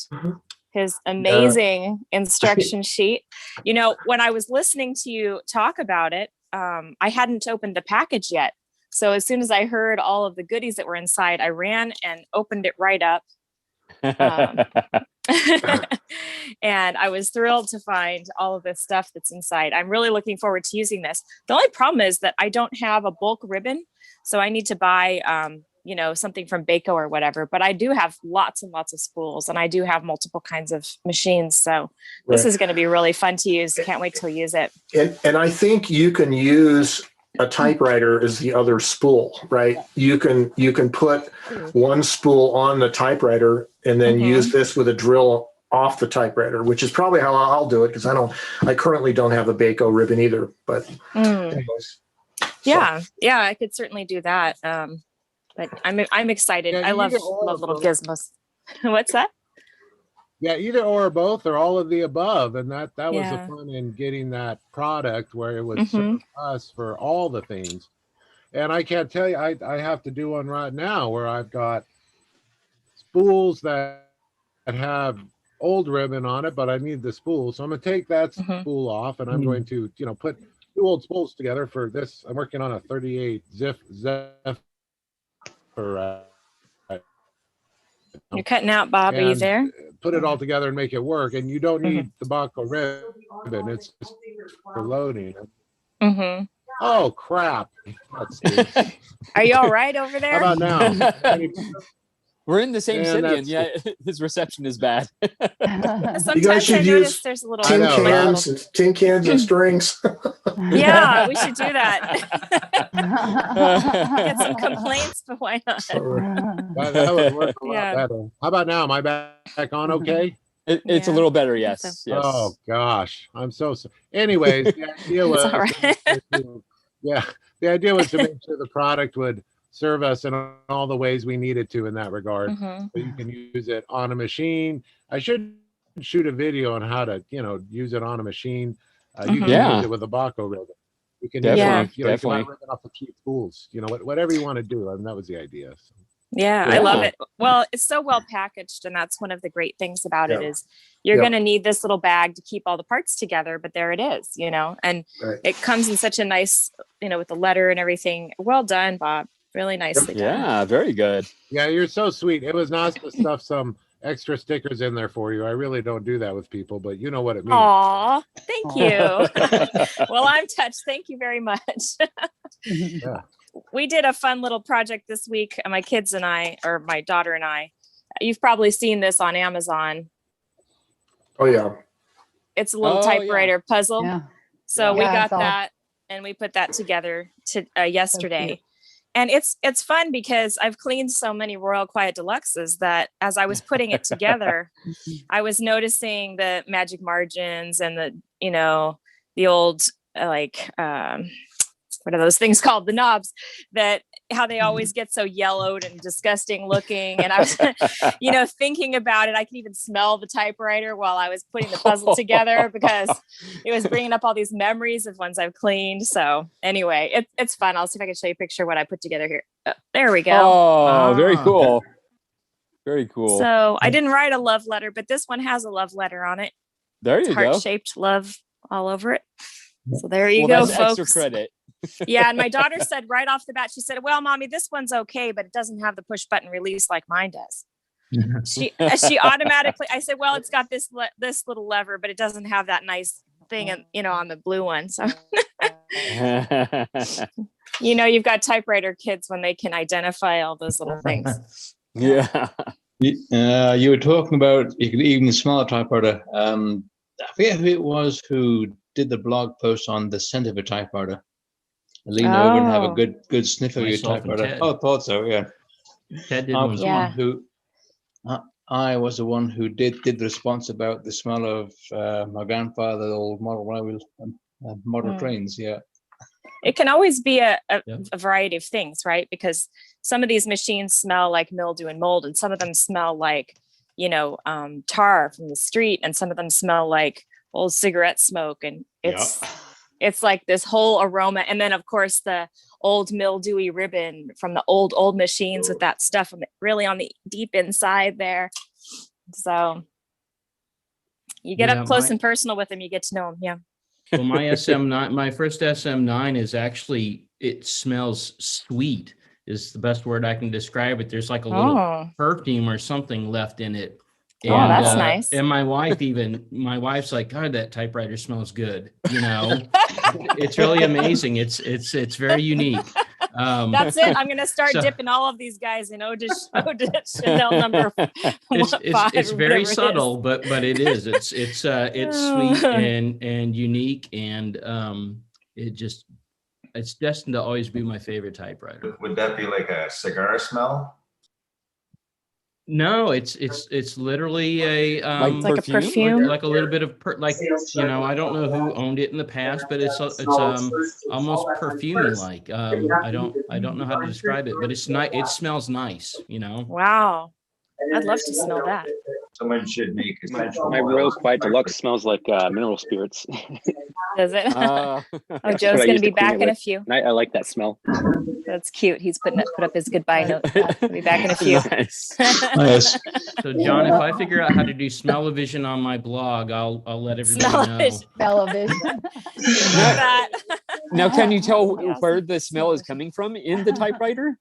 his amazing instruction sheet. When I was listening to you talk about it, I hadn't opened the package yet. So as soon as I heard all of the goodies that were inside, I ran and opened it right up. And I was thrilled to find all of this stuff that's inside. I'm really looking forward to using this. The only problem is that I don't have a bulk ribbon. So I need to buy, something from Baco or whatever. But I do have lots and lots of spools, and I do have multiple kinds of machines. So this is going to be really fun to use. Can't wait to use it. And I think you can use a typewriter as the other spool, right? You can put one spool on the typewriter and then use this with a drill off the typewriter, which is probably how I'll do it because I currently don't have a Baco ribbon either. But anyways, yeah, I could certainly do that. But I'm excited. Yeah, I love either little gizmos. What's that? Yeah, either or both or all of the above. And that was the Yeah. fun in getting that product where it was served us for all the things. And I can't tell you, I have to do one right now where I've got spools that have old ribbon on it, but I need the spool. So I'm going to take that spool off and I'm going to, put 2 old spools together for this. I'm working on a 38 Zephyr. You're cutting out, Bob. Are you there? Put it all together and make it work. And you don't need the Baco ribbon. It's just for loading. Oh, crap. Are you all right over there? How about now? We're in the same Man, city, and yeah, his reception is bad. Sometimes you guys should I use notice there's a little tin cans and strings. Yeah, we should do that. Get some complaints, but why not? That would work a lot better. How about now? Am I back on okay? It's a little better, yes. Yes. Oh gosh, I'm so sorry. Anyways, the idea was all right. the idea was to make sure the product would serve us in all the ways we needed to in that regard. So you can use it on a machine. I should shoot a video on how to, use it on a machine. You can use it with a Baco ribbon. You can use it, you can rip it off the key spools, whatever you want to do. I mean, that was the idea. So. Yeah, I love it. Well, it's so well packaged, and that's one of the great things about it is you're going to need this little bag to keep all the parts together, but there it is, and it comes in such a nice, with the letter and everything. Well done, Bob. Really nicely done. Yeah, very good. Yeah, you're so sweet. It was nice to stuff some extra stickers in there for you. I really don't do that with people, but you know what it means. Aw, thank you. Well, I'm touched. Thank you very much. We did a fun little project this week. My kids and I, or my daughter and I, you've probably seen this on Amazon. Oh yeah. It's a little typewriter puzzle. Yeah. So we got I saw. that and we put that together yesterday. And it's fun because I've cleaned so many Royal Quiet Deluxes that as I was putting it together, I was noticing the magic margins and the old what are those things called? The knobs, that how they always get so yellowed and disgusting looking. And I was, thinking about it. I could even smell the typewriter while I was putting the puzzle together because it was bringing up all these memories of ones I've cleaned. So anyway, it's fun. I'll see if I can show you a picture of what I put together here. There we go. Oh, very cool. Very cool. So I didn't write a love letter, but this one has a love letter on it. There you go. Heart-shaped love all over it. So there you go, that's folks. Extra credit. Yeah, and my daughter said right off the bat, she said, "Well, Mommy, this one's okay, but it doesn't have the push button release like mine does." She automatically, I said, "Well, it's got this little lever, but it doesn't have that nice thing, on the blue one." So, you've got typewriter kids when they can identify all those little things. Yeah. You were talking about you could even smell a typewriter. I forget who it was who did the blog post on the scent of a typewriter. Lean over and have a good sniff of your typewriter. Oh, I thought so. Yeah. I was the one who did the response about the smell of my grandfather's old model trains. Yeah. It can always be a variety of things, right? Because some of these machines smell like mildew and mold, and some of them smell like, tar from the street, and some of them smell like old cigarette smoke, and it's like this whole aroma. And then of course the old mildewy ribbon from the old machines with that stuff really on the deep inside there. So you get up close and personal with them, you get to know them. Yeah. Well, my SM9, my first SM9 is actually, it smells sweet is the best word I can describe it. There's like a little perfume or something left in it. And, that's nice. And my wife's like, God, that typewriter smells good. It's really amazing. It's very unique. That's it. I'm going to start dipping all of these guys in Eau de Chanel number 5. It's very subtle, but it is. It's sweet and unique, and it's destined to always be my favorite typewriter. Would that be like a cigar smell? No, it's literally a Like a perfume? like a little bit of I don't know who owned it in the past, but it's almost perfumey like. I don't know how to describe it, but it's nice. It smells nice, Wow. I'd love to smell that. Someone should make My Royal Quiet Deluxe smells like mineral spirits. Does it? That's Joe's what I going to used be to clean back it in a with. few. And I like that smell. That's cute. He's put up his goodbye note. He'll be back in a few. Nice. Nice. So John, if I figure out how to do smell-o-vision on my blog, I'll let everybody know. Smell-o-vision. Now, can you tell where the smell is coming from in the typewriter?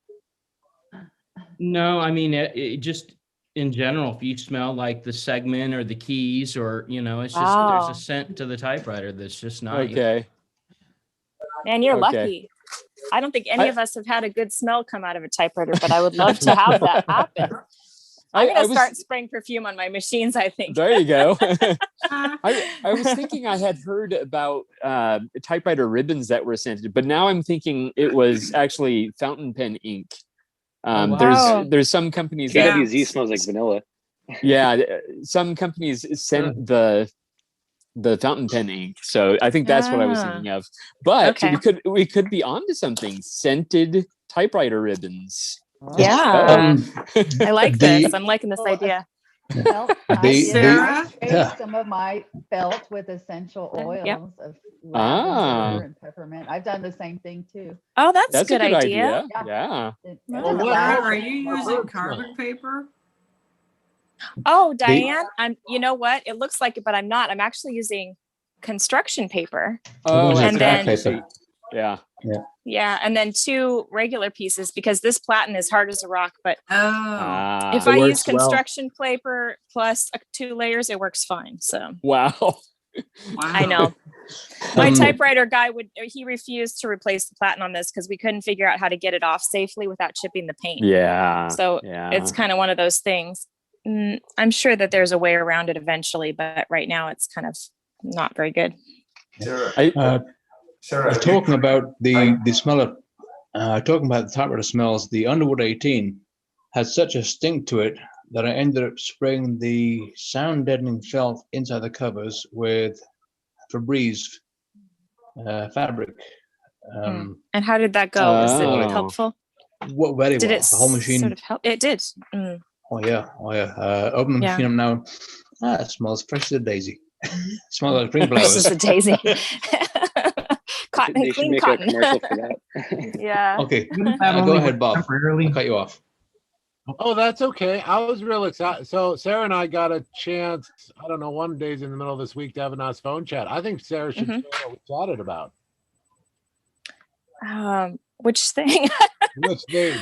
No, I mean it just in general. If you smell like the segment or the keys, or it's just there's a scent to the typewriter that's just nice. Okay. Man, you're Okay. lucky. I don't think any of us have had a good smell come out of a typewriter, but I would love to have that happen. I'm going to start spraying perfume on my machines, I think. There you go. I was thinking I had heard about typewriter ribbons that were scented, but now I'm thinking it was actually fountain pen ink. There's some companies PWZ smells like vanilla. Yeah, some companies send the fountain pen ink, so I think that's what I was thinking of. But we could be onto something. Scented typewriter ribbons. Yeah, I like this. I'm liking this idea. Well, I sprayed some of my felt with essential oils of lavender and peppermint. I've done the same thing too. Oh, that's a good idea. Yeah. Are you using carbon paper? Oh, Diane, you know what? It looks like it, but I'm not. I'm actually using construction paper. Oh, and then paper. Yeah, and then 2 regular pieces because this platen is hard as a rock. But if it I use works well. construction paper plus 2 layers, it works fine. So Wow. I know. My typewriter guy he refused to replace the platen on this because we couldn't figure out how to get it off safely without chipping the paint. Yeah. So it's kind of one of those things. I'm sure that there's a way around it eventually, but right now it's kind of not very good. Sarah, talking about the smell of talking about the typewriter smells, the Underwood 18 had such a stink to it that I ended up spraying the sound deadening felt inside the covers with Febreze fabric. And how did that go? Was it helpful? Well, very did well. It the whole machine sort of help? It did. Oh yeah. Open the machine up now. It smells fresh as a daisy. Smells like spring flowers. Fresh as a daisy. Cotton They and should clean make cotton. a commercial for that. Yeah. Okay. Go ahead, Bob. I'll cut you off. Oh, that's okay. I was real excited. So Sarah and I got a chance, I don't know, one day's in the middle of this week to have a nice phone chat. I think Sarah should share what we chatted about. Which thing? Which thing?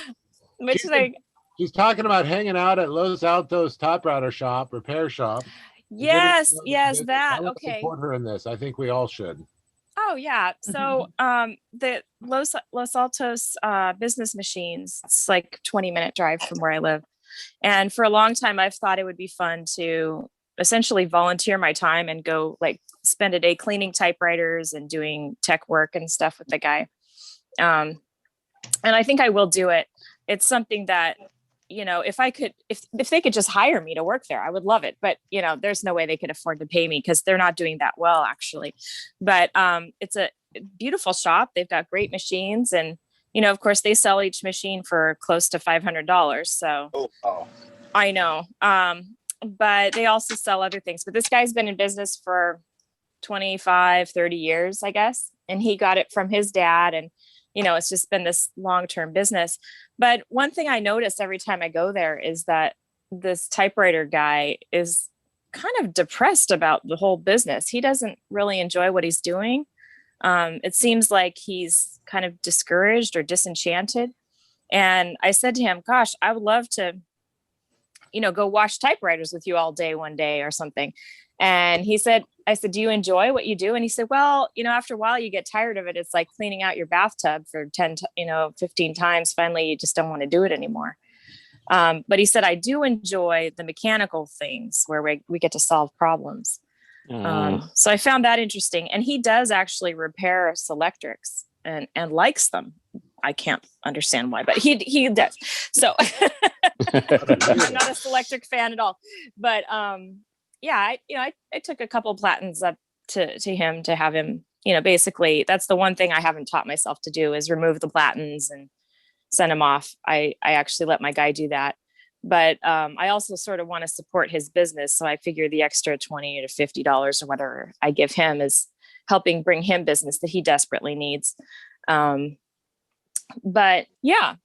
Which thing? She's talking about hanging out at Los Altos typewriter shop, repair shop. Yes, that. Okay. Support her in this. I think we all should. Oh yeah. So the Los Altos business machines, it's like 20-minute drive from where I live. And for a long time I've thought it would be fun to essentially volunteer my time and go like spend a day cleaning typewriters and doing tech work and stuff with the guy. And I think I will do it. It's something that, if they could just hire me to work there, I would love it. But, there's no way they could afford to pay me because they're not doing that well, actually. But it's a beautiful shop. They've got great machines. And, of course, they sell each machine for close to $500. So I know. But they also sell other things. But this guy's been in business for 25, 30 years, I guess. And he got it from his dad. And, it's just been this long-term business. But one thing I notice every time I go there is that this typewriter guy is kind of depressed about the whole business. He doesn't really enjoy what he's doing. It seems like he's kind of discouraged or disenchanted. And I said to him, gosh, I would love to, go wash typewriters with you all day one day or something. And I said, do you enjoy what you do? And he said, well, after a while you get tired of it. It's like cleaning out your bathtub for 15 times. Finally, you just don't want to do it anymore. But he said, I do enjoy the mechanical things where we get to solve problems. So I found that interesting. And he does actually repair Selectrics and likes them. I can't understand why, but he does. So I'm not a Selectric fan at all. But yeah, I took a couple Platens up to him to have him, basically that's the one thing I haven't taught myself to do is remove the Platens and send him off. I actually let my guy do that. But I also sort of want to support his business. So I figure the extra $20 to $50 or whatever I give him is helping bring him business that he desperately needs. But yeah,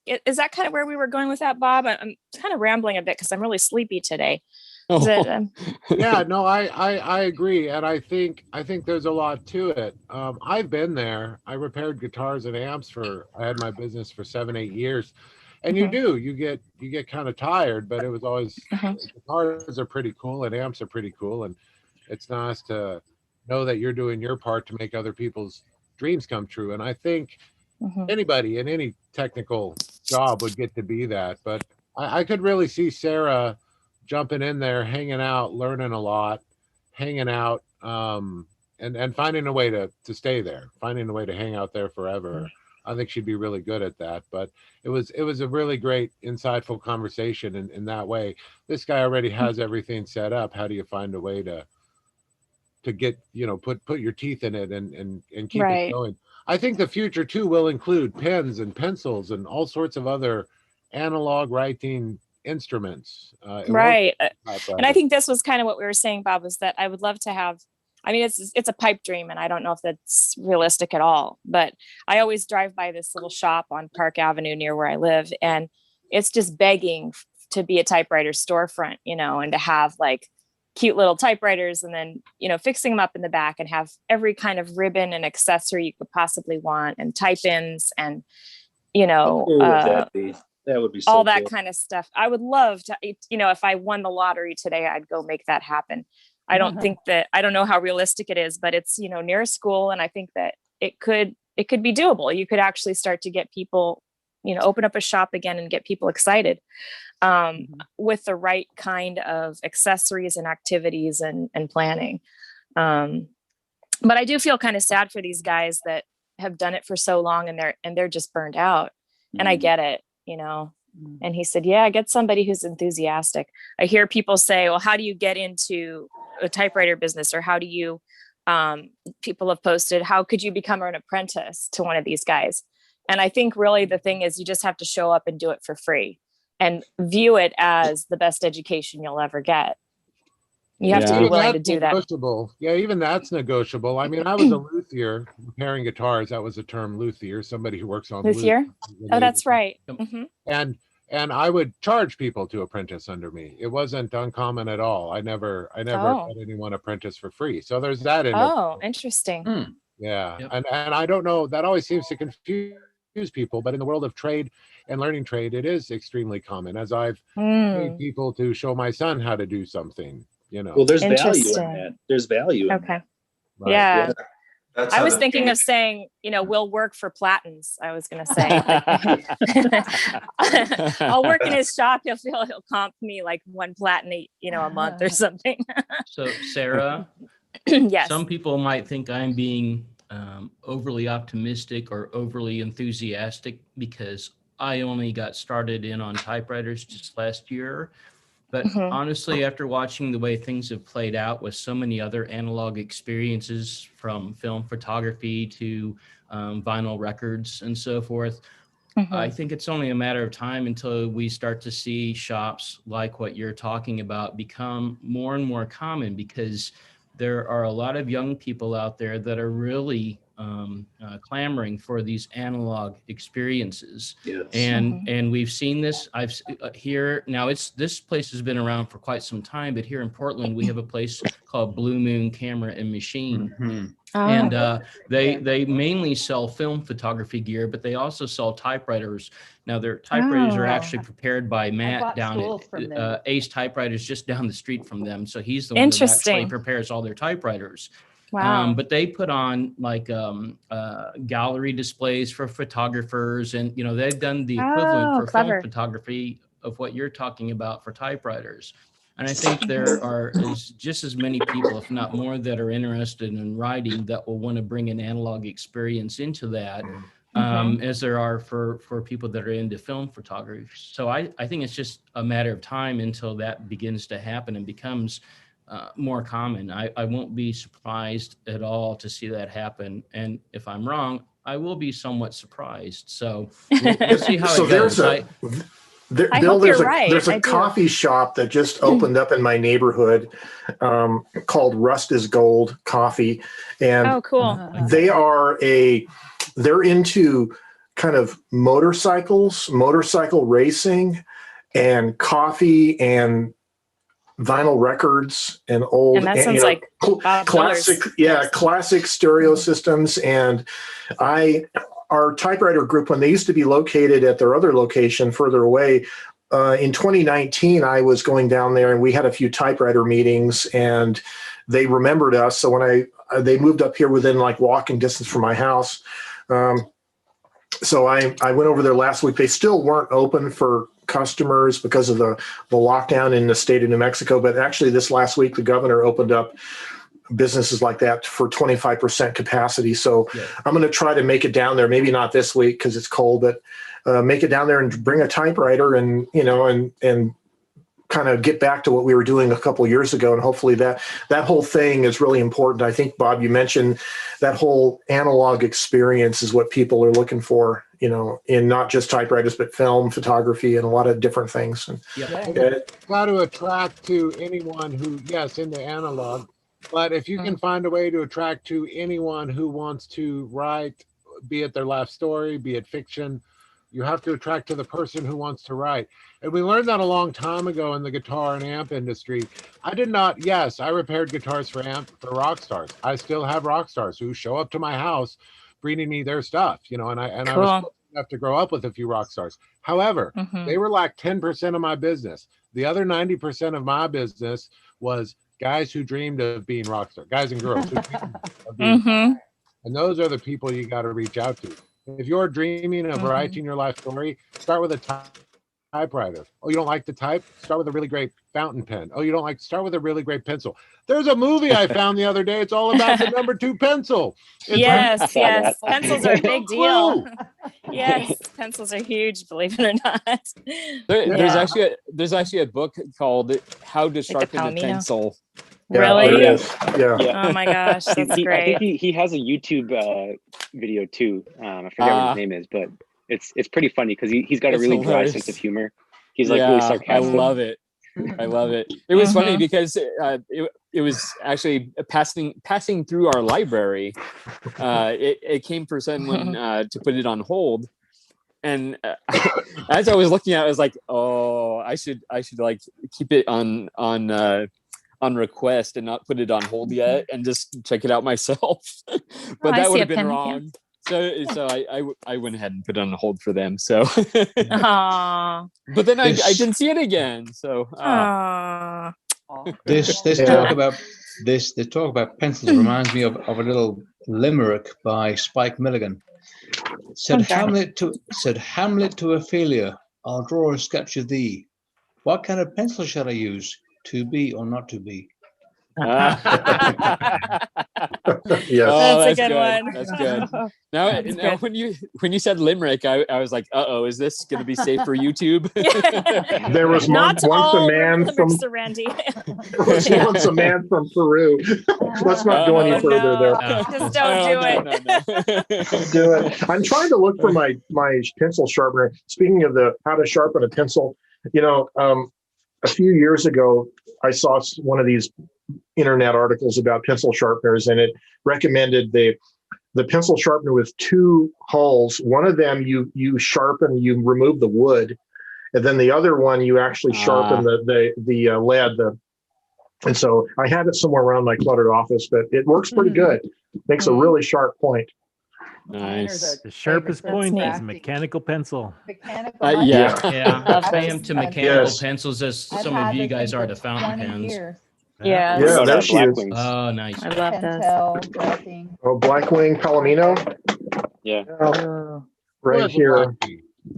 is that kind of where we were going with that, Bob? I'm kind of rambling a bit because I'm really sleepy today. Yeah, no, I agree. And I think there's a lot to it. I've been there. I repaired guitars and amps I had my business for 7-8 years. And you get kind of tired, but it was always, guitars are pretty cool and amps are pretty cool. And it's nice to know that you're doing your part to make other people's dreams come true. And I think anybody in any technical job would get to be that. But I could really see Sarah jumping in there, hanging out, learning a lot, hanging out, and finding a way to stay there, finding a way to hang out there forever. I think she'd be really good at that. But it was a really great, insightful conversation in that way. This guy already has everything set up. How do you find a way to get, put your teeth in it and keep it going? I think the future too will include pens and pencils and all sorts of other analog writing instruments. Right. And I think this was kind of what we were saying, Bob, was that I would love to have, I mean, it's a pipe dream and I don't know if that's realistic at all, but I always drive by this little shop on Park Avenue near where I live. And it's just begging to be a typewriter storefront, and to have like cute little typewriters and then, fixing them up in the back and have every kind of ribbon and accessory you could possibly want and type-ins and, that would be so all that cool. kind of stuff. I would love to, if I won the lottery today, I'd go make that happen. I don't think that, I don't know how realistic it is, but it's, near a school. And I think that it could be doable. You could actually start to get people, open up a shop again and get people excited with the right kind of accessories and activities and planning. But I do feel kind of sad for these guys that have done it for so long and they're just burned out. And I get it. And he said, yeah, get somebody who's enthusiastic. I hear people say, well, how do you get into a typewriter business? Or how do you, people have posted, how could you become an apprentice to one of these guys? And I think really the thing is you just have to show up and do it for free and view it as the best education you'll ever get. You have to be willing to do that. Yeah, even that's negotiable. I mean, I was a luthier repairing guitars. That was the term, luthier, somebody who works on luthier. Oh, that's right. And I would charge people to apprentice under me. It wasn't uncommon at all. I never had anyone apprentice for free. So there's that. Interesting. Yeah, and I don't know. That always seems to confuse people, but in the world of trade and learning trade, it is extremely common. As I've paid people to show my son how to do something. Well, there's value in that. There's value in that. Right. Yeah. That's I was thinking of saying, we'll work for Platens. I was going to say, I'll work in his shop. He'll comp me like one Platen, a month or something. So Sarah, yes. Some people might think I'm being overly optimistic or overly enthusiastic because I only got started in on typewriters just last year. But honestly, after watching the way things have played out with so many other analog experiences from film photography to vinyl records and so forth, I think it's only a matter of time until we start to see shops like what you're talking about become more and more common, because there are a lot of young people out there that are really clamoring for these analog experiences. Yes. And we've seen this. I've here now. This place has been around for quite some time, but here in Portland we have a place called Blue Moon Camera and Machine. And they mainly sell film photography gear, but they also sell typewriters. Now their typewriters are actually prepared by Matt down at Ace Typewriters, just down the street from them. So he's the one that actually prepares all their typewriters. Wow. But they put on like gallery displays for photographers, and they've done the equivalent for film photography of what you're talking about for typewriters. And I think there are just as many people, if not more, that are interested in writing that will want to bring an analog experience into that. as there are for people that are into film photography. So I think it's just a matter of time until that begins to happen and becomes more common. I won't be surprised at all to see that happen. And if I'm wrong, I will be somewhat surprised. So we'll see how it goes. Bill, there's a coffee shop that just opened up in my neighborhood called Rust is Gold Coffee. And oh, cool. they're into kind of motorcycle racing and coffee and vinyl records and old and that sounds like classic classic stereo systems. And our typewriter group, when they used to be located at their other location further away, in 2019 I was going down there and we had a few typewriter meetings and they remembered us. So when they moved up here within like walking distance from my house, so I went over there last week. They still weren't open for customers because of the lockdown in the state of New Mexico. But actually this last week, the governor opened up businesses like that for 25% capacity. So I'm going to try to make it down there. Maybe not this week because it's cold, but make it down there and bring a typewriter and, and kind of get back to what we were doing a couple of years ago. And hopefully that whole thing is really important. I think, Bob, you mentioned that whole analog experience is what people are looking for, in not just typewriters, but film, photography, and a lot of different things. And, got to attract to anyone who, yes, in the analog, but if you can find a way to attract to anyone who wants to write, be it their life story, be it fiction, you have to attract to the person who wants to write. And we learned that a long time ago in the guitar and amp industry. I repaired guitars for rock stars. I still have rock stars who show up to my house bringing me their stuff, and I was fortunate enough to grow up with a few rock stars. However, they were like 10% of my business. The other 90% of my business was guys who dreamed of being rock stars, guys and girls who dreamed of being and those are the people you got to reach out to. If you're dreaming of writing your life story, start with a typewriter. Oh, you don't like to type? Start with a really great fountain pen. Oh, you don't like? Start with a really great pencil. There's a movie I found the other day. It's all about the number 2 pencil. Yes. Pencils are a big deal. Yes, pencils are huge, believe it or not. There's actually a book called How to Sharpen a Pencil. Really? Yeah. Oh my gosh, that's great. I think he has a YouTube video too. I forget what his name is, but it's pretty funny because he's got a really dry sense of humor. He's like really sarcastic. I love it. It was funny because it was actually passing through our library. It came for someone to put it on hold. And as I was looking at it, I was like, oh, I should like keep it on request and not put it on hold yet and just check it out myself. But that would have been wrong. So I went ahead and put it on hold for them. So but then I didn't see it again. So this talk about pencils reminds me of a little limerick by Spike Milligan. Said Hamlet to Ophelia, I'll draw a sketch of thee. What kind of pencil shall I use? To be or not to be? Yes. That's a good one. That's good. Now when you said limerick, I was like, is this going to be safe for YouTube? There was once a man from Peru. Let's not go any further there. Just don't do it. Don't do it. I'm trying to look for my pencil sharpener. Speaking of how to sharpen a pencil, a few years ago, I saw one of these internet articles about pencil sharpeners, and it recommended the pencil sharpener with 2 holes. One of them you sharpen, you remove the wood, and then the other one you actually sharpen the lead. And so I have it somewhere around my cluttered office, but it works pretty good. Makes a really sharp point. Nice. The sharpest point is a mechanical pencil. I am to mechanical pencils as some of you guys are to fountain pens. Yeah, there she is. Oh, nice. I love this. Oh, Blackwing Palomino. Yeah. Right here.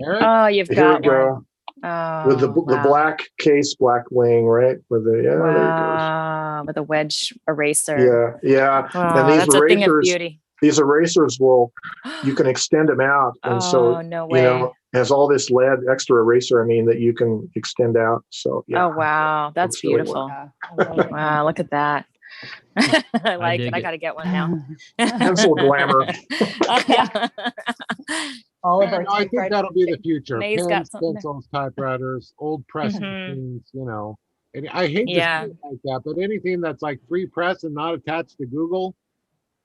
Oh, you've got one. Oh, with the black case, Blackwing, right? With the there it goes. With a wedge eraser. Yeah. Oh, And these that's a thing of erasers, beauty. these erasers you can extend them out. And so, Oh, no you way. know, has all this lead extra eraser, that you can extend out. So yeah. Oh, wow. That's It's really beautiful. work. Wow, look at that. I like it. dig I it. got to get one now. Pencil glamour. Yeah. All of Yeah, our no, I think typewriters. that'll be the future. May's got Pens, something there. pencils, typewriters, old press Mhm. machines, you know. And I hate to Yeah. say it like that, but anything that's like free press and not attached to Google,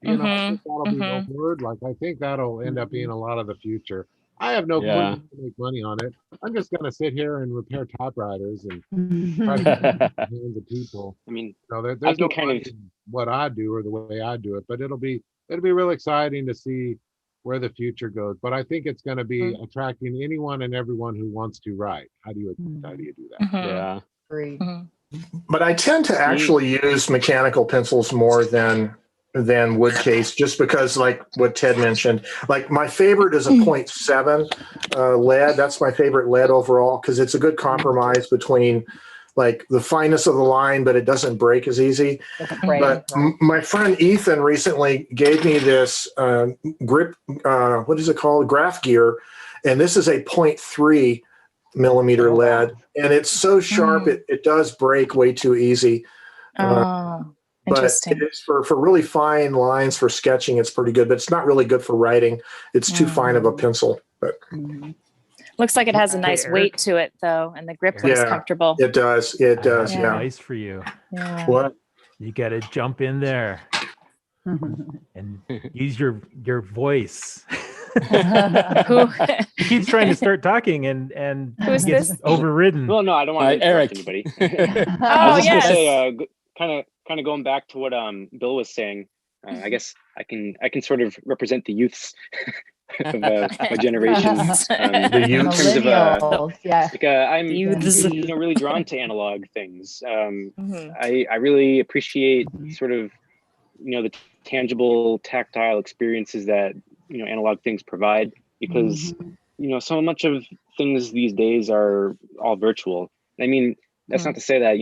you know, I think that'll be the word. Like, I think that'll end up being a lot of the future. I have no Yeah. plan to make money on it. I'm just going to sit here and repair typewriters and try to get it in the hands of people. I mean, So I there's can no kind money of, in what I do or the way I do it, but it'll be real exciting to see where the future goes. But I think it's going to be attracting anyone and everyone who wants to write. How do you do that? Yeah. Agreed. But I tend to actually use mechanical pencils more than wood case, just because, like what Ted mentioned, like my favorite is a 0.7 lead. That's my favorite lead overall, because it's a good compromise between like the fineness of the line, but it doesn't break as easy. But my friend Ethan recently gave me this grip, what is it called? Graph gear. And this is a 0.3 millimeter lead. And it's so sharp, it does break way too easy. Oh, But interesting. it is for really fine lines for sketching, it's pretty good, but it's not really good for writing. It's too fine of a pencil. But Looks like it has a Okay, nice Eric. weight to it, though, and the grip looks yeah, comfortable. it does. It I does. have Yeah. advice for you. Yeah. What? You got to jump in there and use your voice. Who? He keeps trying to start talking and Who's gets this? overridden. well, no, I don't want to Eric. interrupt Oh, anybody. I was just yes. gonna say, kind of going back to what Bill was saying. I guess I can sort of represent the youths of my generation. The In youths. terms of Millennials, yeah. like I'm Youths. really drawn to analog things. Mhm. I really appreciate sort of the tangible tactile experiences that analog things provide, because so much of things these days are all virtual. I mean, that's not to say that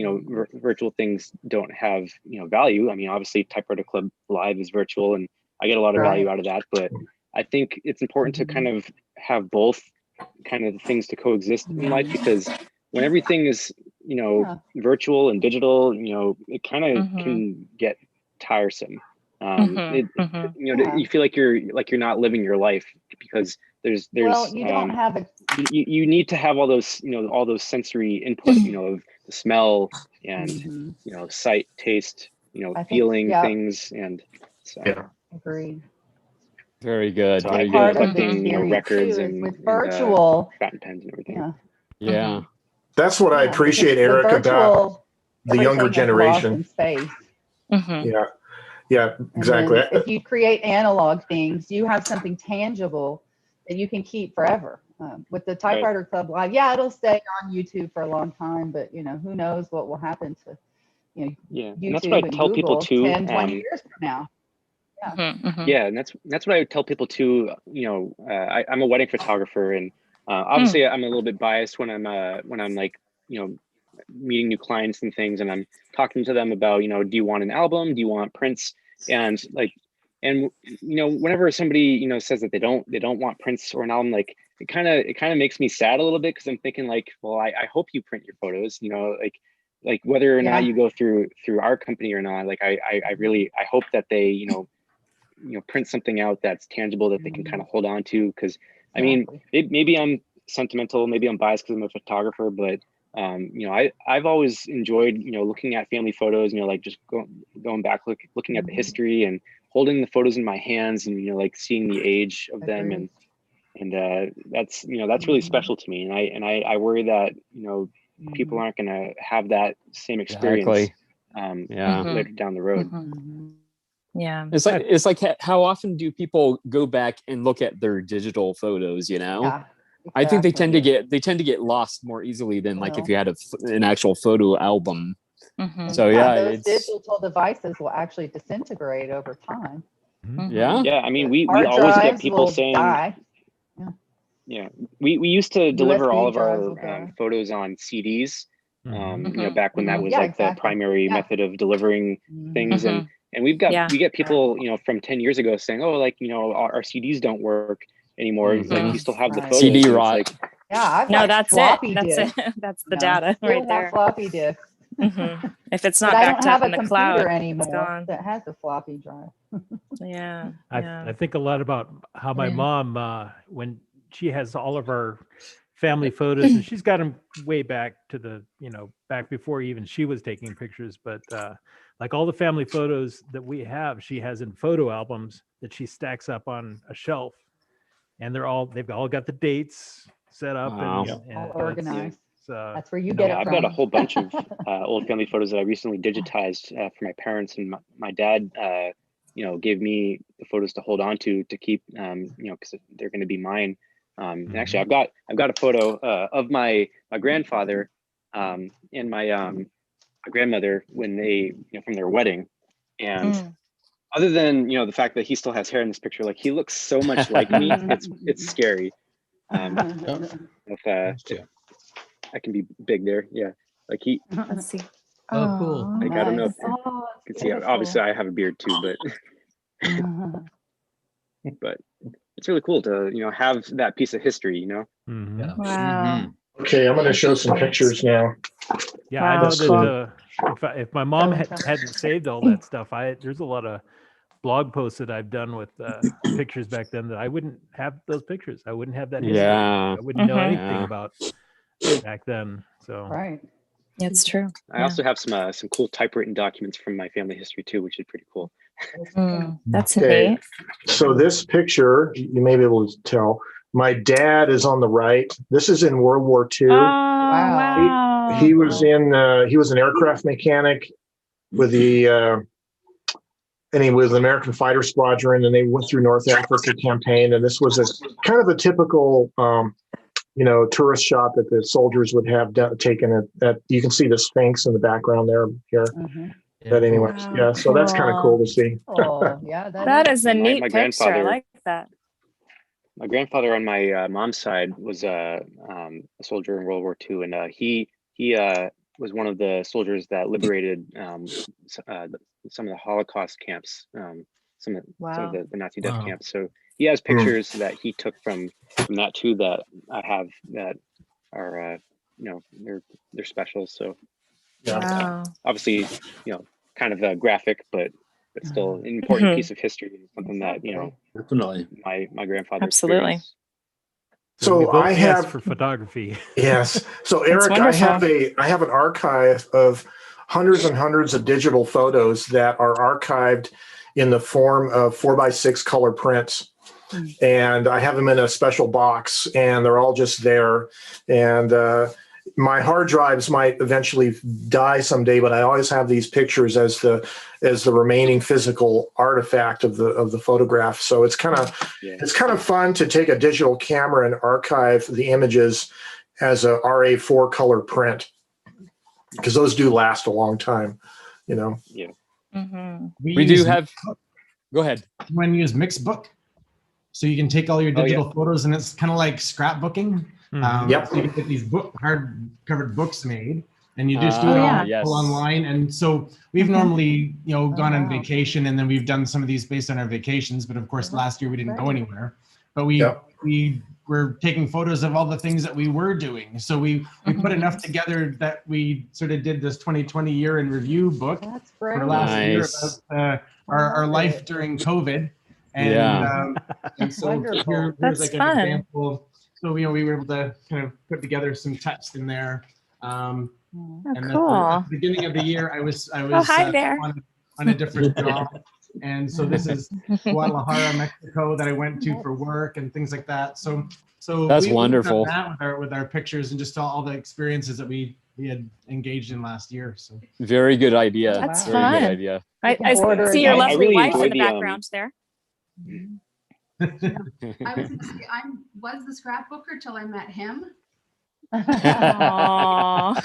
virtual things don't have value. I mean, obviously Typewriter Club Live is virtual and I get a lot of value out of that, but I think it's important to kind of have both kind of things to coexist in life, because when everything is virtual and digital, it kind of can get tiresome. You feel like you're not living your life, because there's Well, you don't have a you need to have all those all those sensory input of the smell and sight, taste, I think, feeling yeah. things, and so Agreed. Very good. so Very I Part good. of the collecting experience records too is and with virtual. fountain pens and everything. Yeah. Yeah. That's what I Yeah, appreciate, because the Eric, about virtual, the younger everything is lost in generation. space. Yeah. Yeah, And exactly. then if you create analog things, you have something tangible that you can keep forever. With the Typewriter Club Live, yeah, it'll stay on YouTube for a long time, but who knows what will happen to And YouTube that's what I and tell people Google too. 10, 20 years from now. Yeah, and that's what I would tell people too. I'm a wedding photographer, and obviously I'm a little bit biased when I'm like meeting new clients and things, and I'm talking to them about do you want an album, do you want prints, and whenever somebody says that they don't want prints or an album, like it kind of makes me sad a little bit, because I'm thinking like, well, I hope you print your photos, like whether or not you go through our company or not, like I hope that they print something out that's tangible that they can kind of hold on to, because I mean maybe I'm sentimental, maybe I'm biased because I'm a photographer, but I've always enjoyed looking at family photos, like just going back, looking at the history and holding the photos in my hands, and like seeing the age of them, and that's really special to me, and I worry that people aren't going to have that same experience later down the road. Yeah, it's like how often do people go back and look at their digital photos? Yeah, I think they exactly. tend to get lost more easily than like if you had an actual photo album. So those it's digital devices will actually disintegrate over time. yeah. I mean, we Hard always get drives people will saying die. we used to deliver all USB of drives our will die. photos on CDs, back when that was Yeah, like the exactly. primary Yeah. method of delivering things, and And we get Yeah. people, from 10 years ago saying, oh, like, our CDs don't work anymore. Like, you still have the Right. photos. CD and it's rot. like, Yeah, I've No, got that's it. floppy That's disks. it. That's the You know, data still right have there. floppy disks. If it's But not I don't backed have up a in the computer cloud, it's anymore gone. that has a floppy drive. Yeah. I think a lot about how my Yeah. mom, when she has all of our family photos, and she's got them way back to the, back before even she was taking pictures. But like all the family photos that we have, she has in photo albums that she stacks up on a shelf, and they've all got the dates set up. Wow. And All it's- organized. it's, That's where you get it I've from. got a whole bunch of old family photos that I recently digitized for my parents, and my dad, gave me the photos to hold on to keep, because they're going to be mine. And actually, I've got a photo of my grandfather and my grandmother when they, from their wedding, and other than the fact that he still has hair in this picture, like he looks so much like me, it's scary. If I can be big there, yeah. Like he. Let's see. Oh, cool. Like I don't know if Nice. you can see. Obviously, I have a beard too, but it's really cool to have that piece of history. Mhm. Yeah. Wow. Okay, I'm going to show some pictures now. Yeah, I Wow, know cool. that if my mom hadn't saved all that stuff, there's a lot of blog posts that I've done with pictures back then that I wouldn't have those pictures. I wouldn't have that history. Yeah. I wouldn't know Mhm. anything Yeah. about back then. So Right. It's true. I also have some cool typewritten documents from my family history too, which is pretty cool. That's Okay, neat. so this picture, you may be able to tell, my dad is on the right. This is in World War II. Oh, Wow. wow. He was he was an aircraft mechanic with the and he was an American fighter squadron, and they went through North Africa campaign. And this was a kind of a typical tourist shot that the soldiers would have taken at you can see the Sphinx in the background there here. But anyway, Wow, yeah, so that's kind of cool to see. Oh, yeah, That is a neat my picture. I grandfather- like that. My grandfather on my mom's side was a soldier in World War II, and he was one of the soldiers that liberated some of the Holocaust camps, some of Wow. the Nazi death Wow. camps. So he has pictures that he took from that too that I have that are they're special. So Wow. obviously kind of graphic, but still an important piece of history, something that Definitely. my grandfather Absolutely. experienced. So we vote I yes have for photography. Yes. So That's Eric, wonderful. I have an archive of hundreds and hundreds of digital photos that are archived in the form of 4x6 color prints. And I have them in a special box, and they're all just there. And my hard drives might eventually die someday, but I always have these pictures as the remaining physical artifact of the photograph. So it's kind of fun to take a digital camera and archive the images as a RA4 color print, because those do last a long time, Yeah. We do have. Go ahead. When you use Mixbook, so you can take all your digital photos, and it's kind of like scrapbooking. Yep. So you can get these hard covered books made, and you just do it all online. And so we've normally, gone on vacation, and then we've done some of these based on our vacations. But of course, last year we didn't go anywhere. But we were taking photos of all the things that we were doing. So we put enough together that we sort of did this 2020 year in review book for last year about our life during COVID. And and so here's like an example. So we were able to kind of put together some text in there. And at the beginning of the year, I was hi there. on a different job. And so this is Guadalajara, Mexico, that I went to for work and things like that. So that's we've wonderful. done that with our pictures and just all the experiences that we had engaged in last year. So very good idea. That's very fun. good idea. I see your lovely wife in the background there. I was gonna say, I was the scrapbooker till I met him. Aww.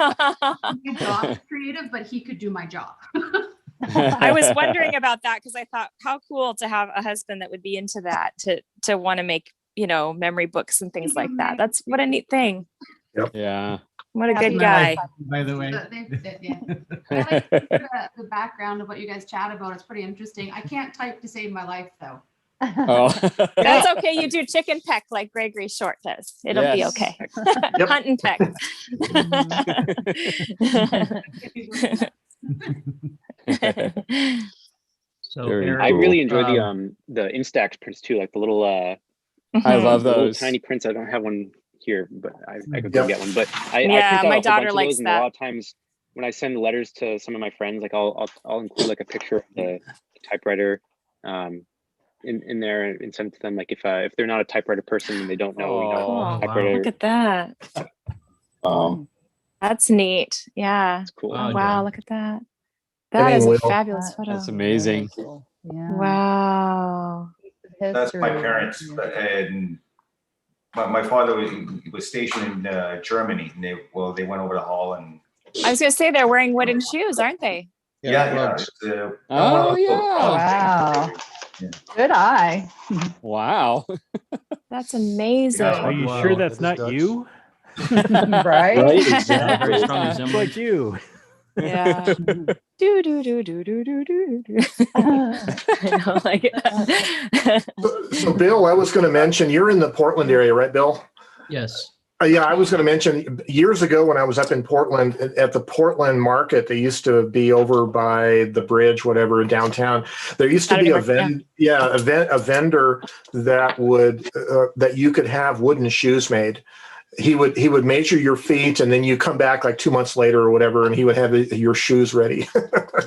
My job's creative, but he could do my job. I was wondering about that because I thought how cool to have a husband that would be into that, to want to make memory books and things like that. That's what a neat thing. Yep. Yeah. What a Happy good guy. By the way. Yeah. I like the background of what you guys chat about. It's pretty interesting. I can't type to save my life though. Oh. That's okay. You do chicken peck like Gregory Short does. It'll be Yes. okay. Yep. Hunt and peck. So Very Eric, I cool. really enjoy the Instax prints too, like the little I love the little those. tiny prints. I don't have one here, but I could go get one. But I Yeah, print out my a whole daughter bunch of likes those, and a that. lot of times when I send letters to some of my friends, like I'll include like a picture of the typewriter in there and send it to them. Like if they're not a typewriter person and they don't know, Oh, typewriter. look at that. That's neat. Yeah. That's cool. Oh, Wow, wow, Jen. look at that. I That mean, is a Will, fabulous photo. That's amazing. Yeah. Wow. That's my History. parents, and my father was stationed in Germany, and they went over to Holland. I was going to say they're wearing wooden shoes, aren't they? Yeah. It's, Oh, one of those. yeah. Wow. Yeah. Good eye. Wow. That's amazing. Are you Wow, sure that that's not you? Right? Right, Very exactly. strong It's like resemblance. you. Yeah. do do do do do do do do. I know, like So Bill, I was going to mention, you're in the Portland area, right, Bill? Yes. Yeah, I was going to mention years ago when I was up in Portland at the Portland market, they used to be over by the bridge, whatever, downtown. There used to be a vendor that would that you could have wooden shoes made. He would measure your feet, and then you come back like 2 months later or whatever, and he would have your shoes ready.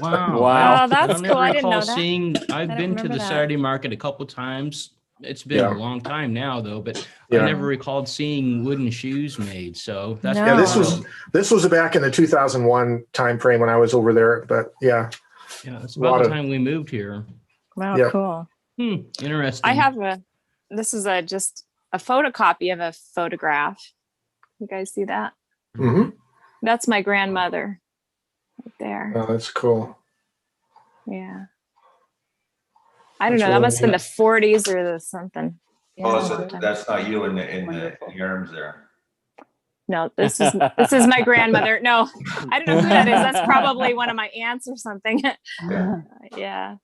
Wow. Wow. Oh, that's don't cool. I ever didn't know recall that. seeing. I've don't been to remember the that. Saturday market a couple times. It's been Yeah. a long time now, though, but Yeah. I never recalled seeing wooden shoes made. So that's No. Yeah, pretty this was back in the 2001 time frame when I was over there. But yeah, yeah, it's a lot about the of- time we moved here. Wow, Yeah. cool. Interesting. I have this is just a photocopy of a photograph. You guys see that? Mhm. That's my grandmother right there. Oh, that's cool. Yeah. I don't That's know. That really must have been the neat. 40s or the something. Oh, so that's not you in the arms there. No, this is my grandmother. No, I don't know who that is. That's probably one of my aunts or something. Yeah.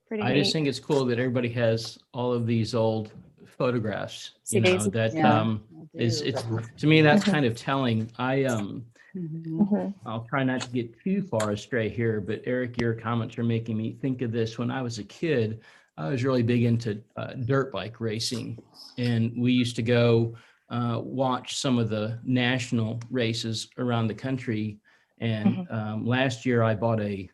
Pretty I neat. just think it's cool that everybody has all of these old photographs. You know, CDs. that Yeah, is it's to me that's kind of telling. Mhm. I'll try not to get too far astray here, but Eric, your comments are making me think of this. When I was a kid, I was really big into dirt bike racing, and we used to go watch some of the national races around the country. And last year, I bought a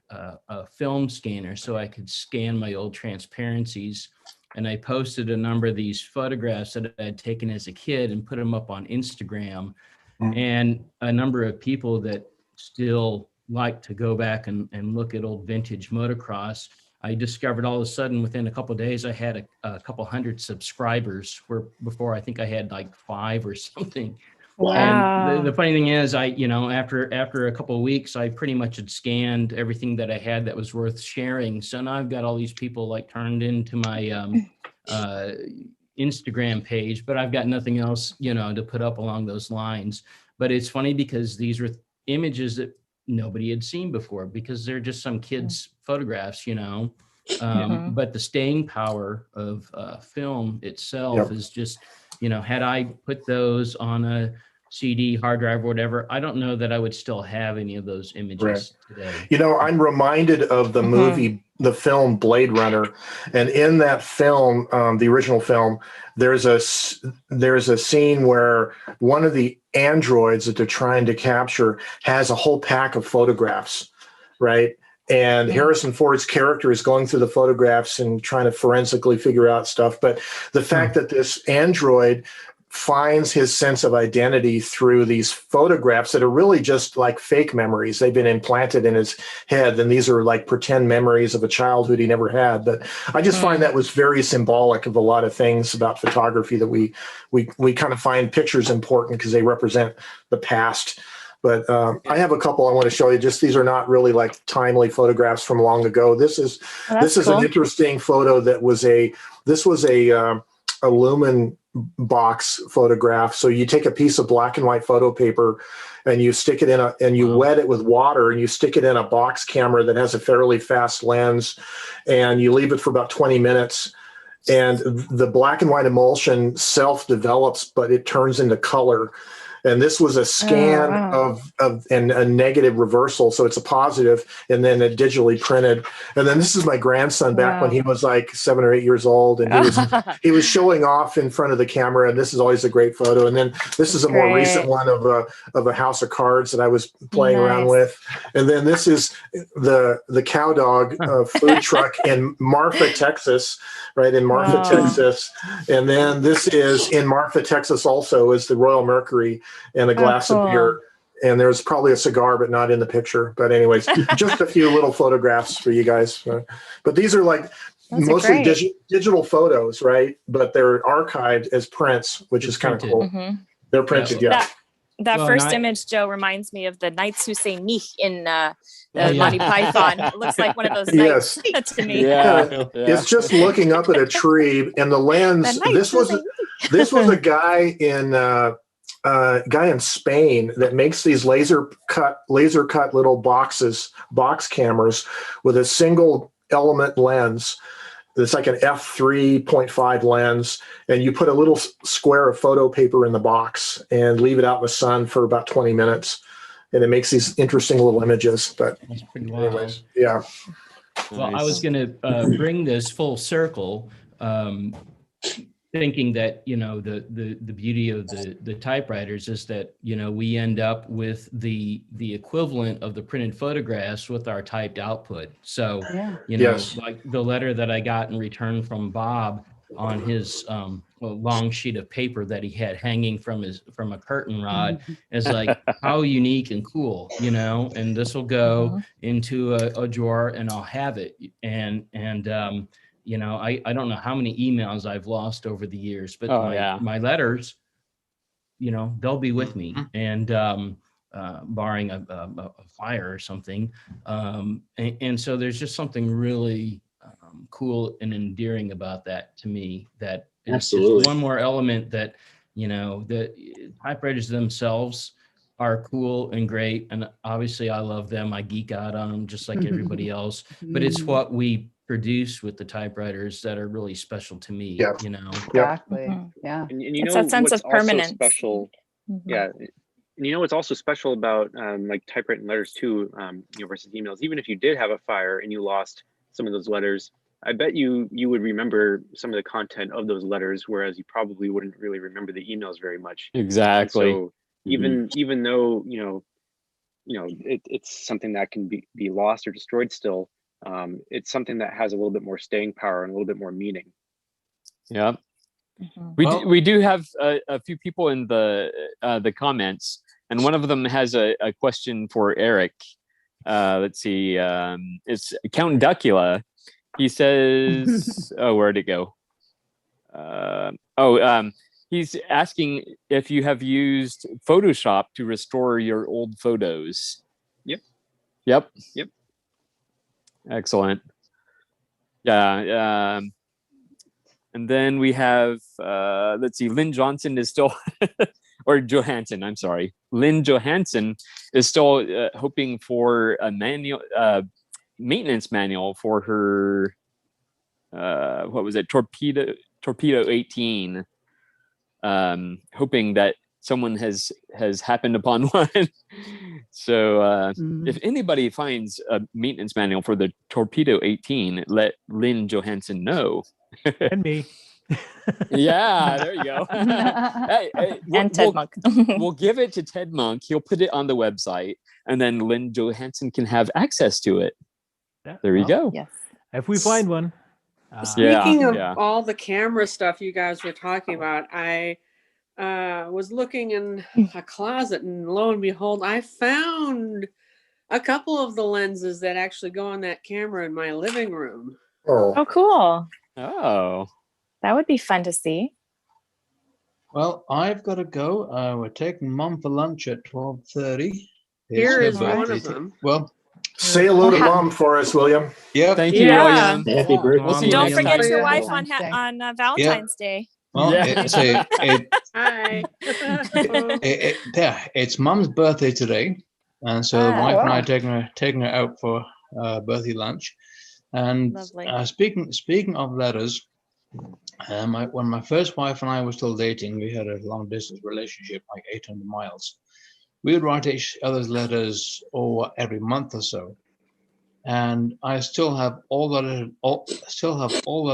film scanner so I could scan my old transparencies. And I posted a number of these photographs that I had taken as a kid and put them up on Instagram. And a number of people that still like to go back and look at old vintage motocross. I discovered all of a sudden within a couple of days, I had a couple hundred subscribers, where before I think I had like 5 or something. Wow. And the funny thing is, after a couple of weeks, I pretty much had scanned everything that I had that was worth sharing. So now I've got all these people like turned into my Instagram page, but I've got nothing else, to put up along those lines. But it's funny because these were images that nobody had seen before because they're just some kids' photographs, but the staying power of film itself is just, had I put those on a CD, hard drive, or whatever, I don't know that I would still have any of those images today. I'm reminded of the movie, the film Blade Runner, and in that film, the original film, there's a scene where one of the androids that they're trying to capture has a whole pack of photographs, right? And Harrison Ford's character is going through the photographs and trying to forensically figure out stuff. But the fact that this android finds his sense of identity through these photographs that are really just like fake memories. They've been implanted in his head, and these are like pretend memories of a childhood he never had. But I just find that was very symbolic of a lot of things about photography, that we kind of find pictures important because they represent the past. But I have a couple I want to show you. Just these are not really like timely photographs from long ago. This is cool. an interesting photo that was a lumen box photograph. So you take a piece of black and white photo paper and you stick it in and you wet it with water, and you stick it in a box camera that has a fairly fast lens, and you leave it for about 20 minutes. And the black and white emulsion self-develops, but it turns into color. And this was a scan of and a negative reversal. So it's a positive, and then it digitally printed. And then this is my grandson back when he was like 7 or 8 years old. And he was showing off in front of the camera. And this is always a great photo. And then this is a more recent one of a house of cards that I was playing around with. And then this is the cow dog food truck in Marfa, Texas, right? In Marfa, Texas. And then this is in Marfa, Texas also, is the Royal Mercury and a glass of beer. And there's probably a cigar, but not in the picture. But anyways, just a few little photographs for you guys. But these are like mostly digital photos, right? But they're archived as prints, which is kind of cool. Mm-hmm. They're printed, That first image, Joe, reminds me of the Knights Who Say Nich in the Monty Python. It looks like one of those knights to me. It's just looking up at a tree, and the lens. This was a guy in Spain that makes these laser cut little box cameras with a single element lens. It's like an f3.5 lens, and you put a little square of photo paper in the box and leave it out in the sun for about 20 minutes, and it makes these interesting little images. But that's pretty wild. Anyways, yeah. Well, I was going to bring this full circle, thinking that, you know, the beauty of the typewriters is that, you know, we end up with the equivalent of the printed photographs with our typed output. So, you know, like the letter that I got in return from Bob on his long sheet of paper that he had hanging from a curtain rod is like, how unique and cool, you know, and this will go into a drawer and I'll have it. And you know, I don't know how many emails I've lost over the years, but my letters, you know, they'll be with me, and barring a fire or something. And so there's just something really cool and endearing about that to me. That is just one more element that, you know, the typewriters themselves are cool and great. And obviously I love them. I geek out on them just like everybody else, but it's what we produce with the typewriters that are really special to me, you know. Exactly. Yeah. And you It's know that sense what's of permanence. also special. Yeah. And you know what's also special about like typewritten letters too, you know, versus emails. Even if you did have a fire and you lost some of those letters, I bet you would remember some of the content of those letters, whereas you probably wouldn't really remember the emails very much. Exactly. And so even though you know it's something that can be lost or destroyed still, it's something that has a little bit more staying power and a little bit more meaning. Yeah. We do have a few people in the comments, and one of them has a question for Eric. Let's see. It's Count Duckula. He says, "Oh, where'd it go?" He's asking if you have used Photoshop to restore your old photos. Yep. Excellent. Yeah. And then we have, let's see, Lynn Johnson is still, or Johansson, I'm sorry. Lynn Johansson is still hoping for a maintenance manual for her, what was it, Torpedo 18. Hoping that someone has happened upon one. So if anybody finds a maintenance manual for the Torpedo 18, let Lynn Johansson know. And me. Yeah, there you go. And Ted Monk. We'll give it to Ted Monk. He'll put it on the website, and then Lynn Johansson can have access to it. There you go. Yes. If we find one. Speaking of all the camera stuff you guys were talking about, I was looking in a closet, and lo and behold, I found a couple of the lenses that actually go on that camera in my living room. Oh, cool. Oh. That would be fun to see. Well, I've got to go. We're taking Mum for lunch at 12:30. Here is one of them. Well, say hello to Mom for us, William. Yeah. Thank you, William. Happy birthday. We'll see you Don't next forget time. your wife on Valentine's Day. Well, Hi. It's Mum's birthday today, and so the wife and I are taking her out for birthday lunch. And speaking of letters, when my first wife and I were still dating, we had a long distance relationship, like 800 miles. We would write each other's letters every month or so. And I still have all the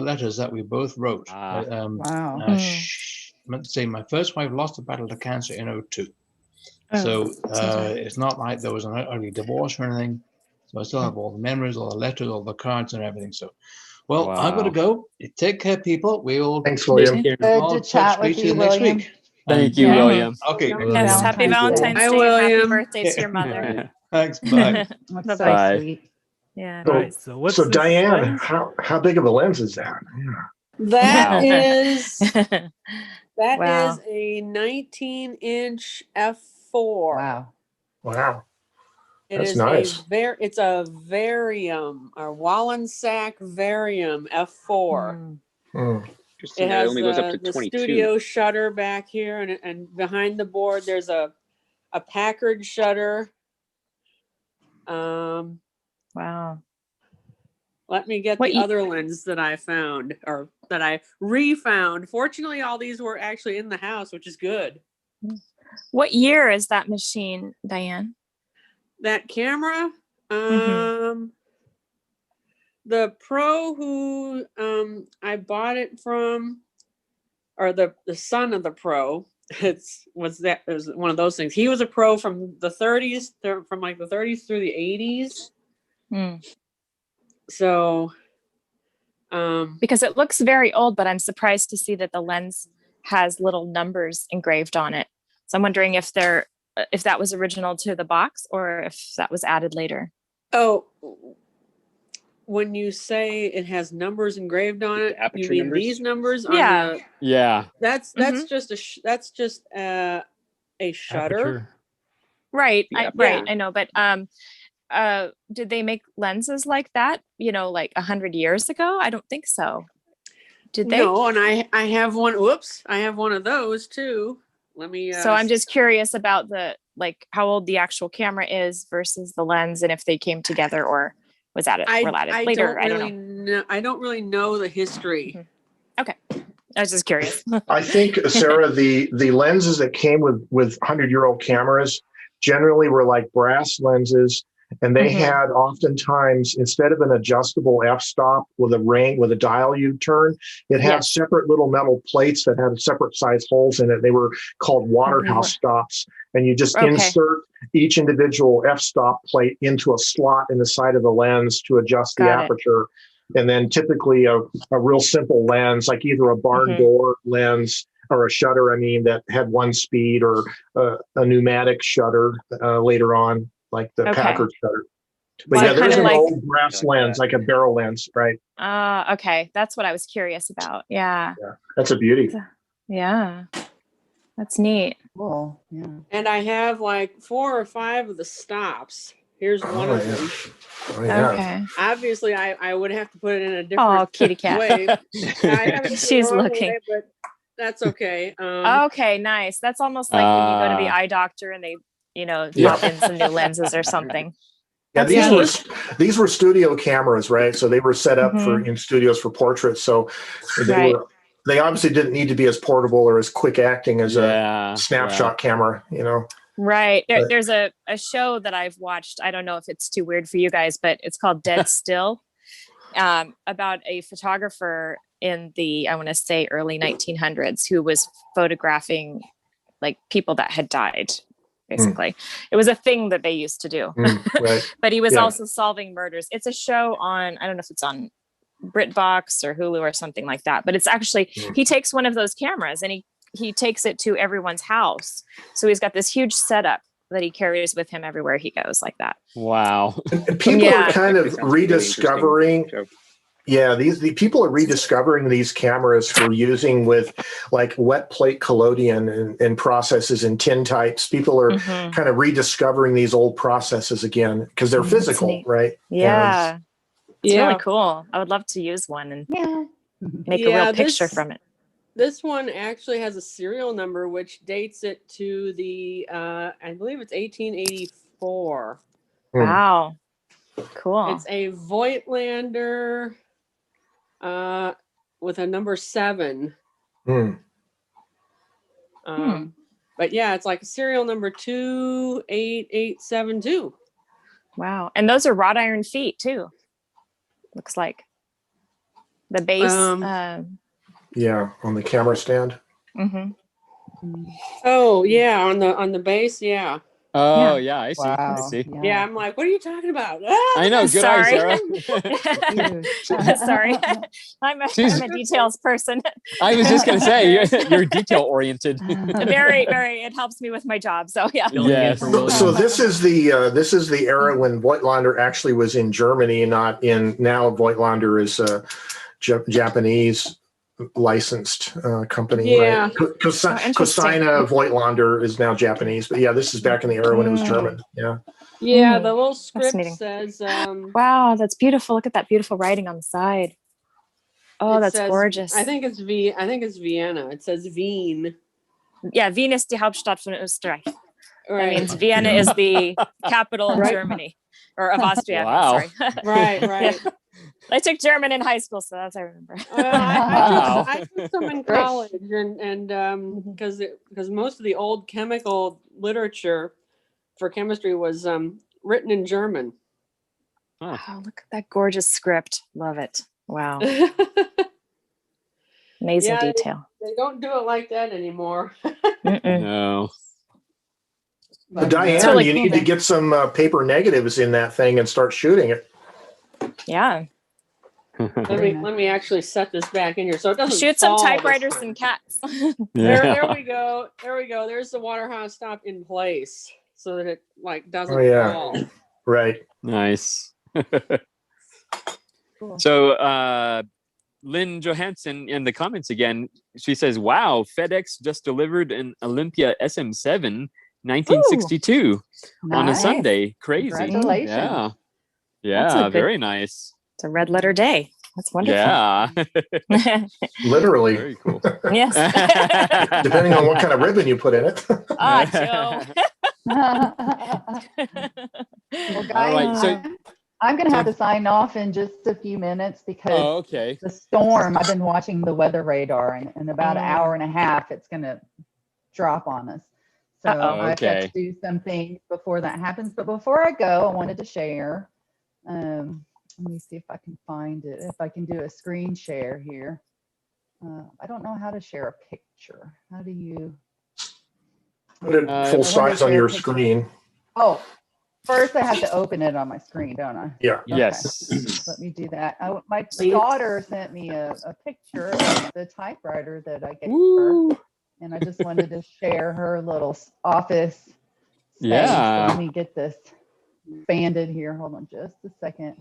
letters that we both wrote. Wow. Let's say my first wife lost the battle to cancer in 2002. So it's not like there was an early divorce or anything. So I still have all the memories, all the letters, all the cards and everything. So, well, I've got to go. Take care, people. We will. Thanks, William. Good to chat with you, next William. week. Thank you, William. Okay. Yes, happy Valentine's Hi, Day. And happy William. birthday to your mother. Thanks. Bye. That's so Bye. sweet. Yeah. So Diane, how big of a lens is that? That Wow. is a 19-inch f4. Wow. Wow. It That's is nice. it's a Varium, a Wallensack Varium f4. Interesting. It That has only goes up to the 22. studio shutter back here, and behind the board there's a Packard shutter. Wow. Let me get the other lens that I found, or that I refound. Fortunately, all these were actually in the house, which is good. What year is that machine, Diane? That camera, the pro who I bought it from, or the son of the pro, it was one of those things. He was a pro from the 30s, from like the 30s through the 80s. So because it looks very old, but I'm surprised to see that the lens has little numbers engraved on it. So I'm wondering if that was original to the box or if that was added later. Oh, when you say it has numbers engraved on it, you mean numbers? these numbers? Yeah. Yeah. That's just a shutter. Right. Yeah. I know, but did they make lenses like that, like 100 years ago? I don't think so. Did they? No, and I have one. Whoops, I have one of those too. Let me. So I'm just curious about how old the actual camera is versus the lens, and if they came together or was added later. I don't know. I don't really know the history. Okay, I was just curious. I think, Sarah, the lenses that came with 100-year-old cameras generally were like brass lenses, and they had oftentimes, instead of an adjustable f-stop with a ring with a dial you turn, it had separate little metal plates that had separate size holes in it. They were called Waterhouse stops, and you just insert each individual f-stop plate into a slot in the side of the lens to adjust the aperture. And then typically a real simple lens, like either a barn door lens or a shutter, that had one speed, or a pneumatic shutter later on, like the Packard shutter. But yeah, there's an old brass lens, like a barrel lens, right? Okay. That's what I was curious about. Yeah. That's a beauty. Yeah. That's neat. Cool. Yeah. And I have like 4 or 5 of the stops. Here's one of them. Okay. Obviously, I would have to put it in a different kitty cat. way. I have it She's the wrong looking. way, but that's okay. Okay, nice. That's almost like when you go to the eye doctor and they, drop in some new lenses or something. Yeah, these were studio cameras, right? So they were set up in studios for portraits. So they obviously didn't need to be as portable or as quick acting as a snapshot camera, Right. There's a show that I've watched. I don't know if it's too weird for you guys, but it's called Dead Still, about a photographer in the, I want to say, early 1900s who was photographing like people that had died. Basically, it was a thing that they used to do, but he was also solving murders. It's a show on, I don't know if it's on BritBox or Hulu or something like that, but it's actually, he takes one of those cameras and he takes it to everyone's house. So he's got this huge setup that he carries with him everywhere he goes, like that. Wow. And people are kind of rediscovering. Yeah, the people are rediscovering these cameras for using with like wet plate collodion and processes and tin types. People are kind of rediscovering these old processes again because they're physical, right? Yeah. It's really cool. I would love to use one and make a real picture from it. This one actually has a serial number which dates it to the I believe it's 1884. Wow. Cool. It's a Voigtlander with a number 7. But yeah, it's like serial number 28872. Wow. And those are wrought iron feet too. Looks like the base. Yeah, on the camera stand. Oh yeah, on the base, yeah. Oh yeah, I see. Wow. I see. Yeah, I'm like, what are you talking about? I know. Good eye, Sarah. Sorry, I'm a details person. I was just gonna say you're detail oriented. Very. It helps me with my job. So yeah. Yes. So this is the era when Voigtlander actually was in Germany, not in now. Voigtlander is a Japanese licensed company. Yeah. Right? Cosina Voigtlander is now Japanese, but yeah, this is back in the era when it was German. Yeah. Yeah, the little script Fascinating. says Wow, that's beautiful. Look at that beautiful writing on the side. Oh, it that's says- gorgeous. I think it's Vienna. It says Wien. Yeah, Wien ist die Hauptstadt von Österreich. That Right. means Vienna is the capital of Right. Germany or of Austria. Wow. Sorry. Right. Yeah. I took German in high school, so that's what I remember. I took some in college, and because most of the old chemical literature for chemistry was written in German. Oh, look at that gorgeous script. Love it. Wow. Amazing Yeah, detail. They don't do it like that anymore. No. Diane, totally you cool, need to though. get some paper negatives in that thing and start shooting it. Yeah. Let me actually set this back in here so it doesn't Shoot some fall this typewriters time. and cats. There we go. There's the waterhouse stop in place so that it like doesn't Oh yeah, fall. right. Nice. So Lynn Johansson in the comments again, she says, wow, FedEx just delivered an Olympia SM7 1962 on a Nice. Sunday. Crazy. Congratulations. Yeah. That's a Yeah, good- very nice. It's a red letter day. That's wonderful. Yeah. Literally. Very cool. Yes. Depending on what kind of ribbon you put in it. Ah, Joe. Well, guys, All right, so I'm going to have to sign off in just a few minutes because oh, okay. the storm, I've been watching the weather radar, and in about an hour and a half, it's going to drop on us. So I've got to do some things before that happens. But before I go, I wanted to share. Let me see if I can find it. If I can do a screen share here. I don't know how to share a picture. How do you? Put it full size on your screen. Oh, first I have to open it on my screen, don't I? Yeah. Okay. Yes. Let me do that. My daughter sent me a picture of the typewriter that I gave her, and I just wanted to share her little office space. Yeah. So let me get this expanded here. Hold on just a second.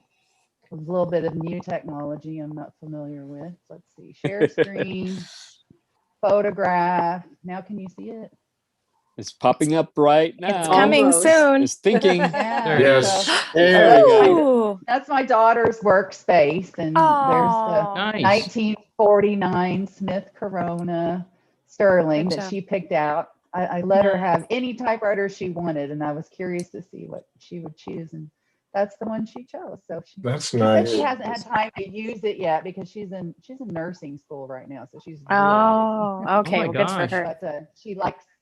There's a little bit of new technology I'm not familiar with. Let's see. Share screen, photograph. Now can you see it? It's popping up right now. It's coming soon. It's thinking. Yeah, Yes. so- There we go. Ooh. That's my daughter's workspace, and Oh. there's the Nice. 1949 Smith Corona Sterling Good that job. she picked out. I let her have any typewriter she wanted, and I was curious to see what she would choose, and that's the one she chose. So That's she said nice. she hasn't had time to use it yet because she's in nursing school right now, so she's Oh, okay. my Well, good for gosh. her. but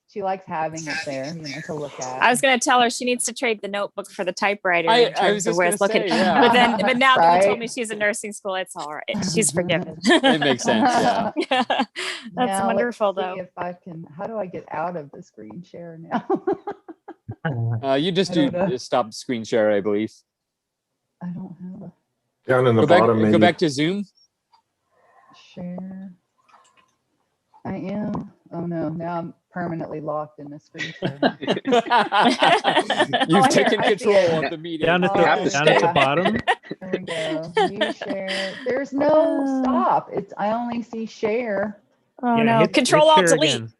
she likes having it there, to look at. I was going to tell her she needs to trade the notebook for the typewriter I in was terms of just where gonna it's looking. say, yeah. But now that you told Right. me she's in nursing school, it's all right. She's forgiven. It makes sense. Yeah. That's Now, wonderful, let's see though. if I can. How do I get out of the screen share now? You just I do don't know. stop screen share, I believe. I don't have a Down in the Go back, bottom, maybe. go back to Zoom. share. I am. Oh no, now I'm permanently locked in the screen share. You've Oh, taken here, I see control it. of the meeting. Down at Oh, the down at the yeah. bottom. There we go. View share. There's no stop. I only see share. Oh, Yeah, no. hit Control Alt share Delete. again.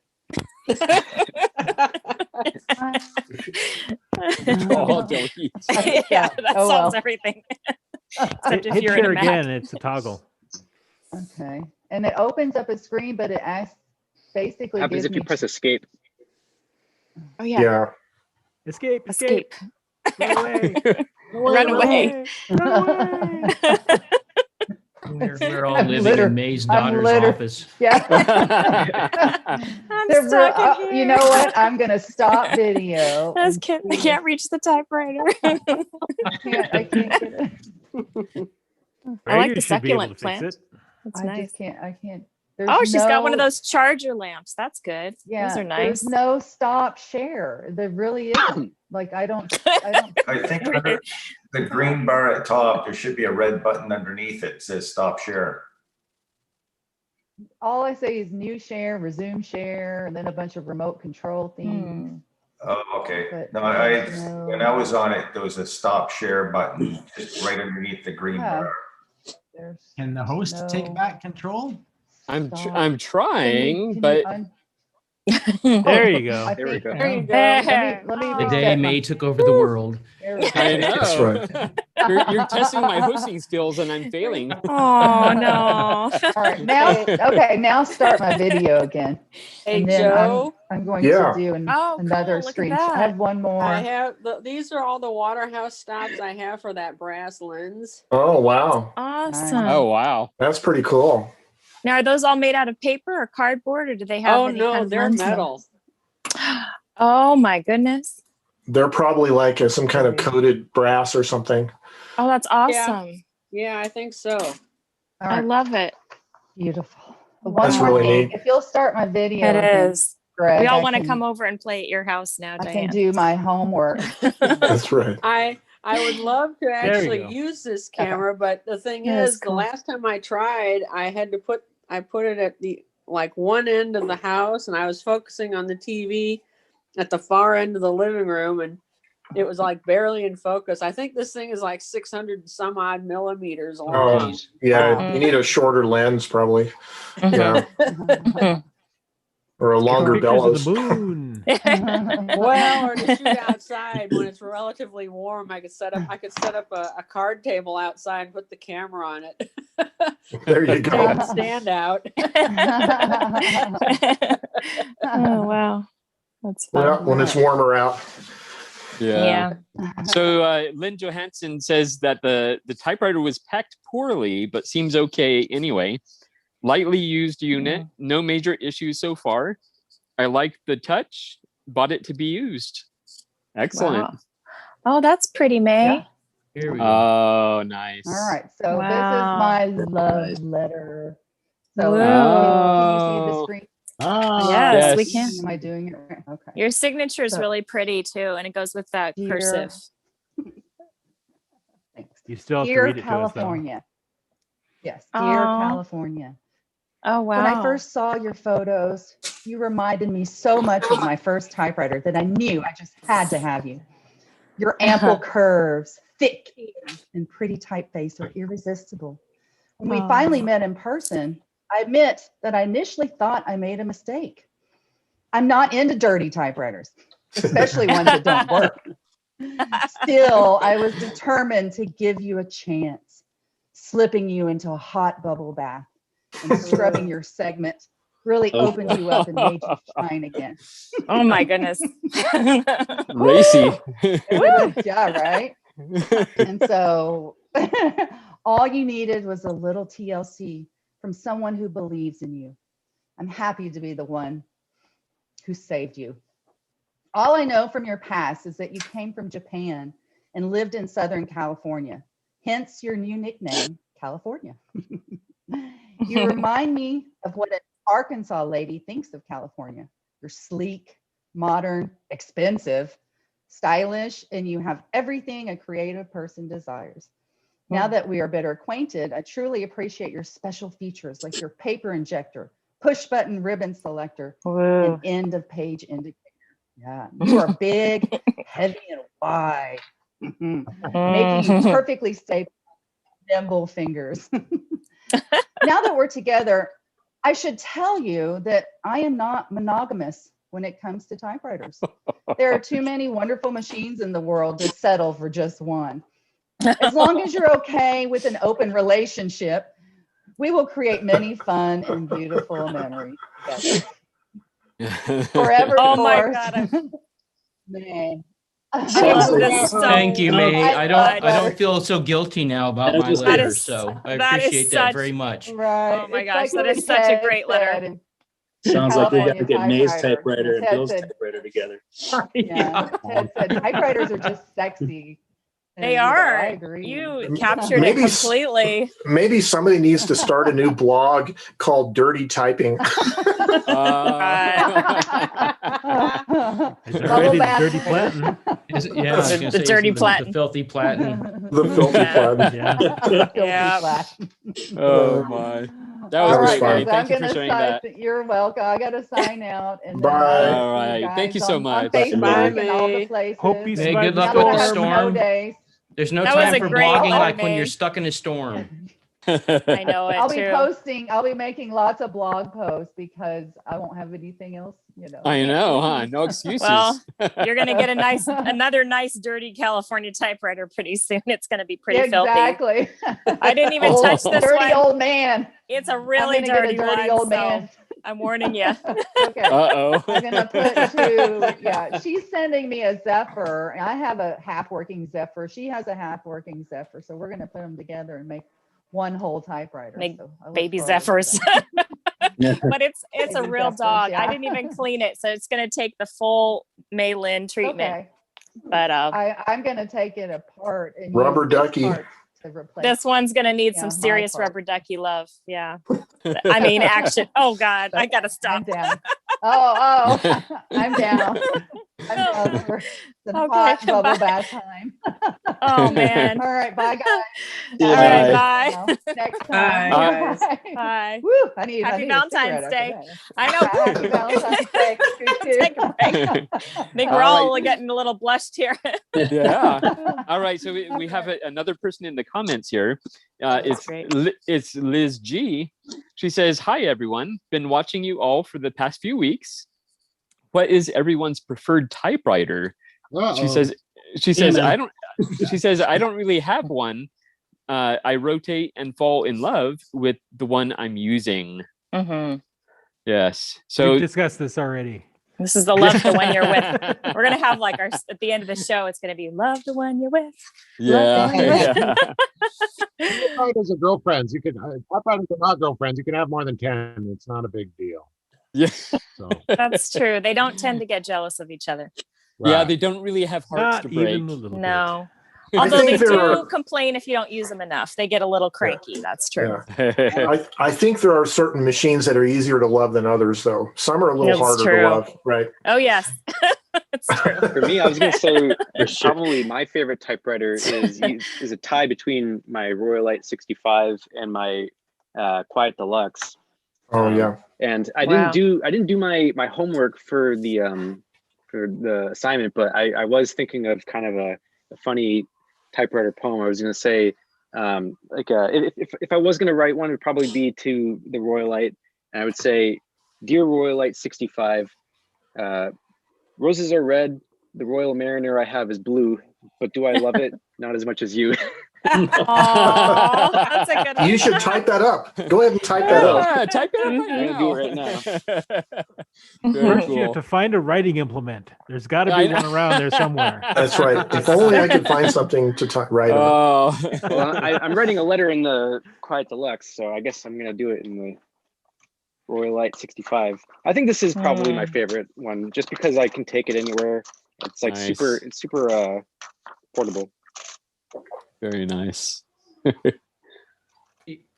Control delete. Yeah, that Oh, solves well. everything. Except if Hit you're in share a Mac. again. It's a toggle. Okay. and it opens up a screen, but it basically Happens gives if you me press escape. Oh yeah. Yeah. Escape. Run away. Run away. We're all living in May's daughter's office. Yeah. I'm They're stuck in here. You know what? I'm gonna stop video. I and can't reach the typewriter. I can't get it. I like Radio the should be able to succulent fix plant. it. That's I nice. just can't. I can't. Oh, she's got one of no- those charger lamps. That's good. Yeah, Those are there's nice. no stop share. There really isn't. Like I don't. I think under the green bar at top, there should be a red button underneath it that says stop share. All I say is new share, resume share, and then a bunch of remote control things. Oh, okay. But No, there's no- when I was on it, there was a stop share button just right underneath the green Yeah. bar. Can the host take back control? I'm trying, Can you but There you go. I There we think- go. There you go. Let me The reset day my- May took over the world. There we go. I know. That's right. You're testing my hosting skills and I'm failing. Oh no. All right, now, okay, now start my video again. Hey, And then Joe. I'm going Yeah. to do Oh, another cool. Look at screen. that. I have one more. I have these are all the Waterhouse stops I have for that brass lens. Oh, wow. Awesome. Oh wow. That's pretty cool. Now, are those all made out of paper or cardboard, or do they have? Oh any no, kind of they're lens in them? metal. Oh my goodness. They're probably like some kind of coated brass or something. Oh, that's awesome. Yeah, I think so. I love it. Beautiful. That's One more really thing. neat. If you'll start my video, It again, is. Greg, We all I want to can- come over and play at your house now, I Diane. can do my homework. That's right. I would love to you actually go. use this camera, but the thing That is is, the cool. last time I tried, I put it at the like one end of the house, and I was focusing on the TV at the far end of the living room, and it was like barely in focus. I think this thing is like 600 and some odd millimeters long. Oh, yeah. Wow. You need a shorter lens, probably. Yeah. Or a longer Pictures bellows. of the moon. Well, or to shoot outside when it's relatively warm, I could set up a card table outside and put the camera on it. There you go. Stand out. Oh wow, that's fun. Yeah, when it's warmer out. Yeah. So Lynn Johansson says that the typewriter was packed poorly, but seems okay anyway. Lightly used unit, no major issues so far. I like the touch, bought it to be used. Excellent. Wow. Oh, that's pretty, May. Here we go. Oh, nice. All right, so Wow. this is my love letter. So Whoa. can you see the screen? Ah, Yes, we can. Am I doing it right? Okay. Your signature is So- really pretty too, and it goes with that Dear- cursive. Thanks. You still have to Dear read it to us, though. California. Yes, dear Aw. California. Oh wow. When I first saw your photos, you reminded me so much of my first typewriter that I knew I just had to have you. Your ample curves, thick hands, and pretty typeface are irresistible. When we Aw. finally met in person, I admit that I initially thought I made a mistake. I'm not into dirty typewriters, especially ones that don't work. Still, I was determined to give you a chance, slipping you into a hot bubble bath and scrubbing your segment really opened you up and made you shine again. Oh my goodness. Racy. Yeah, right? And so all you needed was a little TLC from someone who believes in you. I'm happy to be the one who saved you. All I know from your past is that you came from Japan and lived in Southern California, hence your new nickname, California. You remind me of what an Arkansas lady thinks of California. You're sleek, modern, expensive, stylish, and you have everything a creative person desires. Now that we are better acquainted, I truly appreciate your special features like your paper injector, push button ribbon selector, and end of page indicator. Yeah, you are big, heavy, and wide, making you perfectly stable, nimble fingers. Now that we're together, I should tell you that I am not monogamous when it comes to typewriters. There are too many wonderful machines in the world to settle for just one. As long as you're okay with an open relationship, We will create many fun and beautiful memories together. Forever. Oh my divorced. God, Man. I love this so Thank you, May. I much. don't feel so guilty now about my That letter, is- so I that is appreciate that such- very much. Right. Oh my It's gosh, like that what is such a Ted great said letter. in Sounds like we got to California get May's typewriter. typewriter and Ted Bill's said- typewriter together. Yeah. Ted said typewriters are just sexy. They And, are. I agree. You captured Maybe it s- completely. Maybe somebody needs to start a new blog called Dirty Typing. Is it already the dirty platen? Yeah, I was gonna The say, dirty isn't platen. the filthy platen. The filthy Yeah. platen. Yeah. Yeah. Oh my. That All was right, great, May. guys, Thank you I'm for gonna sharing sign. that. You're welcome. I got to sign out. And Bye. All right. Thank you so on much. Facebook Bye, and all the May. places. Hope you May, survive good the luck Now with we're the gonna have snow storm. days. There's no That was time a for great blogging letter, like when May. you're stuck in a storm. I know it I'll be too. posting. I'll be making lots of blog posts because I won't have anything else. I know, huh? No excuses. Well, you're gonna get another nice dirty California typewriter pretty soon. It's gonna be pretty Exactly. filthy. I didn't even Old, touch this dirty one. old man. It's a I'm really gonna get a dirty, dirty one, old man. so I'm warning you. Okay. Uh-oh. I'm gonna put to, yeah, she's sending me a Zephyr. And I have a half working Zephyr. She has a half working Zephyr. So we're gonna put them together and make one whole typewriter. Make So I look baby forward to Zephyrs. that. But it's a Baby real Zephyrs, dog. yeah. I didn't even clean it, so it's gonna take the full Maylin treatment. Okay. But I'm gonna take it apart and Rubber use this ducky. part to replace. this one's gonna need Yeah, some my serious part. rubber ducky love. Yeah. I mean action. Oh God, I gotta I'm stop. down. Oh, I'm down. I'm down for some Okay, hot bubble bye. bath time. Oh man. All right, bye guys. All right, bye. Well, next time. Bye, guys. Bye. Woo, I need Happy a Valentine's cigarette Day. after that. I know. Happy Valentine's Day. Take a break. I think we're all getting a little blushed here. Yeah. All right. So we have another person in the comments here. It's great. it's Liz G. She says, "Hi everyone. Been watching you all for the past few weeks. What is everyone's preferred typewriter?" She says. Email. She says I don't really have one. I rotate and fall in love with the one I'm using. Mm-hmm. Yes. We've So discussed this already. This is the love the one you're with. We're gonna have like at the end of the show, it's gonna be love the one you're with. yeah. Yeah. Typewriters are girlfriends. You can typewriters are not girlfriends. You can have more than 10. It's not a big deal. Yeah. So That's true. They don't tend to get jealous of each other. Yeah, right. they don't really have hearts Not to break. even a little No. I Although think they there do are- complain if you don't use them enough. They get a little cranky. That's true. I think there are certain machines that are easier to love than others, though. Some are a little That's harder true. to love, right? Oh yes. It's true. For me, I was gonna say probably my favorite typewriter is a tie between my Royalite 65 and my Quiet Deluxe. Oh yeah. And I Wow. didn't do my homework for the assignment, but I was thinking of kind of a funny typewriter poem. I was gonna say if I was gonna write one, it would probably be to the Royalite, and I would say, "Dear Royalite 65, roses are red. The Royal Mariner I have is blue, but do I love it? Not as much as you." Aw, that's a good one. You should type that up. Go ahead and type that up. Yeah, type it up right I'm gonna do it right now. Very First, you have cool. to find a writing implement. There's got to I be know. one around there somewhere. That's right. If only I could find something to write on. Oh. Well, I'm writing a letter in the Quiet Deluxe, so I guess I'm gonna do it in the Royalite 65. I think this is probably my favorite one, just because I can take it anywhere. It's like Nice. super portable. Very nice.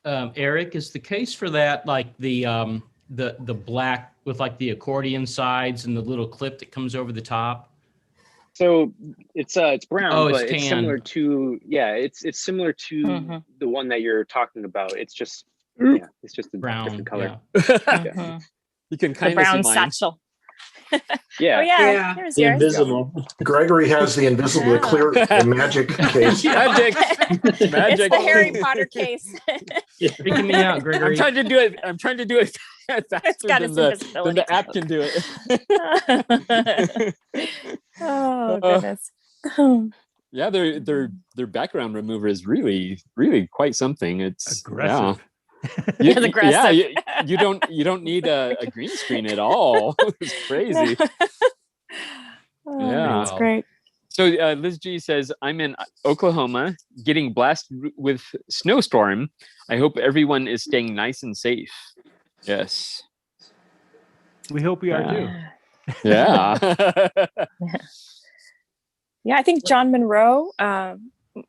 Eric, is the case for that like the black with like the accordion sides and the little clip that comes over the top? So it's brown, Oh, it's but it's tan. similar to it's similar to Mhm. the one that you're talking about. It's just it's just a Brown, different color. Mhm. You can The kind of brown see mine. satchel. Yeah. Oh yeah, Yeah. here's The yours. invisible. Gregory has the invisible, the clear, the magic case. Magic. It's Magic. the Harry Potter case. Freaking me out, I'm Gregory. trying to do it. I'm trying to do it faster got than its the invisibility. app can do it. Oh goodness. Yeah, their background remover is really quite something. It's Aggressive. Yeah, aggressive. you don't need a green screen at all. It's crazy. Oh, Yeah, that's great. So Liz G says, I'm in Oklahoma getting blasted with snowstorm. I hope everyone is staying nice and safe. Yes. We hope we are too. Yeah. Yeah, I think John Monroe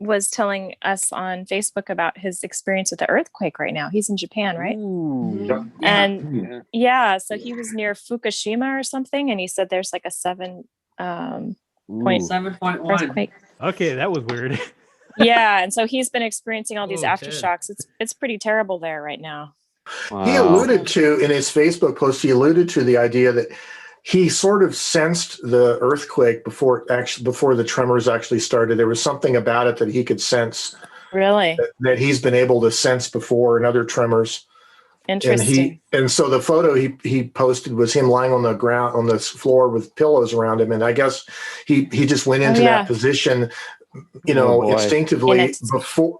was telling us on Facebook about his experience with the earthquake right now. He's in Japan, right? And so he was near Fukushima or something, and he said there's like a 7.1 earthquake. Okay, that was weird. Yeah, and so he's been experiencing all these aftershocks. It's pretty terrible there right now. He alluded to, in his Facebook post, he alluded to the idea that he sort of sensed the earthquake before the tremors actually started. There was something about it that he could sense. Really? That he's been able to sense before in other tremors. Interesting. And so the photo he posted was him lying on the ground, on the floor with pillows around him. And I guess he just went into that position, instinctively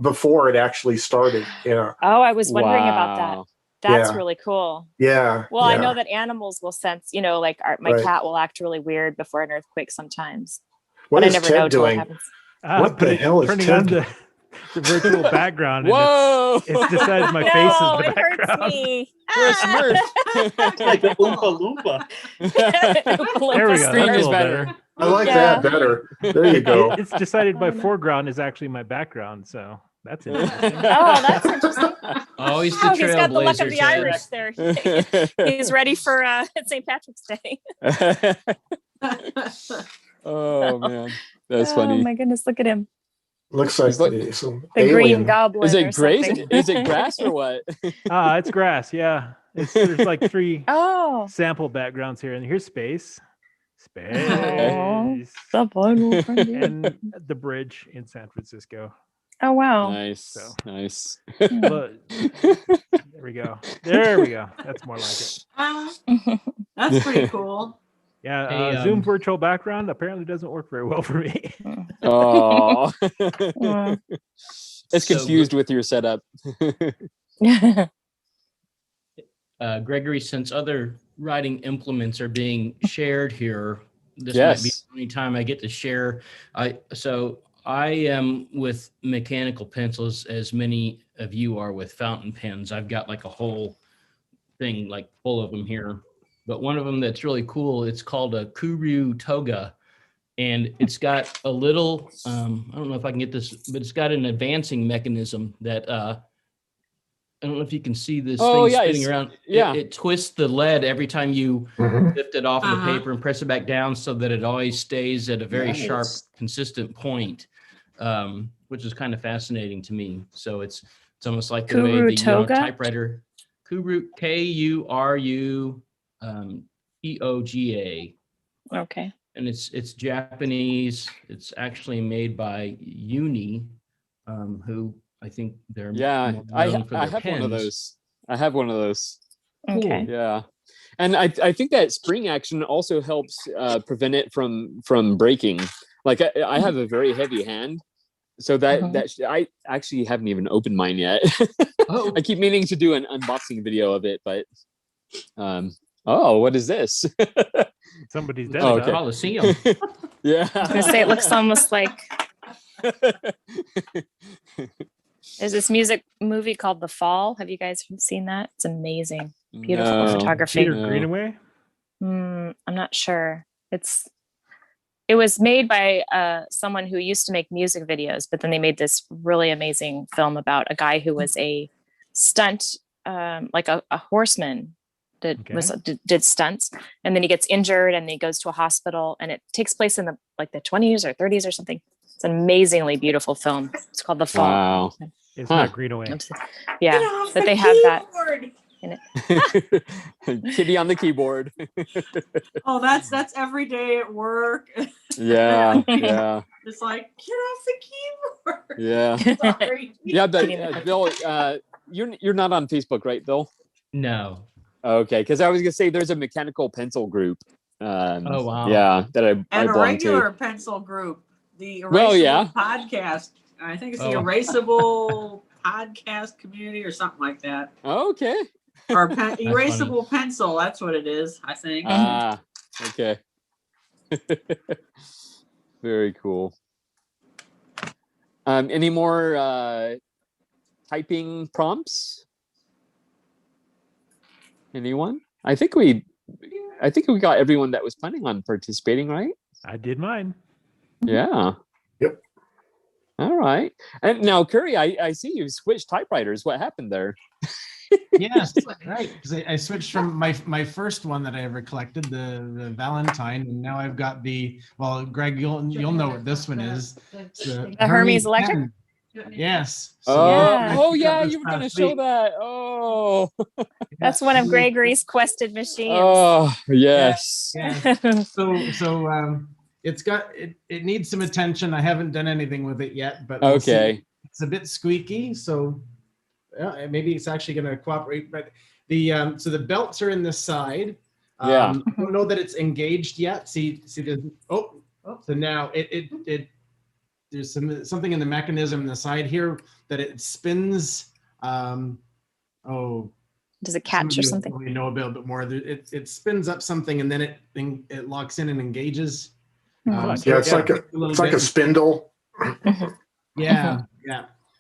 before it actually started. Yeah. Oh, I was wondering about that. That's really cool. Yeah. Well, I know that animals will sense, like my cat will act really weird before an earthquake sometimes. What but is I never Ted know till it doing? happens. What the hell is turning Ted on doing? the virtual background? And Whoa! It's decided my face is the it background. hurts me. You're a Smurf. It's like a Oompa Loompa. There we go. That's a little better. I like that better. There you go. It's decided my foreground is actually my background, so that's interesting. Oh, that's interesting. Always the He's got the luck of trailblazer, the Ted. Irish there. He's ready for St. Patrick's Day. Oh man, that's funny. Oh my goodness, look at him. Looks like The green goblin. Is or it grass? something. Is it grass or what? It's grass. Yeah, there's like 3 Oh. sample backgrounds here, and here's space, Oh, the final frontier. and the bridge in San Francisco. Oh wow. Nice, nice. But, there we go. There we go. That's more like it. That's pretty cool. Yeah, Hey, Zoom virtual background apparently doesn't work very well for me. Oh, it's So- confused with your setup. Gregory, since other writing implements are being shared here, this might be Yes. the only time I get to share. I am with mechanical pencils, as many of you are with fountain pens. I've got like a whole thing like full of them here. But one of them that's really cool, it's called a Kuru Toga. And it's got a little, I don't know if I can get this, but it's got an advancing mechanism that, I don't know if you can see this thing spinning around. It twists the lead every time you lift it off of the paper and press it back down so that it always stays at a very sharp, consistent point, which is kind of fascinating to me. So it's almost like the way Kuru the Toga? typewriter, Kuru, Kuru Toga. Okay. And it's Japanese. It's actually made by Uni, who I think they're more I known for have their one of pens. those. I have one of those. Okay. Yeah, and I think that spring action also helps prevent it from breaking. Like I have a very heavy hand, so that I actually haven't even opened mine yet. I keep meaning to do an unboxing video of it, but what is this? Somebody's Looks dead. like a Coliseum. Yeah. I was gonna say it looks almost like there's this music movie called The Fall. Have you guys seen that? It's amazing. Beautiful No. photography. Peter Greenaway. I'm not sure. It was made by someone who used to make music videos, but then they made this really amazing film about a guy who was a stunt, like a horseman that did stunts, and then he gets injured and he goes to a hospital, and it takes place in the 20s or 30s or something. It's an amazingly beautiful film. It's called The Fall. Wow. It's not Greenaway. Yeah, but they have that in it. Kitty on the keyboard. Oh, that's every day at work. Yeah. It's like, get off the keyboard. Yeah. Sorry. Yeah, but Bill, you're not on Facebook, right, Bill? No. Okay, because I was gonna say there's a mechanical pencil group. Oh wow. Yeah, that I And a belong regular to. pencil group, the Erasable Well, yeah. podcast. I think it's the Oh. Erasable podcast community or something like that. Okay. Or erasable pencil. That's what it is, I think. Ah, okay. Very cool. Any more typing prompts? Anyone? I think we got everyone that was planning on participating, right? I did mine. Yeah. Yep. All right. And now, Curry, I see you switched typewriters. What happened there? Yes, right. Because I switched from my first one that I ever collected, the Valentine, and now I've got well, Greg, you'll know what this one is. It's The Hermes Electric? 10. Yes. Oh, yeah, you were going to show that. Oh. That's one of Gregory's quested machines. Oh, yes. Yeah. So it's got it needs some attention. I haven't done anything with it yet, but we'll see. It's a bit squeaky, so maybe it's actually going to cooperate. But so the belts are in the side. Yeah. I don't know that it's engaged yet. See so now there's something in the mechanism in the side here that it spins. Does it catch or something? We know a bit more. It spins up something and then it locks in and engages. It's like a spindle. Yeah.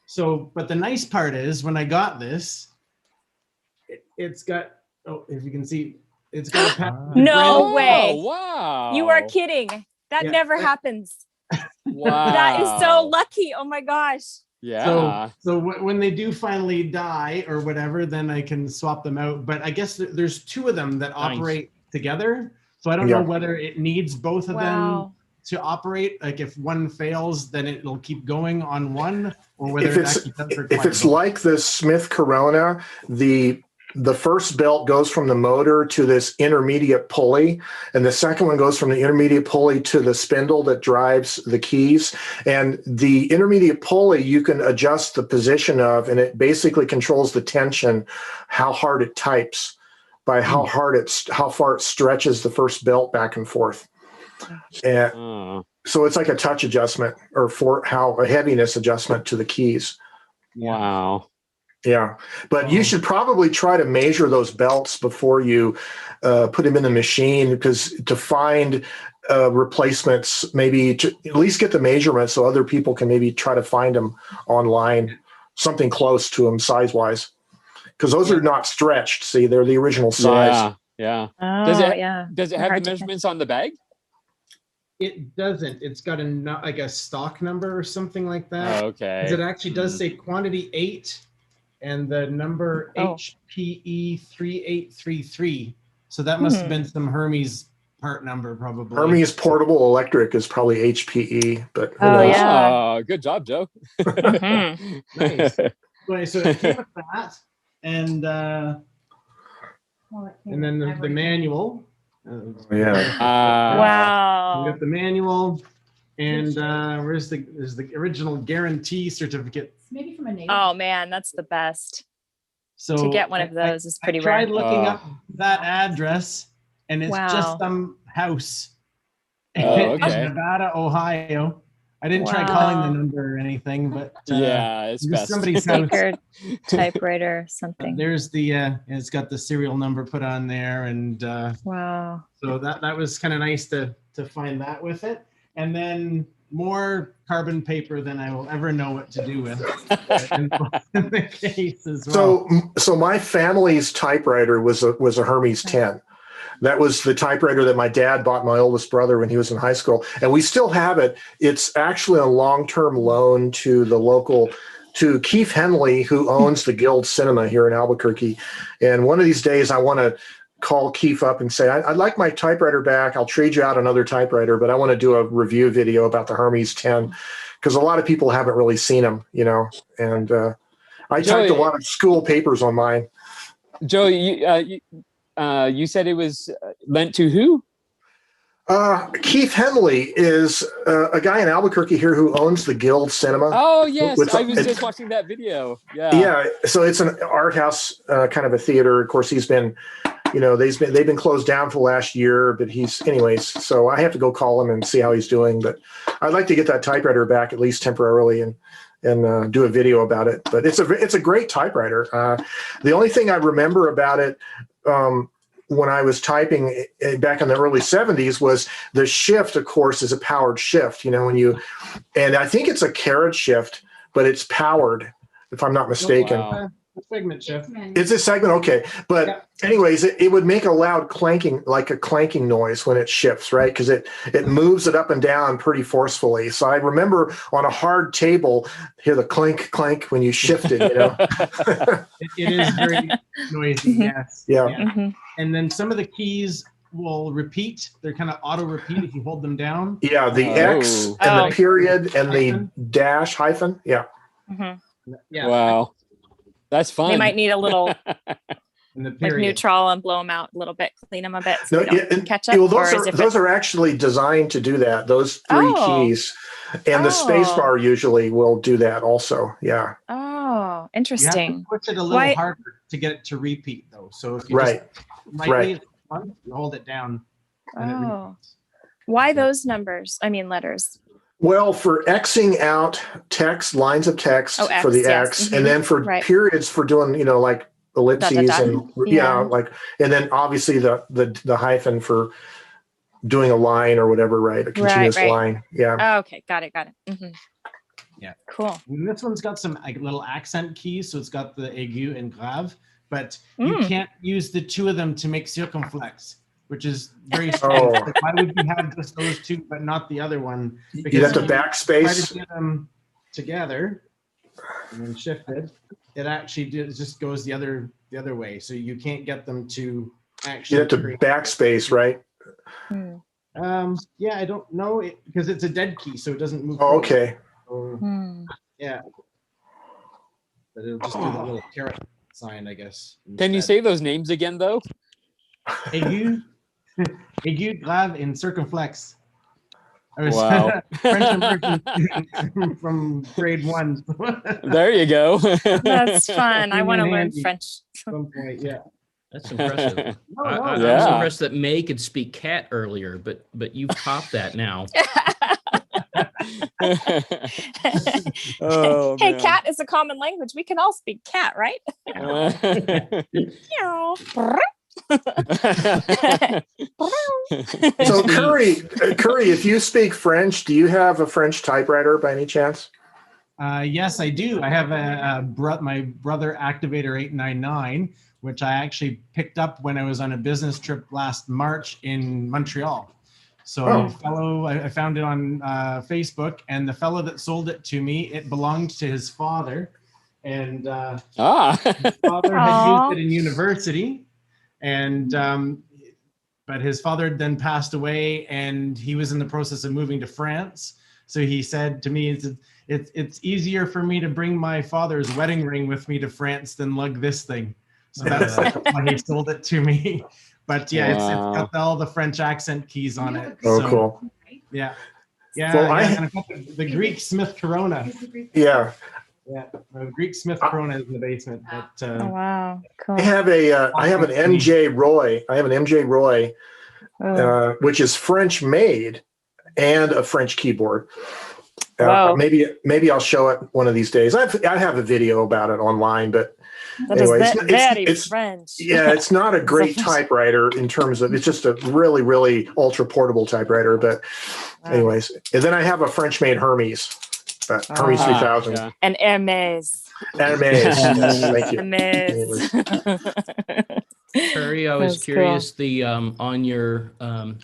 So, but the nice part is when I got this, it's got, if you can see, it's got a No way. Wow. You are kidding. That never happens. Wow. That is so lucky. Oh my gosh. Yeah. So when they do finally die or whatever, then I can swap them out. But I guess there's two of them that operate together. So I don't know whether it needs both of them to operate. Like if one fails, then it'll keep going on one, or whether if it's like the Smith Corona, the first belt goes from the motor to this intermediate pulley, and the second one goes from the intermediate pulley to the spindle that drives the keys. And the intermediate pulley you can adjust the position of, and it basically controls the tension, how hard it types by how far it stretches the first belt back and forth. And so it's like a touch adjustment or a heaviness adjustment to the keys. Wow. Yeah, but you should probably try to measure those belts before you put them in the machine, because to find replacements, maybe to at least get the measurements so other people can maybe try to find them online, something close to them size-wise, because those are not stretched. See, they're the original size. Yeah. Oh, Does it have the measurements on the bag? It doesn't. It's got like a stock number or something like that. Okay. 'Cause it actually does say quantity 8 and the number HPE 3833. So that must have been some Hermes part number, probably. Hermes Portable Electric is probably HPE, but good job, Joe. Nice. So it came with that, and then the manual. Wow. We got the manual, and there's the original guarantee certificate. Maybe from a neighbor. Oh man, that's the best. So to get one of those is pretty rare. I tried looking up that address, and it's just some house in Nevada, Ohio. I didn't try calling the number or anything, but it's best. Somebody's house. Typewriter something. There's it's got the serial number put on there, and wow. So that was kind of nice to find that with it, and then more carbon paper than I will ever know what to do with in the case as well. So my family's typewriter was a Hermes 10. That was the typewriter that my dad bought my oldest brother when he was in high school, and we still have it. It's actually a long-term loan to Keith Henley, who owns the Guild Cinema here in Albuquerque. And one of these days, I want to call Keith up and say, I'd like my typewriter back. I'll trade you out another typewriter, but I want to do a review video about the Hermes 10, because a lot of people haven't really seen them, and I typed a lot of school papers on mine. Joe, you said it was lent to who? Keith Henley is a guy in Albuquerque here who owns the Guild Cinema. Oh, yes. I was just watching that video. Yeah. So it's an art house kind of a theater. Of course, he's been, they've been closed down for the last year, but so I have to go call him and see how he's doing. But I'd like to get that typewriter back, at least temporarily, and and do a video about it. But it's a great typewriter. The only thing I remember about it when I was typing back in the early 70s was the shift, of course, is a powered shift, and I think it's a carriage shift, but it's powered, if I'm not mistaken. Wow. Segment shift. It's a segment, okay. But anyways, it would make a loud clanking, like a clanking noise when it shifts, right? Because it moves it up and down pretty forcefully. So I remember on a hard table, hear the clink, clank when you shift it, It is very noisy, yes. Yeah. And then some of the keys will repeat. They're kind of auto repeat if you hold them down. Yeah, the X and the period and the dash hyphen. Yeah. Yeah. Wow. That's fun. They might need a little like neutral and blow them out a little bit, clean them a bit so No, they don't catch up. Well, or those are actually designed to do that. Those three keys, and the space bar usually will do that also. Yeah. Oh, You interesting. have to push it a little harder to get it to repeat, though. So if you just lightly you hold it down. Oh, why those numbers? I mean, letters. Well, for Xing out text, lines of text for the X, and then for periods for doing, like ellipses and and then obviously the hyphen for doing a line or whatever, right? A continuous line. Yeah. Oh, okay, got it. Yeah. Cool. And this one's got some little accent keys, so it's got the aigu and grave, but you can't use the two of them to make circumflex, which is very strange. Like, why would you have just those two, but not the other one? Because you have to backspace. Try to get them together and then shifted. It actually just goes the other way, so you can't get them to actually. You have to backspace, right? Yeah, I don't know because it's a dead key, so it doesn't move. Oh, okay. Yeah, but it'll just do the little caret sign, I guess. Can you say those names again, though? Aigu, aigu, grave, and circumflex. I was Wow. French immersion from grade 1. There you go. That's fun. I want to learn French. Some point, yeah. That's impressive. I was impressed that May could speak cat earlier, but you've topped that now. Hey, cat is a common language. We can all speak cat, right? So Curry, if you speak French, do you have a French typewriter by any chance? Yes, I do. I have my brother Activator 899, which I actually picked up when I was on a business trip last March in Montreal. So I found it on Facebook, and the fellow that sold it to me, it belonged to his father, and his father had used it in university, and but his father then passed away, and he was in the process of moving to France. So he said to me, it's easier for me to bring my father's wedding ring with me to France than lug this thing. So that's why he sold it to me. But yeah, it's got all the French accent keys on it. Oh, so, cool. Yeah. Yeah. Well, and I've got the Greek Smith Corona. Yeah. Yeah. Greek Smith Corona is in the basement. But, oh, wow. Cool. I have an MJ Roy. I have an MJ Roy, which is French made and a French keyboard. Maybe I'll show it one of these days. I have a video about it online, but anyway, it's French. Yeah, it's not a great typewriter in terms of, it's just a really, really ultra portable typewriter. But anyways, and then I have a French made Hermes, Hermes 3000. Yeah. And Hermes. Hermes, yes, thank you. Hermes. Curry, I was curious, the on your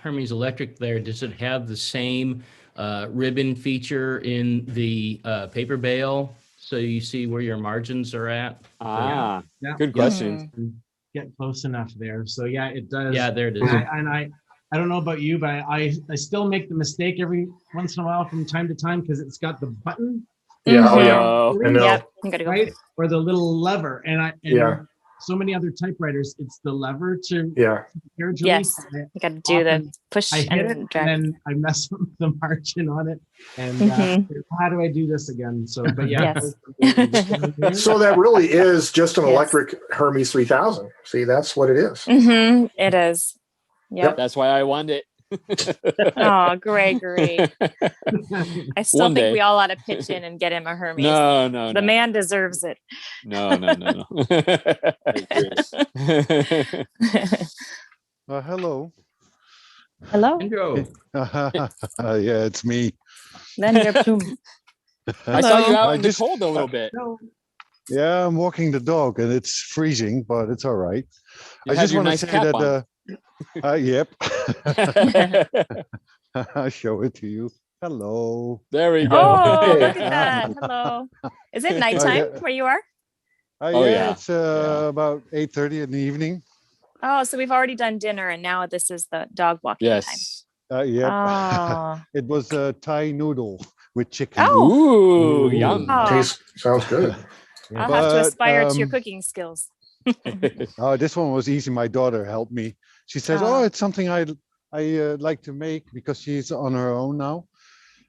Hermes Electric there, does it have the same ribbon feature in the paper bale? So you see where your margins are at. Good question. Get close enough there. So yeah, it does. Yeah, there it is. And I don't know about you, but I still make the mistake every once in a while from time to time because it's got the button. Yeah, I know. Right? Or the little lever. And so many other typewriters, it's the lever to carriage yes, release. you got to do the push and drag. And then I mess up the margin on it. And how do I do this again? So, but yeah. So that really is just an electric Hermes 3000. See, that's what it is. It is. Yep. That's why I wanted it. Oh, Gregory. I still One think day. we all ought to pitch in and get him a Hermes. No. The man deserves it. No. Hello. Hello. Andrew. Yeah, it's me. Lend your plume. I saw you out I in the cold a little bit. Yeah, I'm walking the dog and it's freezing, but it's all right. You I have just your want to nice say cap that. on. Yep. I'll show it to you. Hello. There we go. Oh, look at that. Hello. Is it nighttime yeah. where you are? Yeah, it's about 8:30 in the evening. Oh, so we've already done dinner and now this is the dog walking Yes. Yep. Oh. It was a Thai noodle with chicken. Oh. Ooh, yum. Sounds good. I'll have to aspire to your um, cooking skills. Oh, this one was easy. My daughter helped me. She says, Oh. "Oh, it's something I like to make," because she's on her own now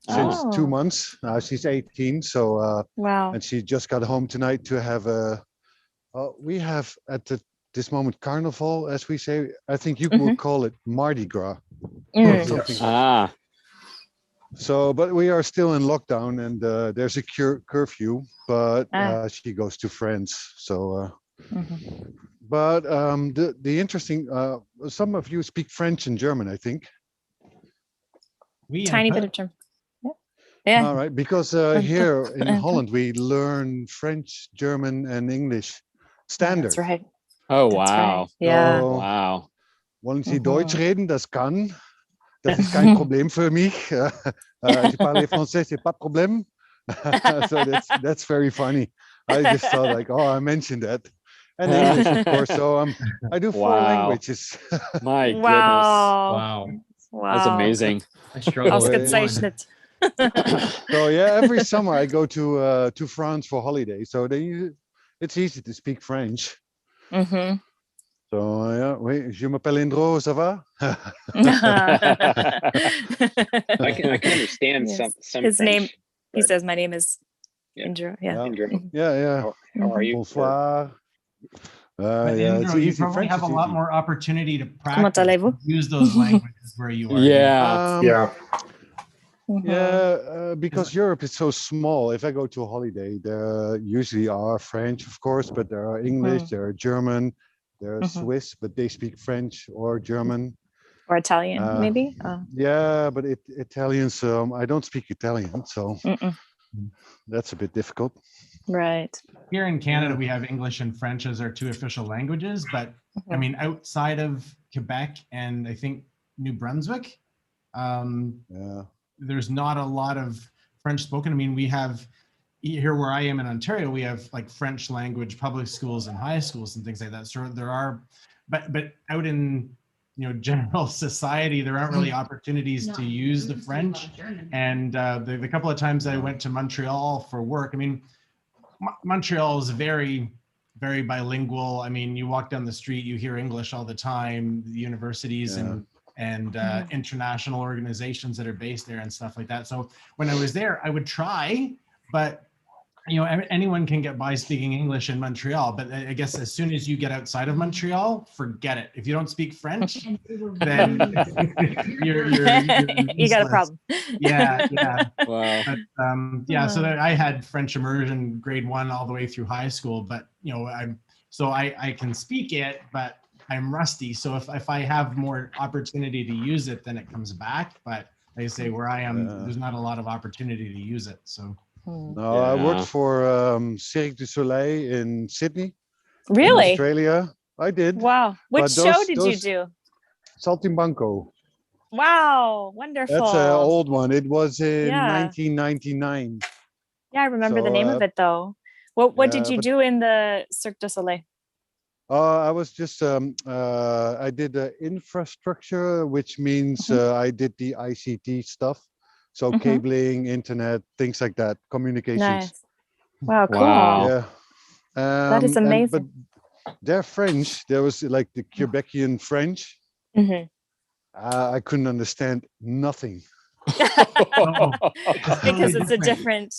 since 2 Oh. months. She's 18, so Wow. and she just got home tonight to have a. We have at this moment carnival, as we say. I think you would call it Mardi Gras. Mm. Something like So, but we are still in lockdown, and there's a curfew. But she goes to friends. So, but the interesting. Some of you speak French and German, I think. Tiny bit of German. Yeah. All right, because here in Holland we learn French, German, and English standard. That's right. Oh That's wow! right. Yeah. So, Wow. Wollen Sie Deutsch reden? Das kann. Das ist kein Problem für mich. Je parle français, c'est pas problème. So that's very funny. I just thought like, oh, I mentioned that. And English, of course. So I do 4 languages. My goodness. Wow. That's amazing. I struggle with one. Ausgezeichnet. So yeah, every summer I go to France for holiday. So it's easy to speak French. Mm-hmm. So yeah, oui, je m'appelle Indro, ça va? I can understand Yes. some His French, name. He says, "My name is Yeah. Indra." Yeah. Indra. Yeah. How are you? Bonsoir. But Yeah, it's Andrew, you easy. probably French have a is lot easy. more opportunity to Comment practice, allez-vous? use those languages where you are. Yeah. Because Europe is so small. If I go to a holiday, there usually are French, of course, but there are English, there are German, there are Swiss, but they speak French or German. Or Italian, maybe. Yeah, but Italians, I don't speak Italian, so that's a bit difficult. Right. Here in Canada, we have English and French as our 2 official languages, but I mean, outside of Quebec and I think New Brunswick, there's not a lot of French spoken. I mean, we have here where I am in Ontario, we have like French language public schools and high schools and things like that. So there are, but out in general society, there aren't really opportunities to use the French. And the couple of times I went to Montreal for work, I mean, Montreal is very, very bilingual. I mean, you walk down the street, you hear English all the time. The universities and international organizations that are based there and stuff like that. So when I was there, I would try, but anyone can get by speaking English in Montreal, but I guess as soon as you get outside of Montreal, forget it. If you don't speak French, then you're you got a problem. Yeah. Wow. But, so I had French immersion grade 1 all the way through high school, but I can speak it, but I'm rusty. So if I have more opportunity to use it, then it comes back. But like I say, where I am, there's not a lot of opportunity to use it. So. No, I worked for Cirque du Soleil in Sydney. Really? In Australia. I did. Wow. Which But show did you do? Saltimbanco. Wow. Wonderful. That's an old one. It was in 1999. Yeah, I remember the name of it though. What did you do in the Cirque du Soleil? I was just I did infrastructure, which means I did the ICT stuff. So cabling, internet, things like that, communications. Nice. Wow, cool. Yeah. That is amazing. But they're French. There was like the Quebecian French. I couldn't understand nothing. Because it's a different,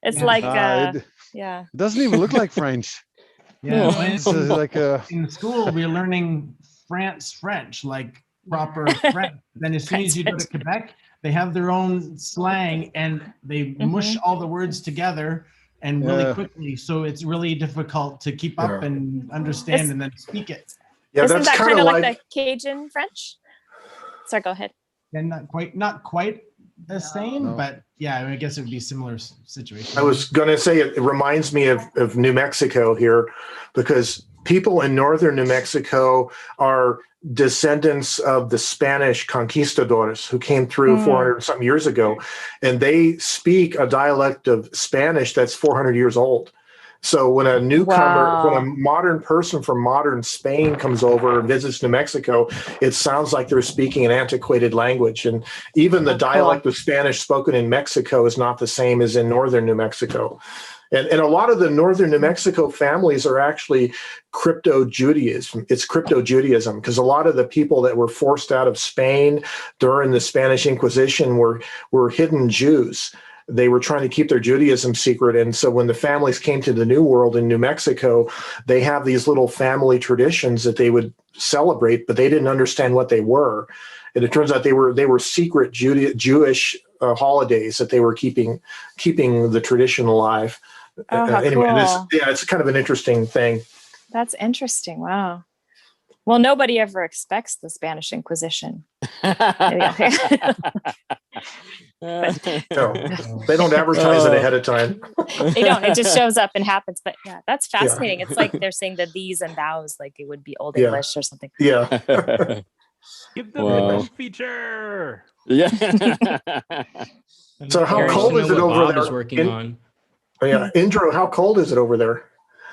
it's like, it doesn't even look like French. Yeah. It's like in school, we're learning France French, like proper French. Then as soon as you go to Quebec, they have their own slang and they mush all the words together and really quickly. So it's really difficult to keep up and understand and then speak it. Yeah, Isn't that's that kind of like like the Cajun French? Sorry, go ahead. And not quite the same, but yeah, I guess it would be a similar situation. I was going to say it reminds me of New Mexico here, because people in northern New Mexico are descendants of the Spanish conquistadors who came through 400 something years ago, and they speak a dialect of Spanish that's 400 years old. So when a newcomer, when a modern person from modern Spain comes over and visits New Mexico, it sounds like they're speaking an antiquated language. And even the dialect of Spanish spoken in Mexico is not the same as in northern New Mexico. And a lot of the northern New Mexico families are actually crypto-Judaism. It's crypto-Judaism, because a lot of the people that were forced out of Spain during the Spanish Inquisition were hidden Jews. They were trying to keep their Judaism secret. And so when the families came to the New World in New Mexico, they have these little family traditions that they would celebrate, but they didn't understand what they were. And it turns out they were secret Jewish holidays that they were keeping the tradition alive. Oh, how anyway, cool. it's kind of an interesting thing. That's interesting. Wow. Well, nobody ever expects the Spanish Inquisition. No, they don't advertise it ahead of time. They don't. It just shows up and happens. But yeah, that's fascinating. It's like they're saying the these and thous, like it would be Old English or something. Yeah. Give them the French feature. Yeah. So how cold is it over there? Working on. Oh, yeah, Indro, how cold is it over there?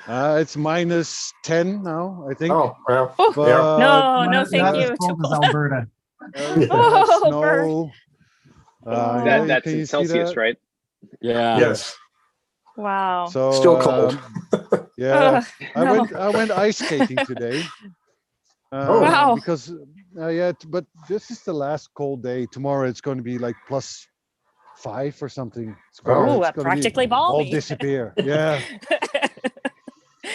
It's -10 now, I think. Oh, well. No, thank you. Too cold as Alberta. Snow. That's in Celsius, right? Yeah. Yes. Wow. So still cold. Yeah, I went ice skating today. Wow. Because but this is the last cold day. Tomorrow it's going to be like +5 or something. It's gonna practically all balmy. disappear. Yeah.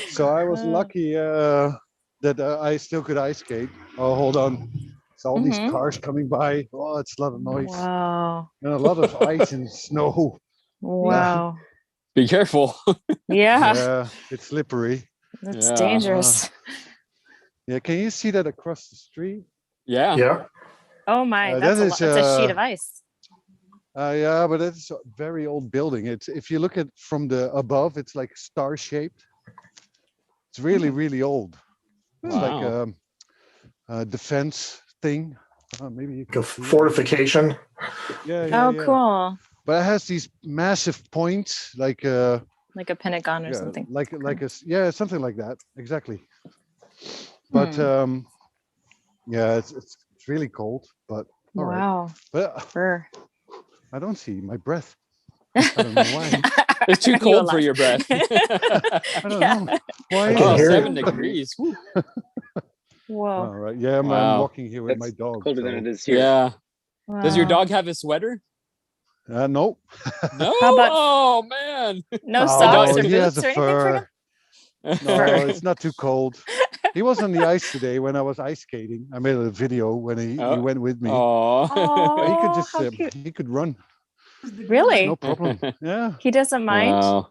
So I was lucky that I still could ice skate. Oh, hold on. It's all these cars coming by. Oh, it's a lot of noise. Wow. And a lot of ice and snow. Wow. Be careful. Yeah. It's slippery. That's dangerous. Yeah, can you see that across the street? Yeah. Yeah. Oh my, that's a sheet of ice. Yeah, but it's a very old building. It's if you look at from the above, it's like star shaped. It's really, really old. It's like a defense thing. Maybe you can fortification. Yeah. Cool. But it has these massive points, like a Pentagon or something. Like something like that. Exactly. But it's really cold. But all right. But I don't see my breath. I don't know why. It's too cold for your breath. I don't know. Why? Oh, 7 degrees. Whoa. All right. Yeah, I'm walking here with my dog. Colder than it is here. Yeah. Wow. Does your dog have a sweater? No. No. Oh man. No socks or he has boots a or anything for him? No, it's not too cold. He was on the ice today when I was ice skating. I made a video when he went with me. Oh, he could just he could run. Really? No problem. Yeah. He doesn't mind. Wow.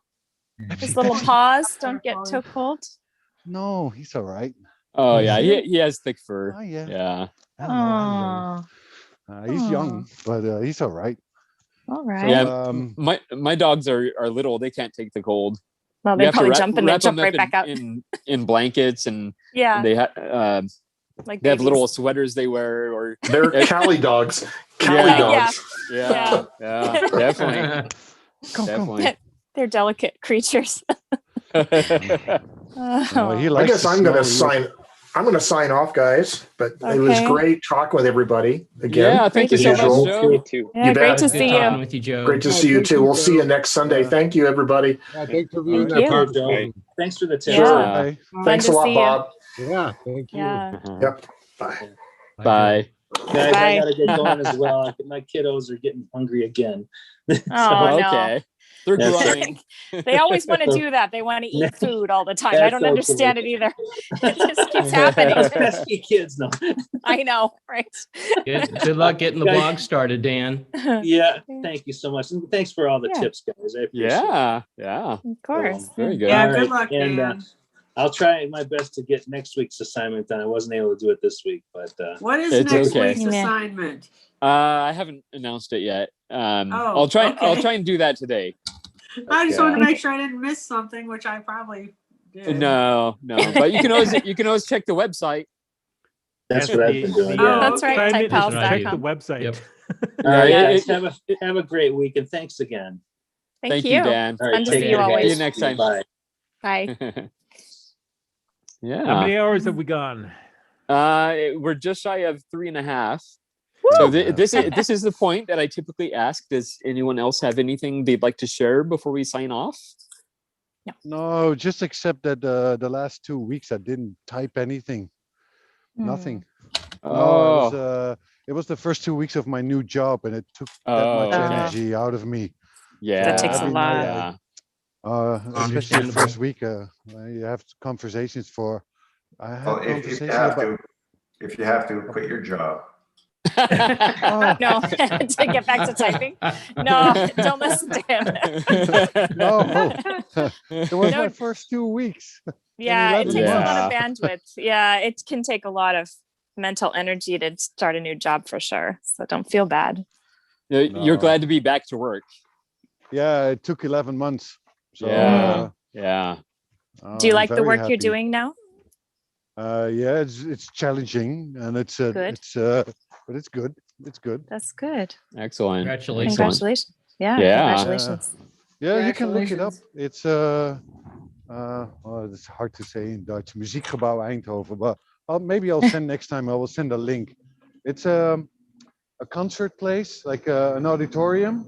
His little paws don't get too cold. No, he's all right. Oh yeah, he has thick fur. Oh, yeah. Yeah. Oh. He's young, but he's all right. All right. Yeah, my dogs are little. They can't take the cold. Well, they probably jump and then jump right back out. In blankets, and yeah, they have little sweaters they wear, or they're Cali dogs. Cali dogs. Yeah, definitely. Definitely. They're delicate creatures. I guess I'm going to sign off, guys. But it was great talking with everybody again. Yeah, thank you so much, Joe. Yeah, great to see you. With you, Joe. Great to see you too. We'll see you next Sunday. Thank you, everybody. Yeah, thanks for being there, Joe. Thanks for the tip. Sure. Thanks a lot, Bob. Yeah, thank you. Yeah. Yep. Bye. Bye. Guys, Bye. I gotta get going as well. My kiddos are getting hungry again. Oh, no. Okay. They're That's growing. They always want to do that. They want to eat food all the time. I don't understand it either. It just keeps happening. Pesky kids, no. I know, right? Good luck getting the blog started, Dan. Yeah, thank you so much. And thanks for all the tips, guys. I appreciate it. Yeah. Of course. Very good. Yeah, All good right, luck, and, Dan. I'll try my best to get next week's assignment done. I wasn't able to do it this week, but What is It's next okay. week's assignment? I haven't announced it yet. Oh, I'll try. I'll okay. try and do that today. I just wanted to make sure I didn't miss something, which I probably did. No, but you can always check the website. That's what I've been doing. That's right. Assignment is Typepals.com. check the website. Yep. All right, Yeah, guys, have a great week, and thanks again. Thank you, Dan. All right, fun to take see you care, always. guys. See you next time. Bye. Bye. Yeah. How many hours have we gone? We're just shy of 3.5. So this is the point that I typically ask. Does anyone else have anything they'd like to share before we sign off? No, just except that the last 2 weeks I didn't type anything. Nothing. No, it was the first 2 weeks of my new job, and it took that much energy out of me. Yeah, that takes a Every lot. night especially the first week, you have conversations for. I had Well, conversations if you have to quit your job. No, to get back to typing. No, don't listen to him. No, it was my first 2 weeks. Yeah, it 11 takes a months. lot of bandwidth. Yeah, it can take a lot of mental energy to start a new job for sure. So don't feel bad. You're glad to be back to work. Yeah, it took 11 months. So, yeah. Do you I'm like the very work you're happy. doing now? Yeah, it's challenging, and it's Good. but it's good. It's good. That's good. Excellent. Congratulations. Congratulations. Yeah, Yeah. congratulations. Yeah, you can look it up. Congratulations. It's it's hard to say in Dutch. Muziekgebouw Eindhoven, but maybe I'll send next time. I will send a link. It's a concert place, like an auditorium.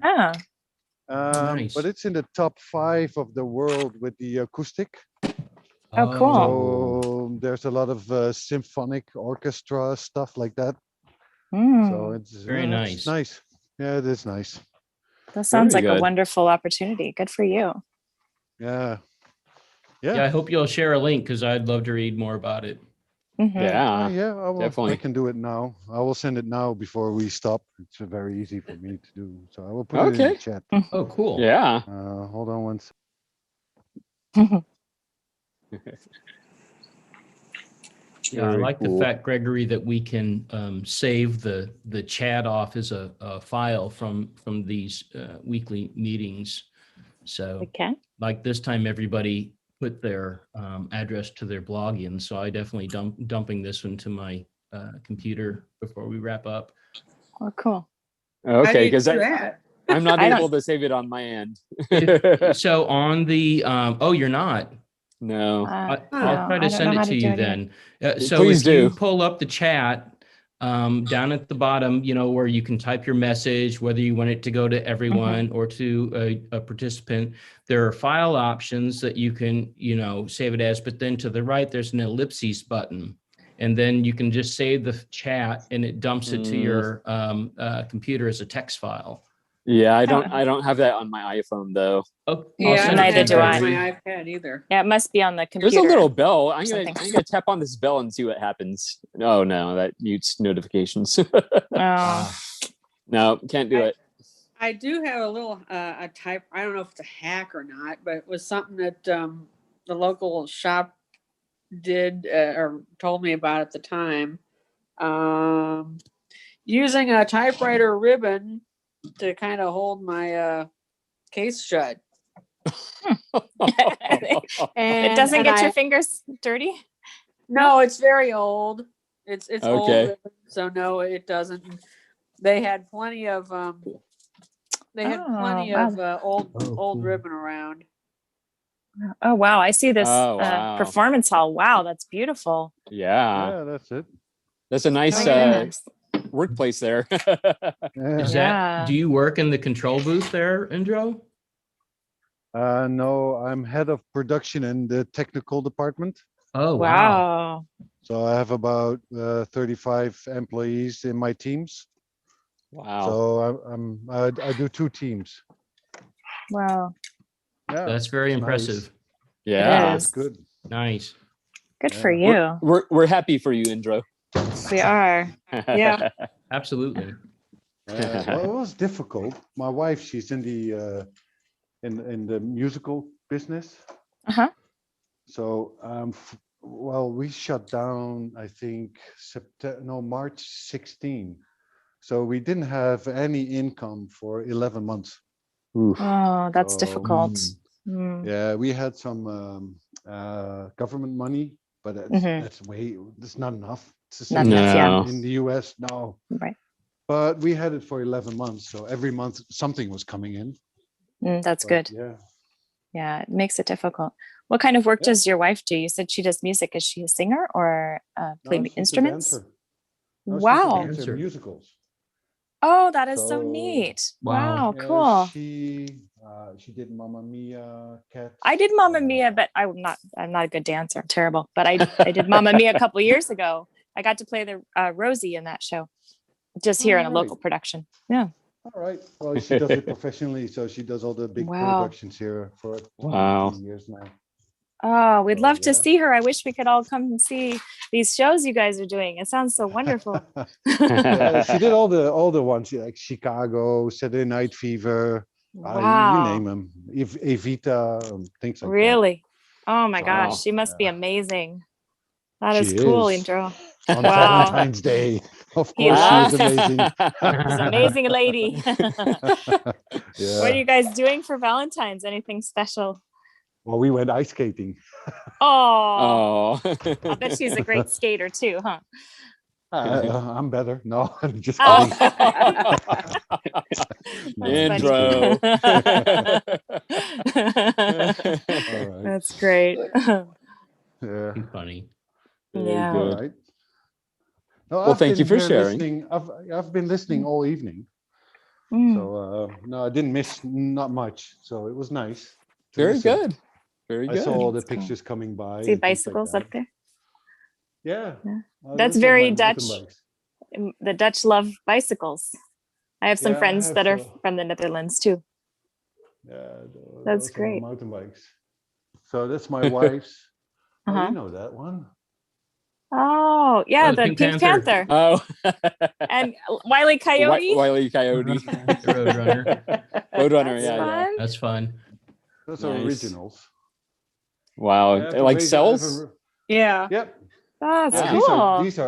Ah. Nice. But it's in the top 5 of the world with the acoustic. Oh, cool. So there's a lot of symphonic orchestra stuff like that. So it's Very nice. It's nice. Yeah, it is nice. That sounds Very like a good. wonderful opportunity. Good for you. Yeah. Yeah, I hope you'll share a link because I'd love to read more about it. Yeah. Yeah, I will. definitely. I can do it now. I will send it now before we stop. It's very easy for me to do. So I will put it in the chat. Oh, cool. Yeah. Hold on one Yeah, I Very like cool. the fact, Gregory, that we can save the chat off as a file from these weekly meetings. So, like this time, everybody put their address to their blog in. So I definitely dumping this into my computer before we wrap up. Oh, cool. Okay, because I'm not I don't- able to save it on my end. So on the oh, you're not. No. I'll no, try I to don't send know it how to to you do it then. So Please if you do. pull up the chat down at the bottom, where you can type your message, whether you want it to go to everyone or to a participant, there are file options that you can, save it as, but then to the right, there's an ellipses button. And then you can just save the chat and it dumps it to your computer as a text file. Yeah, I don't have that on my iPhone though. Oh, Yeah, Neither do I. On my iPad either. Yeah, it must be on the computer. There's a little bell. I'm something. gonna tap on this bell and see what happens. Oh no, that mutes notifications. Oh. No, can't do it. I do have a little a type. I don't know if it's a hack or not, but it was something that the local shop did or told me about at the time. Using a typewriter ribbon to kind of hold my case shut. It doesn't get your fingers dirty? No, it's very old. It's old Okay. ribbon, so no, it doesn't. They had plenty of old ribbon around. Oh, wow. I see this Oh, wow. performance hall. Wow, that's beautiful. Yeah. Yeah, that's it. That's a nice Oh, goodness. workplace there. Is Yeah. do you work in the control booth there, Indro? No, I'm head of production in the technical department. Oh, Wow. So I have about 35 employees in my teams. Wow. So I do 2 teams. Wow. Yeah, That's very it's nice. impressive. Yeah. It is. Good. Nice. Good for We're, you. we're happy for you, Indro. We are. Yeah. Absolutely. Well, it was difficult. My wife, she's in the in the musical business. Uh-huh. So, well, we shut down, I think, March 16. So we didn't have any income for 11 months. Oh, that's So, difficult. Mm. Yeah, we had some government money, but that's not enough. It's the same Not enough, in the US now. Right. But we had it for 11 months, so every month something was coming in. That's But, good. Yeah. Yeah, it makes it difficult. What kind of work does your wife do? You said she does music. Is she a singer or play She's a instruments? dancer. No, she's a Wow. dancer, musicals. Oh, that is so So, neat. Wow. Wow, cool. She did Mamma Mia, Cats. I did Mamma Mia, but I'm not a good dancer. I'm terrible. But I did Mamma Mia a couple years ago. I got to play the Rosie in that show, just here in a local production. Yeah. All right. Well, she does it professionally, so she does all the big Wow. productions here for Wow. 18 years now. Oh, we'd love to see her. I wish we could all come and see these shows you guys are doing. It sounds so wonderful. Yeah, she did all the ones like Chicago, Saturday Night Fever. Wow. You name them. Evita, things like that. Really? Oh my Wow. gosh, she must be amazing. That is She cool, is. Indro. On Wow. Valentine's Day, of He course, she loves was amazing. She's an amazing lady. What are Yeah. you guys doing for Valentine's? Anything special? Well, we went ice skating. Oh, Oh. I bet she's a great skater too, huh? I'm better. No, I'm just Oh. kidding. Indro. All right. That's great. Yeah. Funny. Yeah. All right. No, Well, I've thank you been for here sharing. listening. I've been listening all evening. Mm. So no, I didn't miss not much. So it was nice. to Very listen. good. Very I good. saw all the That's cool. pictures coming by. See and things like bicycles that. up there? Yeah. Yeah. Oh, That's those are very my Dutch. mountain bikes. The Dutch love bicycles. I have some Yeah, I friends have, that are from the Netherlands too. Yeah, That's those are great. my mountain bikes. So that's my wife's. Oh, Uh-huh. you know that one. Oh, yeah, Oh, the Pink Panther. Oh. And Wile E. Coyote. Wile E. Coyote. Roadrunner. Roadrunner, That's yeah, yeah. fun. That's fun. Those are Nice. originals. Wow. I have to Like raise- I have cells? a- Yeah. Yep. That's Yeah, cool. these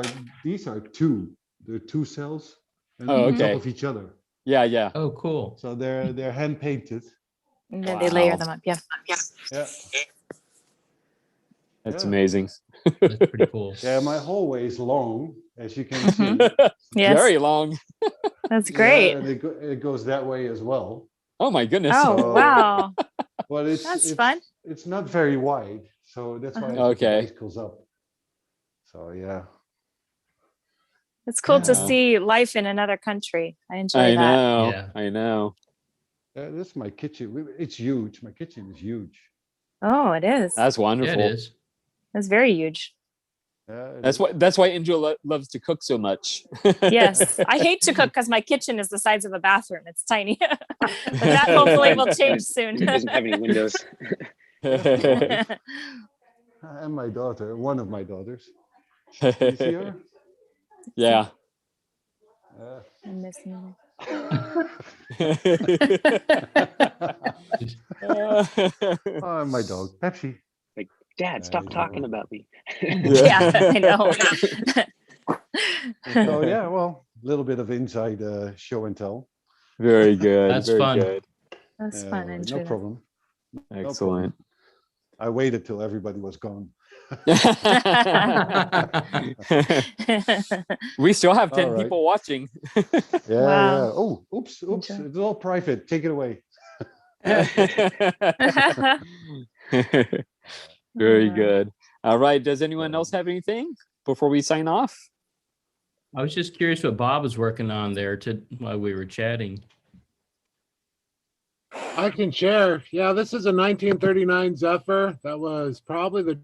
are two. They're two cells and Oh, on top okay. of each other. Yeah, yeah. Oh, cool. So they're hand painted. And then they layer Wow. them up. Yeah. Yeah. That's Yeah. amazing. That's pretty cool. Yeah, my hallway is long, as you can see. Yes. Very long. That's great. Yeah, and it goes that way as well. Oh my goodness. Oh, So- wow. But That's fun. It's not very wide, so that's why I put Okay. the bicycles up. So yeah. It's cool to Yeah. see life in another country. I enjoy I that. know. Yeah. I know. This is my kitchen. It's huge. My kitchen is huge. Oh, it is. That's wonderful. Yeah, it is. That's very huge. Yeah, That's why Indra loves to cook so much. Yes. I hate to cook because my kitchen is the size of a bathroom. It's tiny. But that hopefully will change soon. It doesn't have any windows. And my daughter, one of my daughters. You see her? Yeah. I'm missing Oh, my dog, Pepsi. Like, Dad, stop talking about me. Yeah, I know. So yeah, well, a little bit of inside show and tell. Very good. That's very fun. good. That's Yeah, fun. I right, enjoy no that. problem. Excellent. I waited till everybody was gone. We still have 10 All right. people watching. Yeah, Wow. yeah. Oh, oops. Enjoy. It's all private. Take it away. Very good. All right. Does anyone else have anything before we sign off? I was just curious what Bob was working on there while we were chatting. I can share. Yeah, this is a 1939 Zephyr. That was probably the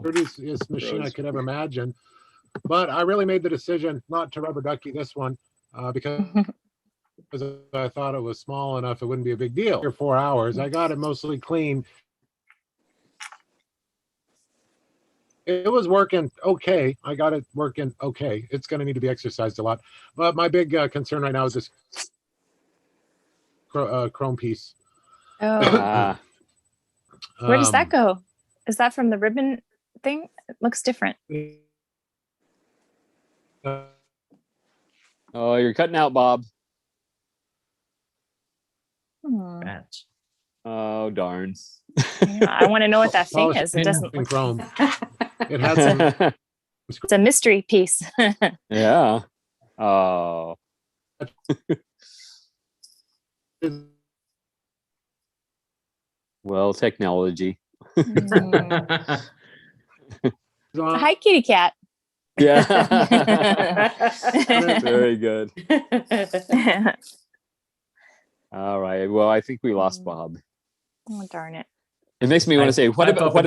dirtiest machine I could ever imagine. But I really made the decision not to rubber ducky this one because because I thought it was small enough, it wouldn't be a big deal. For 4 hours, I got it mostly clean. It was working okay. I got it working okay. It's going to need to be exercised a lot. But my big concern right now is this chrome piece. Oh. Where does that go? Is that from the ribbon thing? It looks different. Oh, you're cutting out, Bob. Rats. Oh, darn. Yeah, I want to know what that thing is. It doesn't look chrome. It has some. It's a mystery piece. Yeah. Oh. Well, technology. Hi, kitty cat. Yeah. Very good. All right. Well, I think we lost Bob. Oh, darn it. It makes me want to say, what about Bob?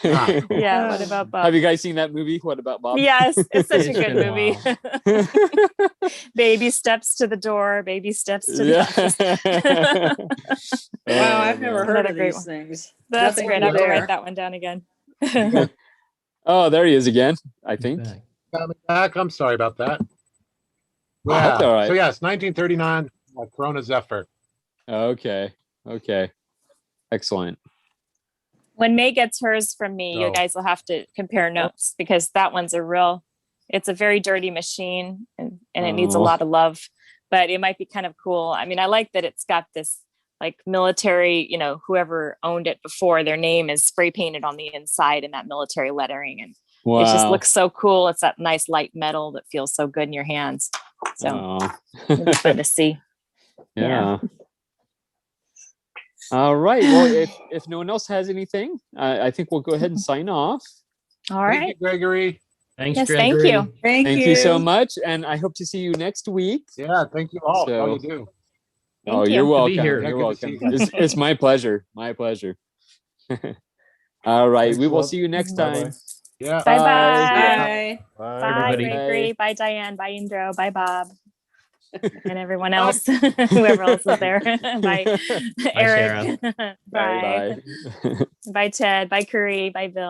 Yeah, what about Bob? Have you guys seen that movie? What about Bob? Yes, it's such a good movie. Baby steps to the door, baby steps to the office. Wow, I've never heard Another of great these one. things. That's Nothing great. I have to there. write that one down again. Oh, there he is again, I think. Coming back. I'm sorry about that. That's all right. So yes, 1939, Corona Zephyr. Okay. Okay. Excellent. When May gets hers from me, you guys will have to compare notes because that one's it's a very dirty machine and it needs a lot of love, but it might be kind of cool. I mean, I like that it's got this like military, whoever owned it before, their name is spray painted on the inside in that military lettering. And it just looks so cool. It's that nice light metal that feels so good in your hands. So it'll be fun to see. Yeah. All right. Well, if no one else has anything, I think we'll go ahead and sign off. All right. Thank you, Gregory. Thanks, Yes, Gregory. thank you. Thank you so much. And I hope to see you next week. Yeah, thank you all. So- All you do. Oh, Thank you're you. welcome. To be here. Yeah, You're good to welcome. see you. It's my pleasure. My pleasure. All right. Thanks We a will lot. see you next Bye-bye. time. Yeah. Bye-bye. Bye. Bye, Bye, everybody. Gregory. Bye, Diane. Bye, Indro. Bye, Bob. And everyone else, whoever else is there. Bye, Eric. Sarah. Bye. Bye. Bye, Ted. Bye, Curry. Bye, Bill.